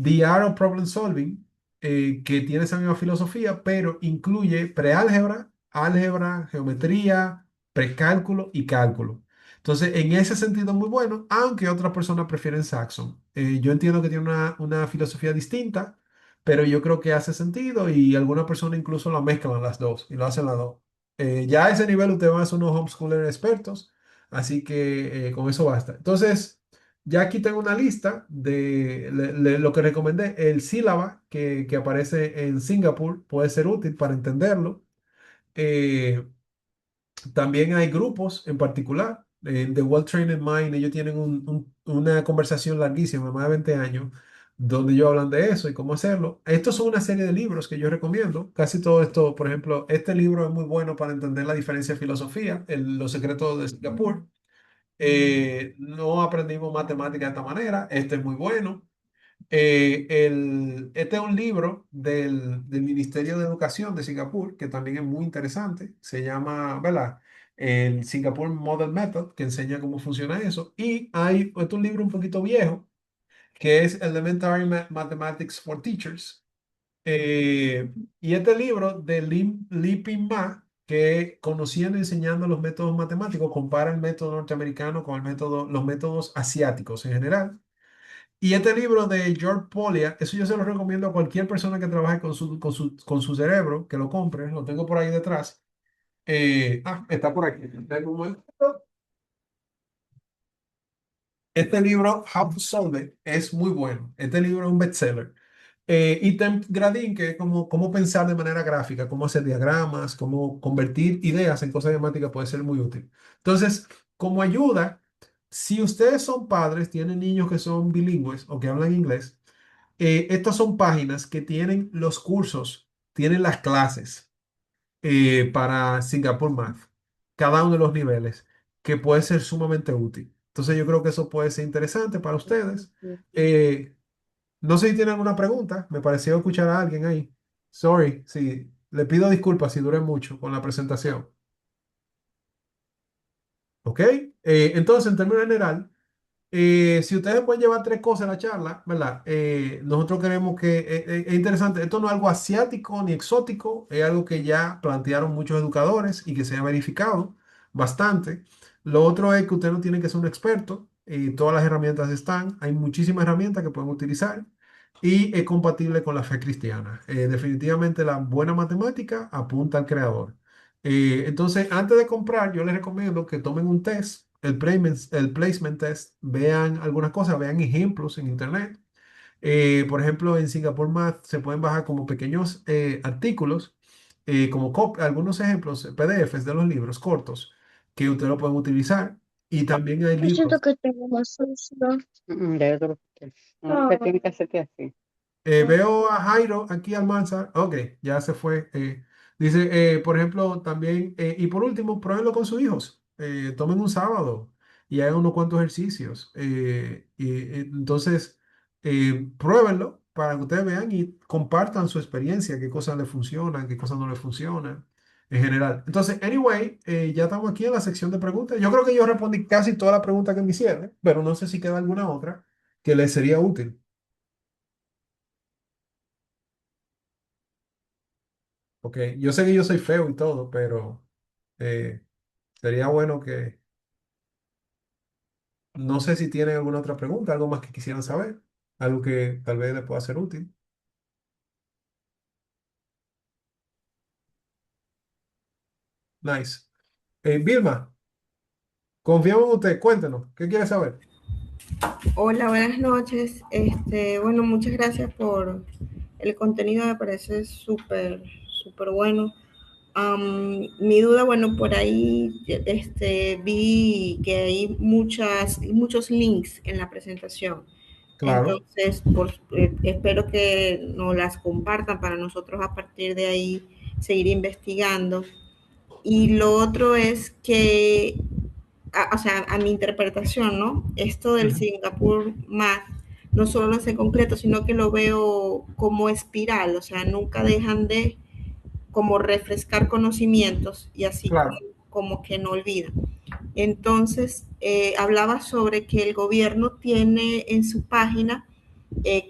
Speaker 1: The Art of Problem Solving, que tiene esa misma filosofía, pero incluye preálgebra, álgebra, geometría, precálculo y cálculo. Entonces, en ese sentido, muy bueno, aunque otras personas prefieren Saxon. Yo entiendo que tiene una filosofía distinta, pero yo creo que hace sentido y algunas personas incluso la mezclan las dos y lo hacen las dos. Ya a ese nivel usted va a ser unos homeschoolers expertos. Así que con eso basta. Entonces, ya aquí tengo una lista de lo que recomendé. El sílaba que aparece en Singapur puede ser útil para entenderlo. Eh, También hay grupos en particular. En The Well Trained Mind, ellos tienen una conversación larguísima, más de 20 años, donde ellos hablan de eso y cómo hacerlo. Estos son una serie de libros que yo recomiendo. Casi todo esto, por ejemplo, este libro es muy bueno para entender la diferencia de filosofía, Los secretos de Singapur. No aprendimos matemáticas de esta manera. Este es muy bueno. Este es un libro del Ministerio de Educación de Singapur, que también es muy interesante. Se llama, ¿verdad? El Singapore Model Method, que enseña cómo funciona eso. Y hay este es un libro un poquito viejo, que es Elementary Mathematics for Teachers. Y este libro de Liping Ma, que conociendo y enseñando los métodos matemáticos, compara el método norteamericano con los métodos asiáticos en general. Y este libro de George Polya, eso yo se lo recomiendo a cualquier persona que trabaje con su cerebro, que lo compre, lo tengo por ahí detrás. Está por aquí. Tengo un momento. Este libro, How to Solve It, es muy bueno. Este libro es un bestseller. Y Tem Gradin, que es como cómo pensar de manera gráfica, cómo hacer diagramas, cómo convertir ideas en cosas matemáticas, puede ser muy útil. Entonces, como ayuda, si ustedes son padres, tienen niños que son bilingües o que hablan inglés, estas son páginas que tienen los cursos, tienen las clases para Singapore Math, cada uno de los niveles, que puede ser sumamente útil. Entonces yo creo que eso puede ser interesante para ustedes.
Speaker 3: Sí.
Speaker 1: Eh, No sé si tienen alguna pregunta. Me pareció escuchar a alguien ahí. Sorry, sí. Le pido disculpas si duré mucho con la presentación. ¿Ok? Entonces, en términos general, si ustedes pueden llevar tres cosas a la charla, ¿verdad? Nosotros queremos que, es interesante, esto no es algo asiático ni exótico, es algo que ya plantearon muchos educadores y que se ha verificado bastante. Lo otro es que ustedes no tienen que ser un experto, todas las herramientas están, hay muchísimas herramientas que pueden utilizar y es compatible con la fe cristiana. Definitivamente la buena matemática apunta al creador. Entonces, antes de comprar, yo les recomiendo que tomen un test, el placement test, vean algunas cosas, vean ejemplos en internet. Por ejemplo, en Singapore Math se pueden bajar como pequeños artículos, como algunos ejemplos, PDFs de los libros cortos, que ustedes lo pueden utilizar. Y también hay
Speaker 4: Yo siento
Speaker 1: libros.
Speaker 4: que tengo más solución. Ya yo creo que no, que tiene que hacerte así.
Speaker 1: Veo a Jairo aquí Almanzar. Ok, ya se fue. Dice, por ejemplo, también, y por último, pruébenlo con sus hijos. Tomen un sábado y hagan unos cuantos ejercicios. Entonces, pruébenlo para que ustedes vean y compartan su experiencia, qué cosas le funcionan, qué cosas no le funcionan en general. Entonces, anyway, ya estamos aquí en la sección de preguntas. Yo creo que yo respondí casi todas las preguntas que me hicieron, pero no sé si queda alguna otra que les sería útil. Ok, yo sé que yo soy feo y todo, pero eh, sería bueno que, no sé si tienen alguna otra pregunta, algo más que quisieran saber, algo que tal vez les pueda ser útil. Nice. Vilma, confiamos en usted, cuéntenos, ¿qué quiere saber?
Speaker 2: Hola, buenas noches. Bueno, muchas gracias por el contenido, me parece súper, súper bueno. Mi duda, bueno, por ahí vi que hay muchos links en la presentación.
Speaker 1: Claro.
Speaker 2: Entonces, espero que nos las compartan para nosotros a partir de ahí seguir investigando. Y lo otro es que o sea, a mi interpretación, ¿no? Esto del
Speaker 1: Ujú.
Speaker 2: Singapur Math no solo lo sé concreto, sino que lo veo como espiral, o sea, nunca dejan de como refrescar conocimientos y así
Speaker 1: Claro.
Speaker 2: como que no olvidan. Entonces, hablaba sobre que el gobierno tiene en su página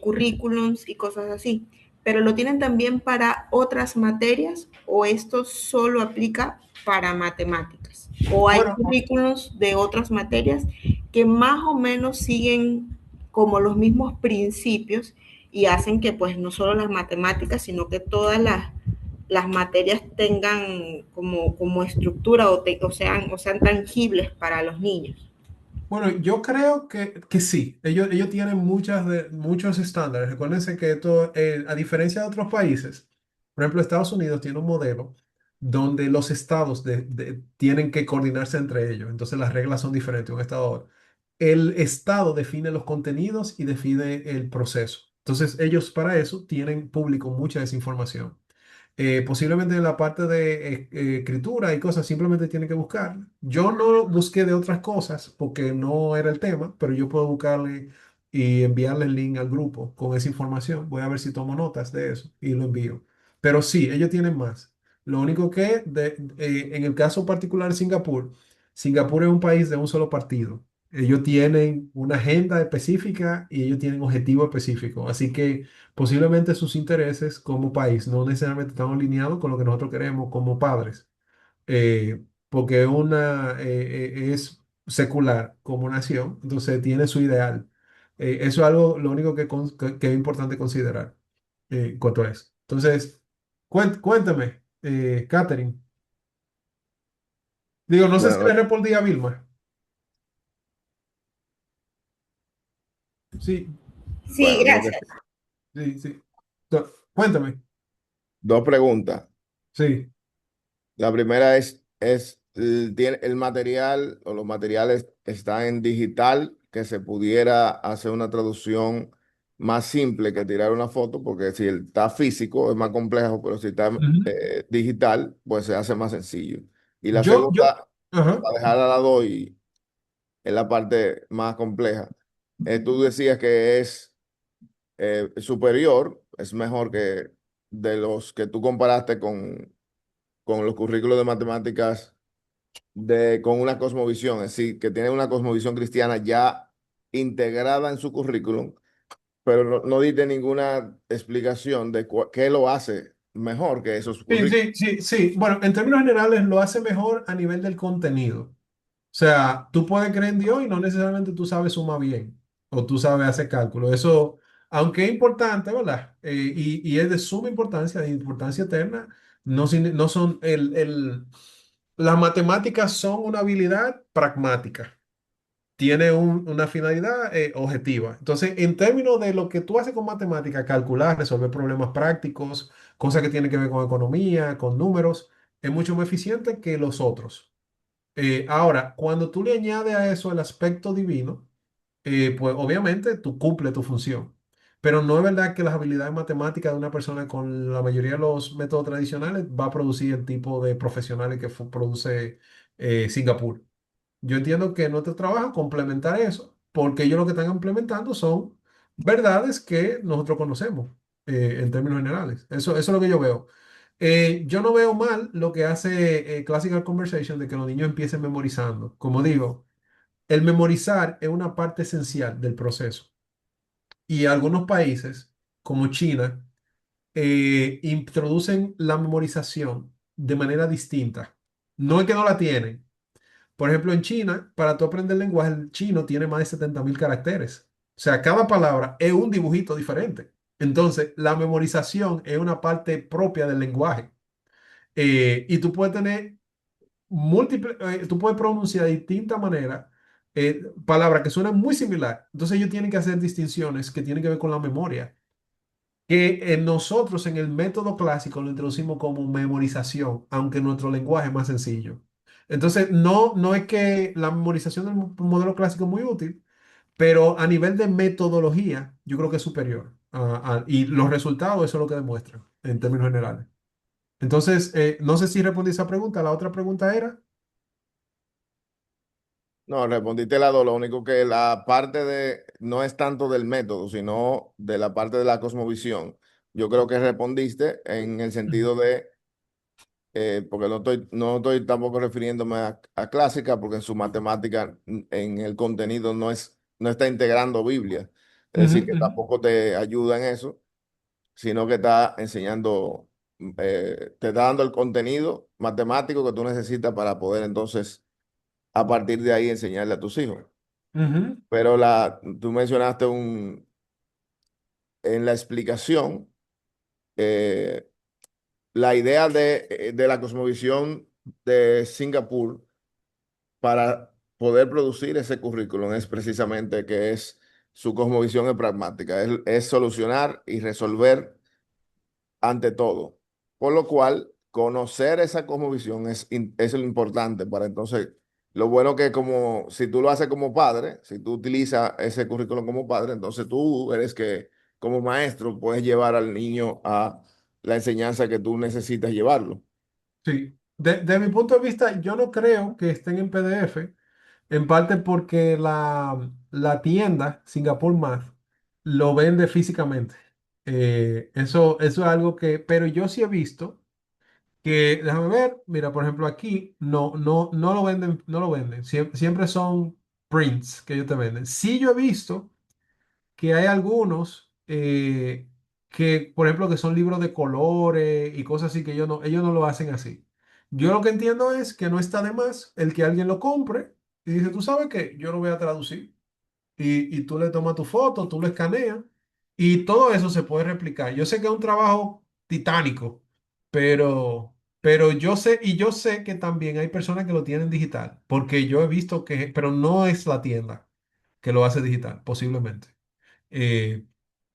Speaker 2: currículums y cosas así, pero lo tienen también para otras materias o esto solo aplica para matemáticas o hay
Speaker 1: Bueno,
Speaker 2: currículums de otras materias que más o menos siguen como los mismos principios y hacen que pues no solo las matemáticas, sino que todas las materias tengan como estructura o sean tangibles para los niños.
Speaker 1: bueno, yo creo que sí, ellos tienen muchos estándares. Recuérdense que esto, a diferencia de otros países, por ejemplo, Estados Unidos tiene un modelo donde los estados tienen que coordinarse entre ellos. Entonces las reglas son diferentes, un estado a otro. El estado define los contenidos y define el proceso. Entonces ellos para eso tienen público mucha desinformación. Posiblemente en la parte de escritura y cosas simplemente tienen que buscar. Yo no busqué de otras cosas porque no era el tema, pero yo puedo buscarle y enviarle el link al grupo con esa información. Voy a ver si tomo notas de eso y lo envío. Pero sí, ellos tienen más. Lo único que en el caso particular de Singapur, Singapur es un país de un solo partido. Ellos tienen una agenda específica y ellos tienen objetivos específicos. Así que posiblemente sus intereses como país no necesariamente están alineados con lo que nosotros queremos como padres, porque es secular como nación, entonces tiene su ideal. Eso es algo, lo único que es importante considerar en cuanto a eso. Entonces, cuéntame, Catherine. Digo, no sé si
Speaker 5: Bueno,
Speaker 1: le respondí a Vilma. Sí,
Speaker 2: Sí,
Speaker 5: bueno, creo que
Speaker 2: gracias.
Speaker 5: sí.
Speaker 1: sí, sí. Cuéntame.
Speaker 5: Dos preguntas.
Speaker 1: Sí.
Speaker 5: La primera tiene el material o los materiales están en digital, que se pudiera hacer una traducción más simple que tirar una foto, porque si está físico es más complejo, pero si está
Speaker 1: Ujú.
Speaker 5: digital, pues se hace más sencillo. Y la
Speaker 1: Yo,
Speaker 5: segunda,
Speaker 1: ajá.
Speaker 5: para dejar a la lado y es la parte más compleja. Tú decías que es superior, es mejor que de los que tú comparaste con los currículos de matemáticas con una cosmovisión, es decir, que tienen una cosmovisión cristiana ya integrada en su currículum, pero no diste ninguna explicación de qué lo hace mejor que esos
Speaker 1: Sí,
Speaker 5: currículos.
Speaker 1: sí, sí, sí. Bueno, en términos generales lo hace mejor a nivel del contenido. O sea, tú puedes creer en Dios y no necesariamente tú sabes sumar bien o tú sabes hacer cálculo. Eso, aunque es importante, ¿verdad? Y es de suma importancia, de importancia eterna, no son las matemáticas son una habilidad pragmática. Tiene una finalidad objetiva. Entonces, en términos de lo que tú haces con matemática, calcular, resolver problemas prácticos, cosas que tienen que ver con economía, con números, es mucho más eficiente que los otros. Ahora, cuando tú le añades a eso el aspecto divino, pues obviamente tú cumples tu función. Pero no es verdad que las habilidades matemáticas de una persona con la mayoría de los métodos tradicionales va a producir el tipo de profesionales que produce Singapur. Yo entiendo que nuestro trabajo es complementar eso, porque ellos lo que están implementando son verdades que nosotros conocemos en términos generales. Eso es lo que yo veo. Yo no veo mal lo que hace Classical Conversation de que los niños empiecen memorizando. Como digo, el memorizar es una parte esencial del proceso. Y algunos países, como China, introducen la memorización de manera distinta. No es que no la tienen. Por ejemplo, en China, para tú aprender el lenguaje, el chino tiene más de 70.000 caracteres. O sea, cada palabra es un dibujito diferente. Entonces, la memorización es una parte propia del lenguaje. Y tú puedes tener múltiples, tú puedes pronunciar de distinta manera palabras que suenan muy similar. Entonces, ellos tienen que hacer distinciones que tienen que ver con la memoria que nosotros en el método clásico lo introducimos como memorización, aunque nuestro lenguaje es más sencillo. Entonces, no es que la memorización del modelo clásico es muy útil, pero a nivel de metodología, yo creo que es superior. Y los resultados, eso es lo que demuestran en términos generales. Entonces, no sé si respondí esa pregunta. La otra pregunta era.
Speaker 5: No, respondiste las dos. Lo único que la parte de, no es tanto del método, sino de la parte de la cosmovisión. Yo creo que respondiste en el
Speaker 1: Ujú,
Speaker 5: sentido de, porque no estoy tampoco refiriéndome a clásica, porque en su matemática, en el contenido no está integrando Biblia. Es
Speaker 1: ujú,
Speaker 5: decir, que
Speaker 1: ujú.
Speaker 5: tampoco te ayuda en eso, sino que está enseñando, te está dando el contenido matemático que tú necesitas para poder entonces, a partir de ahí, enseñarle a tus hijos.
Speaker 1: Ujú.
Speaker 5: Pero tú mencionaste en la explicación eh, la idea de la cosmovisión de Singapur para poder producir ese currículum es precisamente que su cosmovisión es pragmática, es solucionar y resolver ante todo. Por lo cual, conocer esa cosmovisión es lo importante para entonces, lo bueno que como si tú lo haces como padre, si tú utilizas ese currículum como padre, entonces tú eres que como maestro puedes llevar al niño a la enseñanza que tú necesitas llevarlo.
Speaker 1: Sí. De mi punto de vista, yo no creo que estén en PDF. En parte porque la tienda Singapore Math lo vende físicamente. Eso es algo que, pero yo sí he visto que, déjame ver, mira, por ejemplo, aquí no lo venden, no lo venden. Siempre son prints que ellos te venden. Sí, yo he visto que hay algunos que, por ejemplo, que son libros de colores y cosas así que ellos no lo hacen así. Yo lo que entiendo es que no está de más el que alguien lo compre y dice, tú sabes que yo lo voy a traducir y tú le tomas tu foto, tú lo escaneas y todo eso se puede replicar. Yo sé que es un trabajo titánico, pero yo sé que también hay personas que lo tienen digital, porque yo he visto que, pero no es la tienda que lo hace digital, posiblemente. Eh,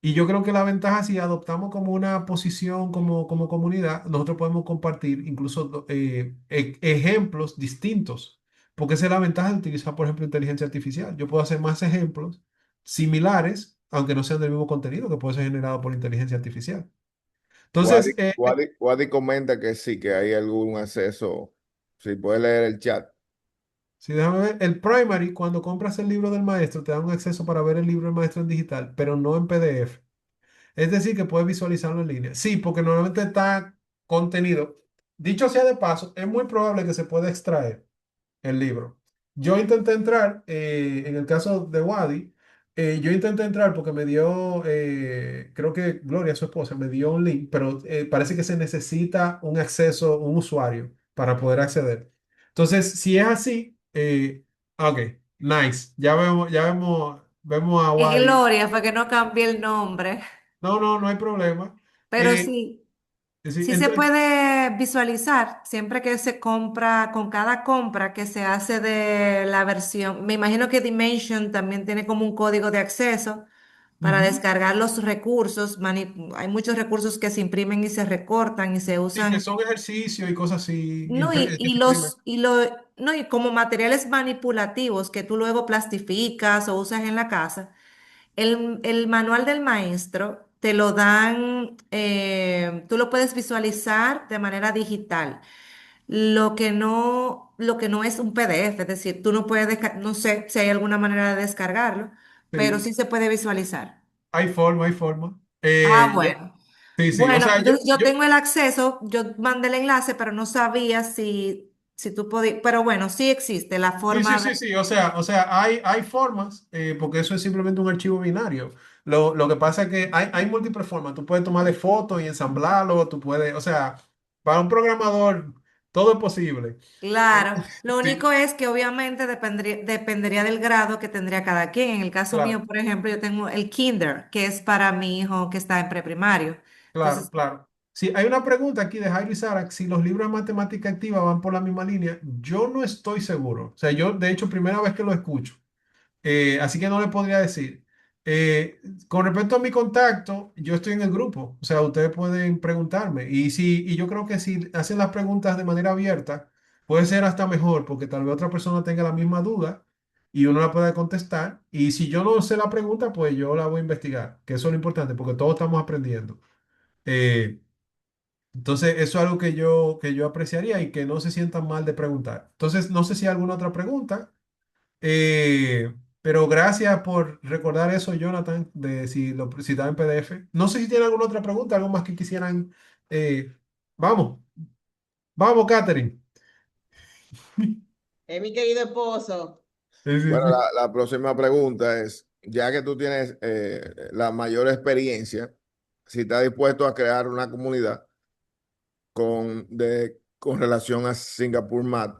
Speaker 1: y yo creo que la ventaja, si adoptamos como una posición como comunidad, nosotros podemos compartir incluso ejemplos distintos, porque esa es la ventaja de utilizar, por ejemplo, inteligencia artificial. Yo puedo hacer más ejemplos similares, aunque no sean del mismo contenido que puede ser generado por inteligencia artificial.
Speaker 5: Wadi,
Speaker 1: Entonces,
Speaker 5: Wadi comenta que sí, que hay algún acceso, si puede leer el chat.
Speaker 1: si déjame ver, el primary, cuando compras el libro del maestro, te da un acceso para ver el libro del maestro en digital, pero no en PDF. Es decir, que puedes visualizarlo en línea. Sí, porque normalmente está contenido. Dicho sea de paso, es muy probable que se pueda extraer el libro. Yo intenté entrar, en el caso de Wadi, yo intenté entrar porque me dio, creo que Gloria, su esposa, me dio un link, pero parece que se necesita un acceso, un usuario para poder acceder. Entonces, si es así, ok, nice. Vemos a
Speaker 6: Y
Speaker 1: Wadi.
Speaker 6: Gloria fue que no cambié el nombre,
Speaker 1: No, no, no hay problema.
Speaker 6: pero
Speaker 1: Eh,
Speaker 6: sí,
Speaker 1: sí,
Speaker 6: sí se puede visualizar siempre que se compra, con cada compra que se hace de la versión. Me imagino que Dimension también tiene como un código de acceso para
Speaker 1: ujú.
Speaker 6: descargar los recursos. Hay muchos recursos que se imprimen y se recortan y se
Speaker 1: Sí, que
Speaker 6: usan.
Speaker 1: son ejercicios y cosas así
Speaker 6: No,
Speaker 1: que se imprimen.
Speaker 6: no, y como materiales manipulativos que tú luego plastificas o usas en la casa. El manual del maestro te lo dan, tú lo puedes visualizar de manera digital. Lo que no es un PDF, es decir, tú no puedes, no sé si hay alguna manera de descargarlo, pero
Speaker 1: Sí.
Speaker 6: sí se puede visualizar.
Speaker 1: Hay forma, hay forma.
Speaker 6: Ah, bueno.
Speaker 1: Sí, sí. O
Speaker 6: Bueno,
Speaker 1: sea,
Speaker 6: entonces yo tengo el acceso, yo mandé el enlace, pero no sabía si tú podías, pero bueno, sí existe la
Speaker 1: sí, sí,
Speaker 6: forma de,
Speaker 1: sí, sí. O sea, hay formas, porque eso es simplemente un archivo binario. Lo que pasa es que hay múltiples formas. Tú puedes tomarle fotos y ensamblarlo, tú puedes, o sea, para un programador todo es posible.
Speaker 6: claro. Lo
Speaker 1: Sí,
Speaker 6: único es que obviamente dependería del grado que tendría cada quien. En el caso mío,
Speaker 1: claro,
Speaker 6: por ejemplo, yo tengo el Kinder, que es para mi hijo que está en preprimario.
Speaker 1: claro,
Speaker 6: Entonces,
Speaker 1: claro. Sí, hay una pregunta aquí de Jairo Isaac, si los libros de matemática activa van por la misma línea. Yo no estoy seguro. O sea, yo, de hecho, primera vez que lo escucho. Así que no le podría decir. Con respecto a mi contacto, yo estoy en el grupo, o sea, ustedes pueden preguntarme. Y yo creo que si hacen las preguntas de manera abierta, puede ser hasta mejor, porque tal vez otra persona tenga la misma duda y uno la pueda contestar. Y si yo no sé la pregunta, pues yo la voy a investigar, que eso es lo importante, porque todos estamos aprendiendo. Eh, entonces, eso es algo que yo apreciaría y que no se sientan mal de preguntar. Entonces, no sé si hay alguna otra pregunta. Pero gracias por recordar eso, Jonathan, de si está en PDF. No sé si tiene alguna otra pregunta, algo más que quisieran. eh, vamos, vamos, Catherine.
Speaker 4: Mi querido esposo.
Speaker 1: Sí, sí,
Speaker 5: Bueno,
Speaker 1: sí.
Speaker 5: la próxima pregunta es, ya que tú tienes la mayor experiencia, si estás dispuesto a crear una comunidad con relación a Singapur Mat,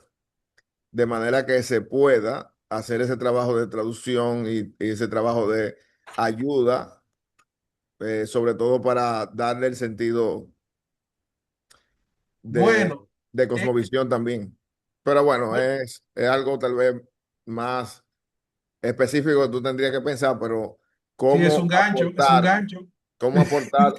Speaker 5: de manera que se pueda hacer ese trabajo de traducción y ese trabajo de ayuda, sobre todo para darle el sentido de,
Speaker 1: Bueno,
Speaker 5: de
Speaker 1: eh,
Speaker 5: cosmovisión también. Pero bueno,
Speaker 1: bu-
Speaker 5: es algo tal vez más específico que tú tendrías que pensar, pero
Speaker 1: sí, es
Speaker 5: cómo
Speaker 1: un gancho, es un
Speaker 5: aportar,
Speaker 1: gancho.
Speaker 5: cómo aportar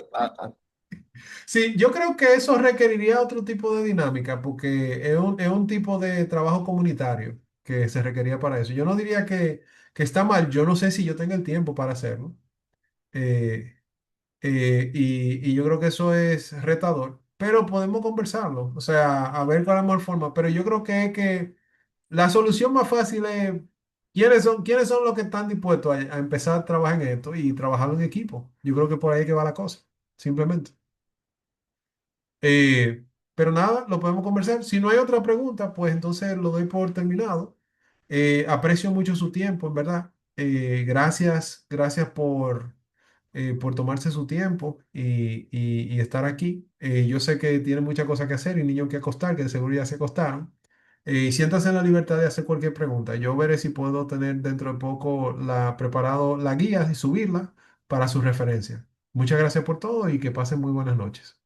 Speaker 1: Sí, yo creo que eso requeriría otro tipo de dinámica, porque es un tipo de trabajo comunitario que se requería para eso. Yo no diría que está mal, yo no sé si yo tengo el tiempo para hacerlo. Eh, y yo creo que eso es retador, pero podemos conversarlo, o sea, a ver cuál es la mejor forma. Pero yo creo que la solución más fácil es quiénes son los que están dispuestos a empezar a trabajar en esto y trabajar en equipo. Yo creo que por ahí es que va la cosa, simplemente. Eh, pero nada, lo podemos conversar. Si no hay otra pregunta, pues entonces lo doy por terminado. Aprecio mucho su tiempo, en verdad. Gracias por tomarse su tiempo y estar aquí. Yo sé que tiene muchas cosas que hacer y niños que acostar, que de seguro ya se acostaron. Y siéntase en la libertad de hacer cualquier pregunta. Yo veré si puedo tener dentro de poco preparado la guía y subirla para su referencia. Muchas gracias por todo y que pasen muy buenas noches.